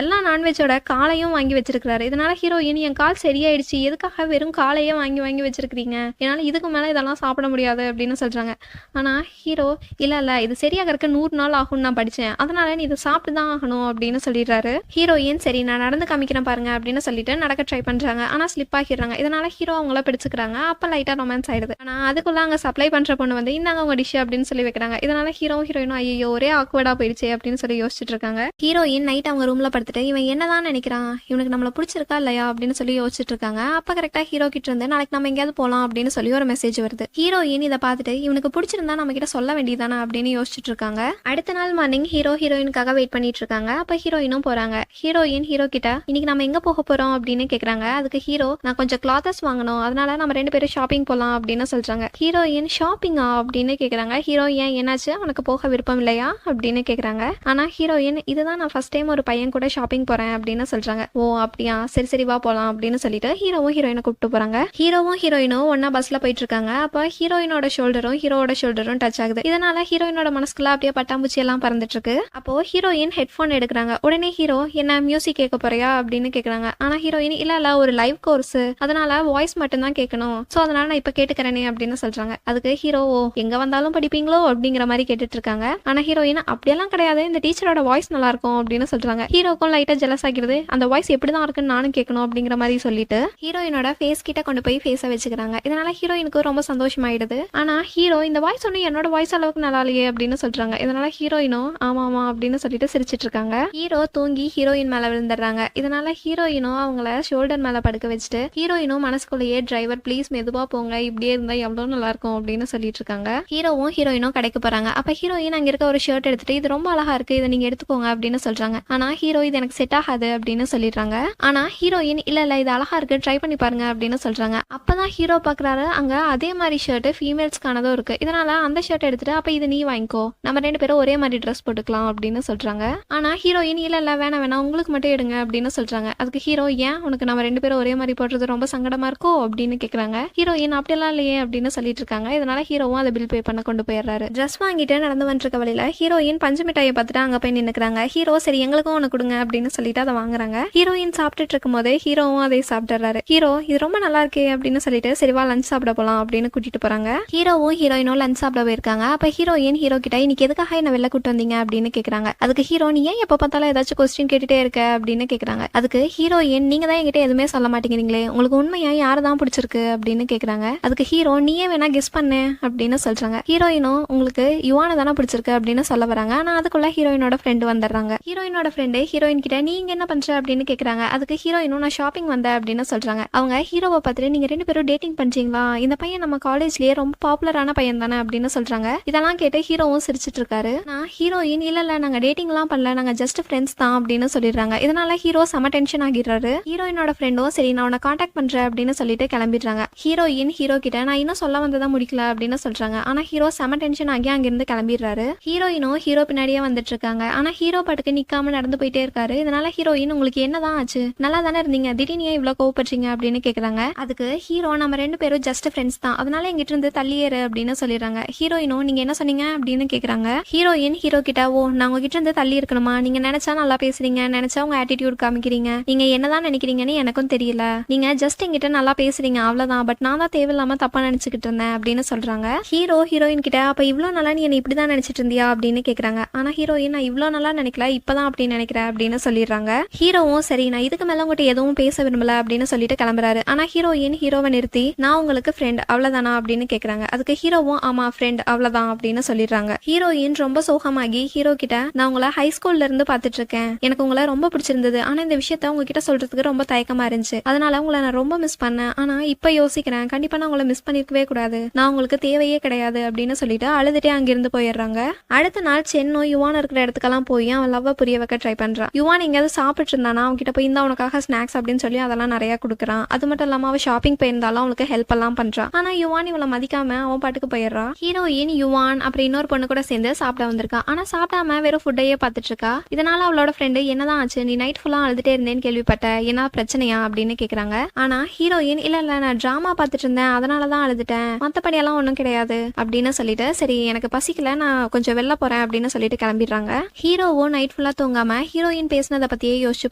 எல்லா நான்வெஜ்ஜோட காலையும் வாங்கி வச்சிருக்காரு. இதனால ஹீரோயின் என் கால் சரியாயிடுச்சு, எதுக்காக வெறும் காலையே வாங்கி வச்சிருக்கீங்க, என்னால இதுக்கு மேல இதெல்லாம் சாப்பிட முடியாது அப்படின்னு சொல்றாங்க. ஆனா ஹீரோ இல்ல இது சரியாகிறதுக்கு 100 நாள் ஆகும் நான் படிச்சேன், அதனால நீ இதை சாப்பிட்டு தான் ஆகணும் அப்படின்னு சொல்லிடுறாரு. ஹீரோயின் சரி நான் நடந்து காமிக்கிறேன் பாருங்க அப்படின்னு சொல்லிட்டு நடக்க ட்ரை பண்றாங்க. ஆனா ஸ்லிப் ஆகிடுறாங்க. இதனால ஹீரோ அவங்கள பிடிச்சுக்கிறாங்க. அப்ப லைட்டா ரொமான்ஸ் ஆயிடுது. ஆனா அதுக்குள்ள அங்க சப்ளை பண்ற பொண்ணு வந்து இந்தாங்க உங்க டிஷ் அப்படின்னு சொல்லி வைக்கிறாங்க. இதனால ஹீரோயினும் ஐயோ ஒரே ஆக்வர்டா போயிடுச்சு அப்படின்னு சொல்லி யோசிச்சுட்டு இருக்காங்க. ஹீரோயின் நைட் அவங்க ரூம்ல படுத்துட்டு இவன் என்னதான் நினைக்கிறான், இவனுக்கு நம்மள பிடிச்சிருக்கா இல்லையா அப்படின்னு சொல்லி யோசிச்சுட்டு இருக்காங்க. அப்ப கரெக்டா ஹீரோ கிட்ட இருந்து நாளைக்கு நம்ம எங்கேயாவது போலாம் அப்படின்னு சொல்லி ஒரு மெசேஜ் வருது. ஹீரோயின் இதை பார்த்துட்டு இவனுக்கு பிடிச்சிருந்தா நம்ம கிட்ட சொல்ல வேண்டியதானே அப்படின்னு யோசிச்சுட்டு இருக்காங்க. அடுத்த நாள் மார்னிங் ஹீரோயினுக்காக வெயிட் பண்ணிட்டு இருக்காங்க. அப்ப ஹீரோயினும் போறாங்க. ஹீரோயின் ஹீரோ கிட்ட இன்னைக்கு நம்ம எங்க போக போறோம் அப்படின்னு கேக்குறாங்க. அதுக்கு ஹீரோ நான் கொஞ்சம் கிளாத்தஸ் வாங்கணும், அதனால நம்ம 2 பேரும் ஷாப்பிங் போலாம் அப்படின்னு சொல்றாங்க. ஹீரோயின் ஷாப்பிங்கா அப்படின்னு கேக்குறாங்க. ஹீரோ ஏன் என்னாச்சு உனக்கு போக விருப்பம் இல்லையா அப்படின்னு கேக்குறாங்க. ஆனா ஹீரோயின் இதுதான் நான் ஃபர்ஸ்ட் டைம் ஒரு பையன் கூட ஷாப்பிங் போறேன் அப்படின்னு சொல்றாங்க. ஓ அப்படியா சரி வா போலாம் அப்படின்னு சொல்லிட்டு ஹீரோயினை கூப்பிட்டு போறாங்க. ஹீரோயினும் ஒன்னா பஸ்ல போயிட்டு இருக்காங்க. அப்ப ஹீரோயினோட ஷோல்டரும் டச் ஆகுது. இதனால ஹீரோயினோட மனசுக்குள்ள அப்படியே பட்டாம்பூச்சி எல்லாம் பறந்துட்டு இருக்கு. அப்போ ஹீரோயின் ஹெட்ஃபோன் எடுக்கிறாங்க. உடனே ஹீரோ என்ன மியூசிக் கேட்க போறியா அப்படின்னு கேட்குறாங்க. ஆனால் ஹீரோயின் இல்லை ஒரு லைவ் கோர்ஸ், அதனால வாய்ஸ் மட்டும்தான் கேட்கணும், ஸோ அதனால நான் இப்போ கேட்டுக்கிறேனே அப்படின்னு சொல்றாங்க. அதுக்கு ஹீரோ எங்க வந்தாலும் படிப்பீங்களோ அப்படிங்கிற மாதிரி கேட்டுட்டு இருக்காங்க. ஆனால் ஹீரோயின் அப்படியெல்லாம் கிடையாது, இந்த டீச்சரோட வாய்ஸ் நல்லா இருக்கும் அப்படின்னு சொல்றாங்க. ஹீரோக்கும் லைட்டா ஜெலஸ் ஆகிறது, அந்த வாய்ஸ் எப்படிதான் இருக்குன்னு நானும் கேட்கணும் அப்படிங்கிற மாதிரி சொல்லிட்டு ஹீரோயினோட ஃபேஸ் கிட்ட கொண்டு போய் ஃபேஸை வச்சுக்கிறாங்க. இதனால ஹீரோயினுக்கு ரொம்ப சந்தோஷமாயிடுது. ஆனா ஹீரோ இந்த வாய்ஸ் ஒன்று என்னோட வாய்ஸ் அளவுக்கு நல்லா இல்லையே அப்படின்னு சொல்றாங்க. இதனால ஹீரோயினும் ஆமா ஆமா அப்படின்னு சொல்லிட்டு சிரிச்சிட்டு இருக்காங்க. ஹீரோ தூங்கி ஹீரோயின் மேல விழுந்துடுறாங்க. இதனால ஹீரோயினும் அவங்கள ஷோல்டர் மேல படுக்க வச்சுட்டு ஹீரோயினும் மனசுக்குள்ளேயே டிரைவர் ப்ளீஸ் மெதுவா போங்க, இப்படியே இருந்தா எவ்வளவு நல்லா இருக்கும் அப்படின்னு சொல்லிட்டு இருக்காங்க. ஹீரோவும் ஹீரோயினும் கடைக்கு போறாங்க. அப்ப ஹீரோயின் அங்க இருக்க ஒரு ஷர்ட் எடுத்துட்டு இது ரொம்ப அழகா இருக்கு, இதை நீங்க எடுத்துக்கோங்க அப்படின்னு சொல்றாங்க. ஆனா ஹீரோ இது எனக்கு செட் ஆகாது அப்படின்னு சொல்லிடுறாங்க. ஆனா ஹீரோயின் இல்ல இது அழகா இருக்கு, ட்ரை பண்ணி பாருங்க அப்படின்னு சொல்றாங்க. அப்பதான் ஹீரோ பாக்குறாரு அங்க அதே மாதிரி ஷர்ட் ஃபீமேல்ஸ்க்கானதும் இருக்கு. இதனால அந்த ஷர்ட் எடுத்துட்டு அப்ப இது நீ வாங்கிக்கோ, நம்ம 2 பேரும் ஒரே மாதிரி ட்ரெஸ் போட்டுக்கலாம் அப்படின்னு சொல்றாங்க. ஆனா ஹீரோயின் இல்ல வேணாம் உங்களுக்கு மட்டும் எடுங்க அப்படின்னு சொல்றாங்க. அதுக்கு ஹீரோ ஏன் உனக்கு நம்ம 2 பேரும் ஒரே மாதிரி போடுறது ரொம்ப சங்கடமா இருக்கோ அப்படின்னு கேக்குறாங்க. ஹீரோயின் அப்படியெல்லாம் இல்லையே அப்படின்னு சொல்லிட்டு இருக்காங்க. இதனால ஹீரோவும் அதை பில் பே பண்ண கொண்டு போயிடுறாரு. ட்ரெஸ் வாங்கிட்டு நடந்து வந்துருக்க வழியில ஹீரோயின் பஞ்சு மிட்டாயை பார்த்துட்டு அங்க போய் நின்னுக்கிறாங்க. ஹீரோ சரி எங்களுக்கும் ஒன்று கொடுங்க அப்படின்னு சொல்லிட்டு அதை வாங்குறாங்க. ஹீரோயின் சாப்பிட்டுட்டு இருக்கும் போது ஹீரோவும் அதை சாப்பிட்டுறாரு. ஹீரோ இது ரொம்ப நல்லா இருக்கே அப்படின்னு சொல்லிட்டு சரிவா லஞ்ச் சாப்பிட போலாம் அப்படின்னு கூட்டிட்டு போறாங்க. ஹீரோவும் ஹீரோயினும் லஞ்ச் சாப்பிட போயிருக்காங்க. அப்ப ஹீரோயின் ஹீரோ கிட்ட இன்னைக்கு எதுக்காக என்ன வெளில கூட்டு வந்தீங்க அப்படின்னு கேக்குறாங்க. அதுக்கு ஹீரோ நீ ஏன் எப்ப பார்த்தாலும் ஏதாச்சும் கொஸ்டின் கேட்டுட்டே இருக்க அப்படின்னு கேக்குறாங்க. அதுக்கு ஹீரோயின் நீங்க தான் என்கிட்ட எதுவுமே சொல்ல மாட்டேங்கிறீங்களே, உங்களுக்கு உண்மையா யாரதான் பிடிச்சிருக்கு அப்படின்னு கேக்குறாங்க. அதுக்கு ஹீரோ நீயே வேணா கெஸ் பண்ணு அப்படின்னு சொல்றாங்க. ஹீரோயினும் உங்களுக்கு யுவானை தானே பிடிச்சிருக்கு அப்படின்னு சொல்ல வராங்க. ஆனா அதுக்குள்ள ஹீரோயினோட ஃப்ரெண்டு வந்துடுறாங்க. ஹீரோயினோட ஃப்ரெண்டு ஹீரோயின் கிட்ட நீங்க என்ன பண்ற அப்படின்னு கேக்குறாங்க. அதுக்கு ஹீரோயினும் நான் ஷாப்பிங் வந்தேன் அப்படின்னு சொல்றாங்க. அவங்க ஹீரோவை பார்த்துட்டு நீங்க 2 பேரும் டேட்டிங் பண்றீங்களா, இந்த பையன் நம்ம காலேஜ்லயே ரொம்ப பாப்புலரான பையன் தானே அப்படின்னு சொல்றாங்க. இதெல்லாம் கேட்டு ஹீரோவும் சிரிச்சிட்டு இருக்காரு. நான் ஹீரோயின் இல்ல நாங்க டேட்டிங் எல்லாம் பண்ணல, நாங்க ஜஸ்ட் ஃப்ரெண்ட்ஸ் தான் அப்படின்னு சொல்லிடுறாங்க. இதனால ஹீரோ செம டென்ஷன் ஆகிடுறாரு. ஹீரோயினோட ஃப்ரெண்டும் சரி நான் உன்னை காண்டாக்ட் பண்றேன் அப்படின்னு சொல்லிட்டு கிளம்பிடுறாங்க. ஹீரோயின் ஹீரோ கிட்ட நான் இன்னும் சொல்ல வந்ததா முடிக்கல அப்படின்னு சொல்றாங்க. ஆனா ஹீரோ செம டென்ஷன் ஆகி அங்கிருந்து கிளம்பிடுறாரு. ஹீரோயினும் ஹீரோ பின்னாடியே வந்துட்டு இருக்காங்க. ஆனா ஹீரோ பாட்டுக்கு நிக்காம நடந்து போயிட்டே இருக்காரு. இதனால ஹீரோயின் உங்களுக்கு என்னதான் ஆச்சு, நல்லா தானே இருந்தீங்க, திடீர்னு ஏன் இவ்வளவு கோவப்படுறீங்க அப்படின்னு கேக்குறாங்க. அதுக்கு ஹீரோ நம்ம 2 பேரும் ஜஸ்ட் ஃப்ரெண்ட்ஸ் தான், அதனால எங்கிட்ட இருந்து தள்ளியேறு அப்படின்னு சொல்லிடுறாங்க. ஹீரோயினும் நீங்க என்ன சொன்னீங்க அப்படின்னு கேக்குறாங்க. ஹீரோயின் ஹீரோ கிட்ட ஓ நான் உங்ககிட்ட இருந்து தள்ளி இருக்கணுமா, நீங்க நினைச்சா நல்லா பேசுறீங்க, நினைச்சா உங்க ஆட்டிடியூட் காமிக்கிறீங்க, நீங்க என்னதான் நினைக்கிறீங்கன்னு எனக்கும் தெரியல, நீங்க ஜஸ்ட் எங்கிட்ட நல்லா பேசுறீங்க அவ்வளவுதான், பட் நான் தான் தேவையில்லாம தப்பா நினைச்சுக்கிட்டு இருந்தேன் அப்படின்னு சொல்றாங்க. ஹீரோ ஹீரோயின் கிட்ட அப்ப இவ்வளவு நாளா நீ என்ன இப்படிதான் நினைச்சிட்டு இருந்தியா அப்படின்னு கேக்குறாங்க. ஆனா ஹீரோயின் நான் இவ்வளவு நாளா நினைக்கல, இப்பதான் அப்படி நினைக்கிறேன் அப்படின்னு சொல்லிடுறாங்க. ஹீரோவும் சரி நான் இதுக்கு மேல உங்ககிட்ட எதுவும் பேச விரும்பல அப்படின்னு சொல்லிட்டு கிளம்புறாரு. ஆனா ஹீரோயின் ஹீரோவை நிறுத்தி நான் உங்களுக்கு ஃப்ரெண்ட் அவ்வளவுதானா அப்படின்னு கேக்குறாங்க. அதுக்கு ஹீரோவும் ஆமா ஃப்ரெண்ட் அவ்வளவுதான் அப்படின்னு சொல்லிடுறாங்க. ஹீரோயின் ரொம்ப சோகமாகி ஹீரோ கிட்ட நான் உங்களை ஹை ஸ்கூல்ல இருந்து பாத்துட்டு இருக்கேன், எனக்கு உங்களை ரொம்ப பிடிச்சிருந்தது, ஆனா இந்த விஷயத்த உங்ககிட்ட சொல்றதுக்கு ரொம்ப தயக்கமா இருந்துச்சு, அதனால உங்களை நான் ரொம்ப மிஸ் பண்ணேன், ஆனா இப்ப யோசிக்கிறேன் கண்டிப்பா நான் உங்களை மிஸ் பண்ணிருக்கவே கூடாது, நான் உங்களுக்கு தேவையே கிடையாது அப்படின்னு சொல்லிட்டு அழுதுட்டே அங்கிருந்து போயிடுறாங்க. அடுத்த நாள் சென்னோ யுவான் இருக்கிற இடத்துக்கெல்லாம் போய் அவன் லவ்வ புரிய வைக்க ட்ரை பண்றான். யுவான் எங்கேயாவது சாப்பிட்டு இருந்தானா அவங்க கிட்ட போய் இந்த உனக்காக ஸ்நாக்ஸ் அப்படின்னு சொல்லி அதெல்லாம் நிறைய கொடுக்குறான். அது மட்டும் இல்லாம அவன் ஷாப்பிங் போயிருந்தாலும் அவளுக்கு ஹெல்ப் எல்லாம் பண்றான். ஆனா யுவான் இவளை மதிக்காம அவன் பாட்டுக்கு போயிடுறான். ஹீரோயின் யுவான் அப்புறம் இன்னொரு பொண்ணு கூட சேர்ந்து சாப்பிட வந்திருக்கா. ஆனா சாப்பிடாம வெறும் ஃபுட்டையே பார்த்துட்டு இருக்கா. இதனால அவளோட ஃப்ரெண்டு என்னதான் ஆச்சு, நீ நைட் ஃபுல்லா அழுதுட்டே இருந்தேன்னு கேள்விப்பட்ட, என்ன பிரச்சனையா அப்படின்னு கேக்குறாங்க. ஆனா ஹீரோயின் இல்ல நான் டிராமா பார்த்துட்டு இருந்தேன் அதனாலதான் அழுதுட்டேன், மத்தபடி எல்லாம் ஒண்ணும் கிடையாது அப்படின்னு சொல்லிட்டு சரி எனக்கு பசிக்கல நான் கொஞ்சம் வெளில போறேன் அப்படின்னு சொல்லிட்டு கிளம்பிடுறாங்க. ஹீரோவும் நைட் ஃபுல்லா தூங்காம ஹீரோயின் பேசினதை பத்தியே யோசிச்சு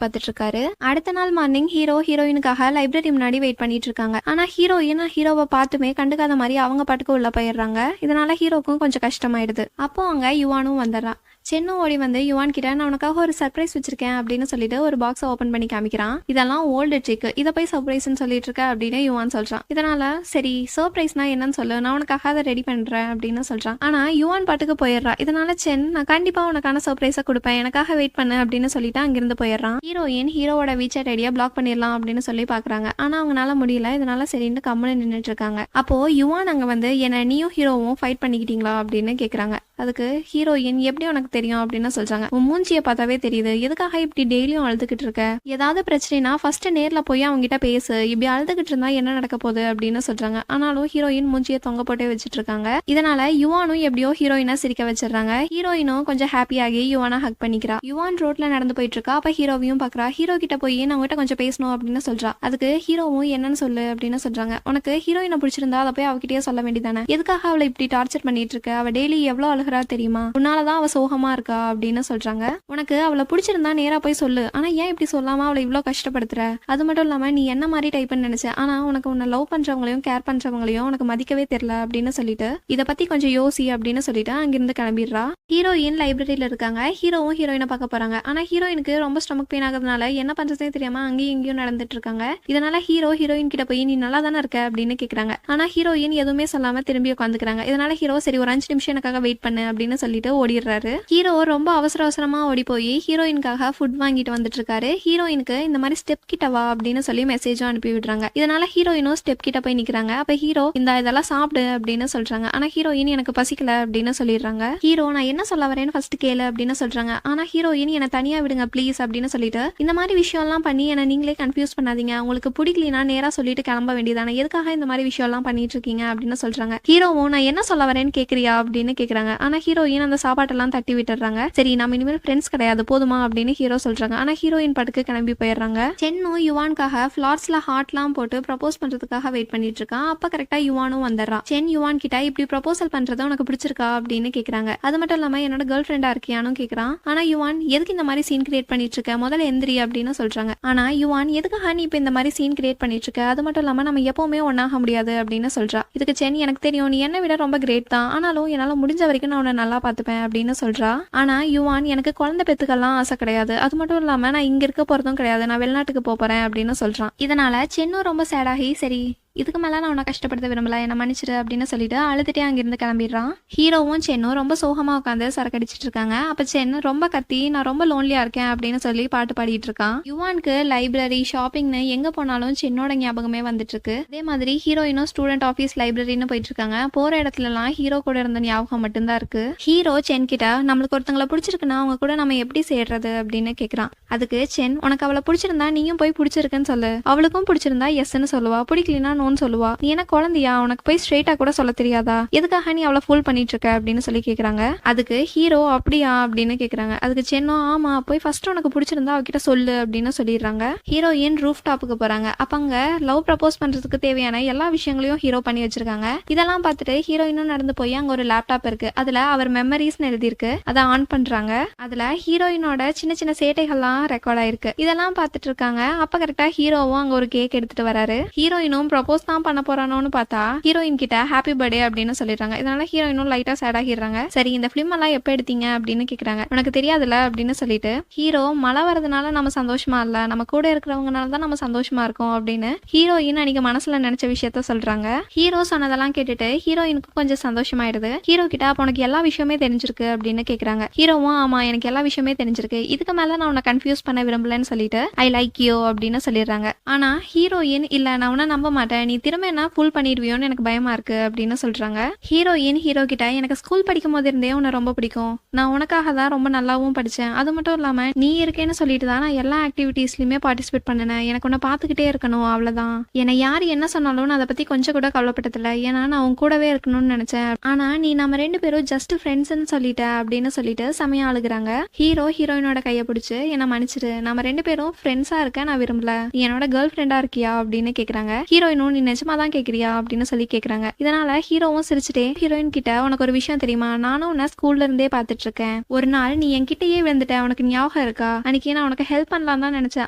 பார்த்துட்டு இருக்காரு. அடுத்த நாள் மார்னிங் ஹீரோ ஹீரோயினுக்காக லைப்ரரி முன்னாடி வெயிட் பண்ணிட்டு இருக்காங்க. ஆனா ஹீரோயின் ஹீரோவை பார்த்துமே கண்டுக்காத மாதிரி அவங்க பாட்டுக்கு உள்ள போயிடுறாங்க. இதனால ஹீரோக்கும் கொஞ்சம் கஷ்டமாயிடுது. அப்போ அங்க யுவானும் வந்துடுறான். சென்னு ஓடி வந்து யுவான் கிட்ட நான் உனக்காக ஒரு சர்ப்ரைஸ் வச்சிருக்கேன் அப்படின்னு சொல்லிட்டு ஒரு பாக்ஸை ஓபன் பண்ணி காமிக்கிறான். இதெல்லாம் ஓல்டு ட்ரிக், இதை போய் சர்ப்ரைஸ்ன்னு சொல்லிட்டு இருக்க அப்படின்னு யுவான் சொல்றான். இதனால சரி சர்ப்ரைஸ்னா என்னன்னு சொல்லு, நான் உனக்காக அதை ரெடி பண்றேன் அப்படின்னு சொல்றான். ஆனா யுவான் பாட்டுக்கு போயிடுறா. இதனால சென் நான் கண்டிப்பா உனக்கான சர்ப்ரைஸை கொடுப்பேன், எனக்காக வெயிட் பண்ணு அப்படின்னு சொல்லிட்டு அங்கிருந்து போயிடுறான். ஹீரோயின் ஹீரோவோட வீச்சட் ஐடியா பிளாக் பண்ணிடலாம் அப்படின்னு சொல்லி பாக்குறாங்க. ஆனா அவங்களால முடியல. இதனால சரின்னு கம்முன்னு நின்றுட்டு இருக்காங்க. அப்போ யுவான் அங்க வந்து என்ன நீயும் ஹீரோவும் ஃபைட் பண்ணிக்கிட்டீங்களா அப்படின்னு கேக்குறாங்க. அதுக்கு ஹீரோயின் எப்படி உனக்கு தெரியும் அப்படின்னு சொல்றாங்க. உன் மூஞ்சியை பார்த்தாவே தெரியுது, எதுக்காக இப்படி டெய்லியும் அழுதுகிட்டு இருக்க, ஏதாவது பிரச்சனைனா ஃபர்ஸ்ட் நேர்ல போய் அவங்க கிட்ட பேசு, இப்படி அழுதுகிட்டு இருந்தா என்ன நடக்க போகுது அப்படின்னு சொல்றாங்க. ஆனாலும் ஹீரோயின் மூஞ்சியை தொங்க போட்டே வச்சுட்டு இருக்காங்க. இதனால யுவானும் எப்படியோ ஹீரோயினா சிரிக்க வச்சிடறாங்க. ஹீரோயினும் கொஞ்சம் ஹாப்பியாகி யுவானா ஹக் பண்ணிக்கிறா. யுவான் ரோட்ல நடந்து போயிட்டு இருக்கா. அப்ப ஹீரோவையும் பாக்குறா. ஹீரோ கிட்ட போய் நான் உங்ககிட்ட கொஞ்சம் பேசணும் அப்படின்னு சொல்றா. அதுக்கு ஹீரோவும் என்னன்னு சொல்லு அப்படின்னு சொல்றாங்க. உனக்கு ஹீரோயினை பிடிச்சிருந்தா அதை போய் அவகிட்டயே சொல்ல வேண்டியதானே, எதுக்காக அவளை இப்படி டார்ச்சர் பண்ணிட்டு இருக்க, அவ டெய்லி எவ்வளவு அழுகிறா தெரியுமா, உன்னாலதான் அவ சோகமா கோவமா இருக்கா அப்படின்னு சொல்றாங்க. உனக்கு அவளை பிடிச்சிருந்தா நேரா போய் சொல்லு, ஆனா ஏன் இப்படி சொல்லாம அவளை இவ்வளோ கஷ்டப்படுத்துற? அது மட்டும் இல்லாம நீ என்ன மாதிரி டைப்னு நினைச்ச, ஆனா உனக்கு உன்னை லவ் பண்றவங்களையும் கேர் பண்றவங்களையும் உனக்கு மதிக்கவே தெரியல அப்படின்னு சொல்லிட்டு இதை பத்தி கொஞ்சம் யோசி அப்படின்னு சொல்லிட்டு அங்கிருந்து கிளம்பிடுறா. ஹீரோயின் லைப்ரரியில இருக்காங்க. ஹீரோவும் ஹீரோயினை பார்க்க போறாங்க. ஆனா ஹீரோயினுக்கு ரொம்ப ஸ்டமக் பெயின் ஆகுறதுனால என்ன பண்றதே தெரியாம அங்கேயும் இங்கேயும் நடந்துட்டு இருக்காங்க. இதனால ஹீரோயின் கிட்ட போய் நீ நல்லா தானே இருக்க அப்படின்னு கேக்குறாங்க. ஆனா ஹீரோயின் எதுவுமே சொல்லாம திரும்பி உட்காந்துக்கிறாங்க. இதனால ஹீரோ சரி ஒரு 5 நிமிஷம் எனக்காக வெயிட் பண்ணு அப்படின்னு சொல்லிட்டு ஓடிடுறாரு. ஹீரோ ரொம்ப அவசரமா ஓடி போய் ஹீரோயினுக்காக ஃபுட் வாங்கிட்டு வந்துட்டு இருக்காரு. ஹீரோயினுக்கு இந்த மாதிரி ஸ்டெப் கிட்ட வா அப்படின்னு சொல்லி மெசேஜும் அனுப்பி விடுறாங்க. இதனால ஹீரோயினும் ஸ்டெப் கிட்ட போய் நிக்கிறாங்க. அப்ப ஹீரோ இதெல்லாம் சாப்பிடு அப்படின்னு சொல்றாங்க. ஆனா ஹீரோயின் எனக்கு பசிக்கல அப்படின்னு சொல்லிடுறாங்க. ஹீரோ நான் என்ன சொல்ல வரேன்னு ஃபர்ஸ்ட் கேளு அப்படின்னு சொல்றாங்க. ஆனா ஹீரோயின் என்னை தனியா விடுங்க ப்ளீஸ் அப்படின்னு சொல்லிட்டு இந்த மாதிரி விஷயம் எல்லாம் பண்ணி என்ன நீங்களே கன்ஃபியூஸ் பண்ணாதீங்க, உங்களுக்கு பிடிக்கலனா நேரா சொல்லிட்டு கிளம்ப வேண்டியதானே, எதுக்காக இந்த மாதிரி விஷயம் எல்லாம் பண்ணிட்டு இருக்கீங்க அப்படின்னு சொல்றாங்க. ஹீரோவும் நான் என்ன சொல்ல வரேன்னு கேக்குறியா அப்படின்னு கேக்குறாங்க. ஆனா ஹீரோயின் அந்த சாப்பாட்டெல்லாம் தட்டி விட்டுறாங்க. சரி நம்ம இனிமேல் ஃப்ரெண்ட்ஸ் கிடையாது போதுமா அப்படின்னு ஹீரோ சொல்றாங்க. ஆனா ஹீரோயின் பாட்டுக்கு கிளம்பி போயிடுறாங்க. சென்னும் யுவானுக்காக ஃபிளார்ஸ்ல ஹார்ட்லாம் போட்டு ப்ரப்போஸ் பண்றதுக்காக வெயிட் பண்ணிட்டு இருக்கான். அப்ப கரெக்டா யுவானும் வந்துடுறான். சென் யுவான் கிட்ட இப்படி ப்ரப்போசல் பண்றது உனக்கு பிடிச்சிருக்கா அப்படின்னு கேக்குறாங்க. அது மட்டும் இல்லாம என்னோட கேர்ள் ஃப்ரெண்டா இருக்கியானு கேக்குறான். ஆனா யுவான் எதுக்கு இந்த மாதிரி சீன் கிரியேட் பண்ணிட்டு இருக்க, முதல்ல எந்திரி அப்படின்னு சொல்றாங்க. ஆனா யுவான் எதுக்காக நீ இப்ப இந்த மாதிரி சீன் கிரியேட் பண்ணிட்டு இருக்க, அது மட்டும் இல்லாம நம்ம எப்பவுமே ஒன்னாக முடியாது அப்படின்னு சொல்றா. இதுக்கு சென் எனக்கு தெரியும் நீ என்னை விட ரொம்ப கிரேட் தான், ஆனாலும் என்னால முடிஞ்ச வரைக்கும் நான் உன்னை நல்லா பாத்துப்பேன் அப்படின்னு சொல்றா. ஆனா யுவான் எனக்கு குழந்தை பெத்துக்கெல்லாம் ஆசை கிடையாது, அது மட்டும் இல்லாம நான் இங்க இருக்க போறதும் கிடையாது, நான் வெளிநாட்டுக்கு போறேன் அப்படின்னு சொல்றான். இதனால சென்னும் ரொம்ப சேடாகி சரி இதுக்கு மேல நான் உன்னை கஷ்டப்படுத்த விரும்பல, என்ன மன்னிச்சிடு அப்படின்னு சொல்லிட்டு அழுதுட்டே அங்கிருந்து கிளம்பிடுறான். ஹீரோவும் சென்னும் ரொம்ப சோகமா உட்காந்து சரக்கடிச்சிட்டு இருக்காங்க. அப்ப சென் ரொம்ப கத்தி நான் ரொம்ப லோன்லியா இருக்கேன் அப்படின்னு சொல்லி பாட்டு பாடிட்டு இருக்கான். யுவானுக்கு லைப்ரரி ஷாப்பிங்னு எங்க போனாலும் சென்னோட ஞாபகமே வந்துட்டு இருக்கு. அதே மாதிரி ஹீரோயினும் ஸ்டூடெண்ட் ஆஃபீஸ் லைப்ரரின்னு போயிட்டு இருக்காங்க. போற இடத்துல எல்லாம் ஹீரோ கூட இருந்த ஞாபகம் மட்டும்தான் இருக்கு. ஹீரோ சென் கிட்ட நம்மளுக்கு ஒருத்தங்களை பிடிச்சிருக்குன்னா அவங்க கூட நம்ம எப்படி சேர்றது அப்படின்னு கேக்குறான். அதுக்கு சென் உனக்கு அவளை பிடிச்சிருந்தா நீயும் போய் பிடிச்சிருக்குன்னு சொல்லு, அவளுக்கும் பிடிச்சிருந்தா எஸ்ன்னு சொல்லுவா, பிடிக்கலனா சொல்லுவா, நீ என்ன குழந்தையா, உனக்கு போய் ஸ்ட்ரெயிட்டா கூட சொல்ல தெரியாதா, எதுக்காக நீ அவளை ஃபுல் பண்ணிட்டு இருக்க அப்படின்னு சொல்லி கேக்குறாங்க. அதுக்கு ஹீரோ அப்படியா அப்படின்னு கேக்குறாங்க. அதுக்கு சென்னோ ஆமா போய் ஃபர்ஸ்ட் உனக்கு பிடிச்சிருந்தா அவகிட்ட சொல்லு அப்படின்னு சொல்லிடுறாங்க. ஹீரோயின் ரூஃப் டாப்புக்கு போறாங்க. அப்ப அங்க லவ் ப்ரப்போஸ் பண்றதுக்கு தேவையான எல்லா விஷயங்களையும் ஹீரோ பண்ணி வச்சிருக்காங்க. இதெல்லாம் பார்த்துட்டு ஹீரோயினும் நடந்து போய் அங்க ஒரு லேப்டாப் இருக்கு, அதுல அவர் மெமரிஸ்னு எழுதிருக்கு, அதை ஆன் பண்றாங்க. அதுல ஹீரோயினோட சின்ன சின்ன சேட்டைகள்லாம் ரெக்கார்ட் ஆயிருக்கு. இதெல்லாம் பார்த்துட்டு இருக்காங்க. அப்ப கரெக்டா ஹீரோவும் அங்க ஒரு கேக் எடுத்துட்டு வராரு. ஹீரோயினும் ப்ரப்போஸ் தான் பண்ண போறானோன்னு பார்த்தா ஹீரோயின் கிட்ட ஹாப்பி பர்த்டே அப்படின்னு சொல்லிடுறாங்க. இதனால ஹீரோயினும் லைட்டா சேட் ஆகிடுறாங்க. சரி இந்த பிலிம் எல்லாம் எப்ப எடுத்தீங்க அப்படின்னு கேக்குறாங்க. உனக்கு தெரியாதுல அப்படின்னு சொல்லிட்டு ஹீரோ மழை வரதுனால நம்ம சந்தோஷமா இல்ல, நம்ம கூட இருக்கிறவங்கனால தான் நம்ம சந்தோஷமா இருக்கோம் அப்படின்னு ஹீரோயின் அன்னைக்கு மனசுல நினைச்ச விஷயத்த சொல்றாங்க. ஹீரோ சொன்னதெல்லாம் கேட்டுட்டு ஹீரோயினுக்கு கொஞ்சம் சந்தோஷமாயிடுது. ஹீரோ கிட்ட அப்ப உனக்கு எல்லா விஷயமே தெரிஞ்சிருக்கு அப்படின்னு கேக்குறாங்க. ஹீரோவும் ஆமா எனக்கு எல்லா விஷயமே தெரிஞ்சிருக்கு, இதுக்கு மேல நான் உன்னை கன்ஃபியூஸ் பண்ண விரும்பலன்னு சொல்லிட்டு ஐ லைக் யூ அப்படின்னு சொல்லிடுறாங்க. ஆனா ஹீரோயின் இல்ல நான் உன்னை நம்ப மாட்டேன், நீ திரும்ப என்ன ஃபுல் பண்ணிடுவியோன்னு எனக்கு பயமா இருக்கு அப்படின்னு சொல்றாங்க. ஹீரோயின் ஹீரோ கிட்ட எனக்கு ஸ்கூல் படிக்கும் போது இருந்தே உன்னை ரொம்ப பிடிக்கும், நான் உனக்காக தான் ரொம்ப நல்லாவும் படிச்சேன், அது மட்டும் இல்லாம நீ இருக்கேன்னு சொல்லிட்டு தான் நான் எல்லா ஆக்டிவிட்டீஸ்லயுமே பார்ட்டிசிபேட் பண்ணினேன், எனக்கு உன்னை பார்த்துக்கிட்டே இருக்கணும் அவ்வளவுதான், என்னை யார் என்ன சொன்னாலும் நான் அதை பத்தி கொஞ்சம் கூட கவலைப்பட்டதில்ல, ஏன்னா நான் உன் கூடவே இருக்கணும்னு நினைச்சேன், ஆனா நீ நம்ம 2 பேரும் ஜஸ்ட் ஃப்ரெண்ட்ஸ்ன்னு சொல்லிட்ட அப்படின்னு சொல்லிட்டு செமையா அழுகுறாங்க. ஹீரோ ஹீரோயினோட கையை பிடிச்சு என்ன மன்னிச்சிரு, நம்ம 2 பேரும் ஃப்ரெண்ட்ஸா இருக்க நான் விரும்பல, நீ என்னோட கேர்ள் ஃப்ரெண்டா இருக்கியா அப்படின்னு கேக்குறாங்க. ஹீரோயினும் நீ நிஜமா தான் கேக்குறியா அப்படின்னு சொல்லி கேக்குறாங்க. இதனால ஹீரோவும் சிரிச்சுட்டே ஹீரோயின் கிட்ட உனக்கு ஒரு விஷயம் தெரியுமா, நானும் உன்னை ஸ்கூல்ல இருந்தே பாத்துட்டு இருக்கேன், ஒரு நாள் நீ என்கிட்டயே விழுந்துட்ட, உனக்கு ஞாபகம் இருக்கா, அன்னைக்கு நான் உனக்கு ஹெல்ப் பண்ணலாம் தான் நினைச்சேன்,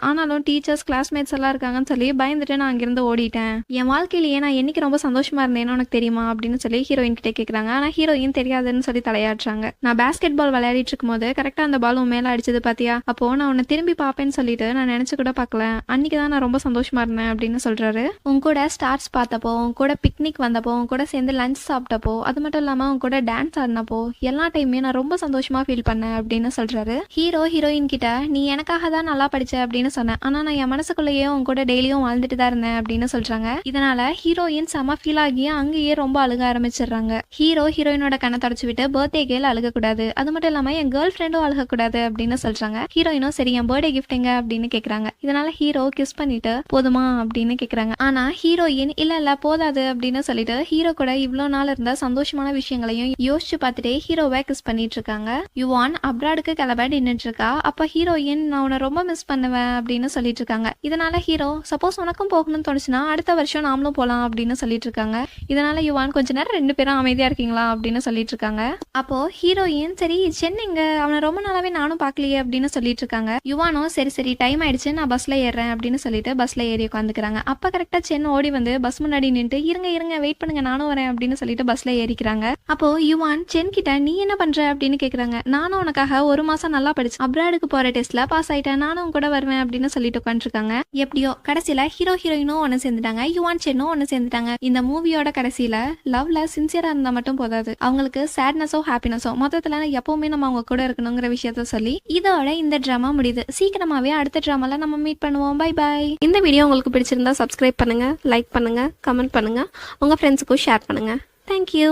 ஆனாலும் டீச்சர்ஸ் கிளாஸ்மேட்ஸ் எல்லாம் இருக்காங்கன்னு சொல்லி பயந்துட்டு நான் அங்கிருந்து ஓடிட்டேன், என் வாழ்க்கையிலேயே நான் என்னைக்கு ரொம்ப சந்தோஷமா இருந்தேன்னு உனக்கு தெரியுமா அப்படின்னு சொல்லி ஹீரோயின் கிட்ட கேக்குறாங்க. ஆனா ஹீரோயின் தெரியாதுன்னு சொல்லி தலையாடுறாங்க. நான் பாஸ்கெட் பால் விளையாடிட்டு இருக்கும் போது கரெக்டா அந்த பால் உன் மேல அடிச்சது பாத்தியா, அப்போ நான் உன்னை திரும்பி பாப்பேன்னு சொல்லிட்டு நான் நினைச்சு கூட பாக்கல, அன்னைக்குதான் நான் ரொம்ப சந்தோஷமா இருந்தேன் அப்படின்னு சொல்றாரு. உன் கூட ஸ்டார்ஸ் பார்த்தப்போ, உன் கூட பிக்னிக் வந்தப்போ, உன் கூட சேர்ந்து லஞ்ச் சாப்பிட்டப்போ, அது மட்டும் இல்லாம உன் கூட டான்ஸ் ஆடினப்போ எல்லா டைமே நான் ரொம்ப சந்தோஷமா ஃபீல் பண்ணேன் அப்படின்னு சொல்றாரு. ஹீரோ ஹீரோயின் கிட்ட நீ எனக்காக தான் நல்லா படிச்ச அப்படின்னு சொன்னேன், ஆனா நான் என் மனசுக்குள்ளேயே உன் கூட டெய்லியும் வாழ்ந்துட்டு தான் இருந்தேன் அப்படின்னு சொல்றாங்க. இதனால ஹீரோயின் செம ஃபீல் ஆகி அங்கேயே ரொம்ப அழுக ஆரம்பிச்சிடுறாங்க. ஹீரோ ஹீரோயினோட கண்ணை தொடச்சு விட்டு பர்த்டே கேள் அழுக கூடாது, அது மட்டும் இல்லாம என் கேர்ள் ஃப்ரெண்டும் அழுக கூடாது அப்படின்னு சொல்றாங்க. ஹீரோயினும் சரி என் பர்த்டே கிஃப்ட் எங்க அப்படின்னு கேக்குறாங்க. இதனால ஹீரோ கிஸ் பண்ணிட்டு போதுமா அப்படின்னு கேக்குறாங்க. ஆனா ஹீரோ ஹீரோயின் இல்ல போதாது அப்படின்னு சொல்லிட்டு ஹீரோ கூட இவ்வளோ நாள் இருந்த சந்தோஷமான விஷயங்களையும் யோசிச்சு பார்த்துட்டே ஹீரோவை கிஸ் பண்ணிட்டு இருக்காங்க. யுவான் அப்ராடுக்கு கிளம்ப நின்றுட்டு இருக்கா. அப்ப ஹீரோயின் நான் உன்னை ரொம்ப மிஸ் பண்ணுவேன் அப்படின்னு சொல்லிட்டு இருக்காங்க. இதனால ஹீரோ சப்போஸ் உனக்கும் போகணும்னு தோணுச்சுன்னா அடுத்த வருஷம் நாமளும் போலாம் அப்படின்னு சொல்லிட்டு இருக்காங்க. இதனால யுவான் கொஞ்ச நேரம் 2 பேரும் அமைதியா இருக்கீங்களா அப்படின்னு சொல்லிட்டு இருக்காங்க. அப்போ ஹீரோயின் சரி சென்னைங்க அவனை ரொம்ப நாளாவே நானும் பார்க்கலையே அப்படின்னு சொல்லிட்டு இருக்காங்க. யுவானும் சரி டைம் ஆயிடுச்சு நான் பஸ்ல ஏறேன் அப்படின்னு சொல்லிட்டு பஸ்ல ஏறி உட்காந்துக்கிறாங்க. அப்ப கரெக்டா சென் ஓடி வந்து பஸ் முன்னாடி நின்று இருங்க வெயிட் பண்ணுங்க நானும் வரேன் அப்படின்னு சொல்லிட்டு பஸ்ல ஏறிக்கிறாங்க. அப்போ யுவான் சென் கிட்ட நீ என்ன பண்ற அப்படின்னு கேக்குறாங்க. நானும் உனக்காக 1 மாசம் நல்லா படிச்சு அப்ராடுக்கு போற டெஸ்ட்ல பாஸ் ஆயிட்டேன் நானும் கூட வருவேன் அப்படின்னு சொல்லிட்டு உட்காந்துருக்காங்க. எப்படியோ கடைசியில ஹீரோயினும் ஒன்னு சேர்ந்துட்டாங்க. யுவான் சென்னும் ஒன்னு சேர்ந்துட்டாங்க. இந்த மூவியோட கடைசியில லவ்ல சின்சியரா இருந்தா மட்டும் போதாது, அவங்களுக்கு சேட்னஸோ ஹாப்பினஸோ மொத்தத்துல எப்பவுமே நம்ம அவங்க கூட இருக்கணுங்கிற விஷயத்த சொல்லி இதோட இந்த டிராமா முடியுது. சீக்கிரமாவே அடுத்த டிராமால நம்ம மீட் பண்ணுவோம். Bye bye. இந்த வீடியோ உங்களுக்கு பிடிச்சிருந்தா சப்ஸ்கிரைப் பண்ணுங்க, லைக் பண்ணுங்க, கமெண்ட் பண்ணுங்க, உங்க ஃப்ரெண்ட்ஸுக்கும் ஷேர் பண்ணுங்க. தேங்க்யூ.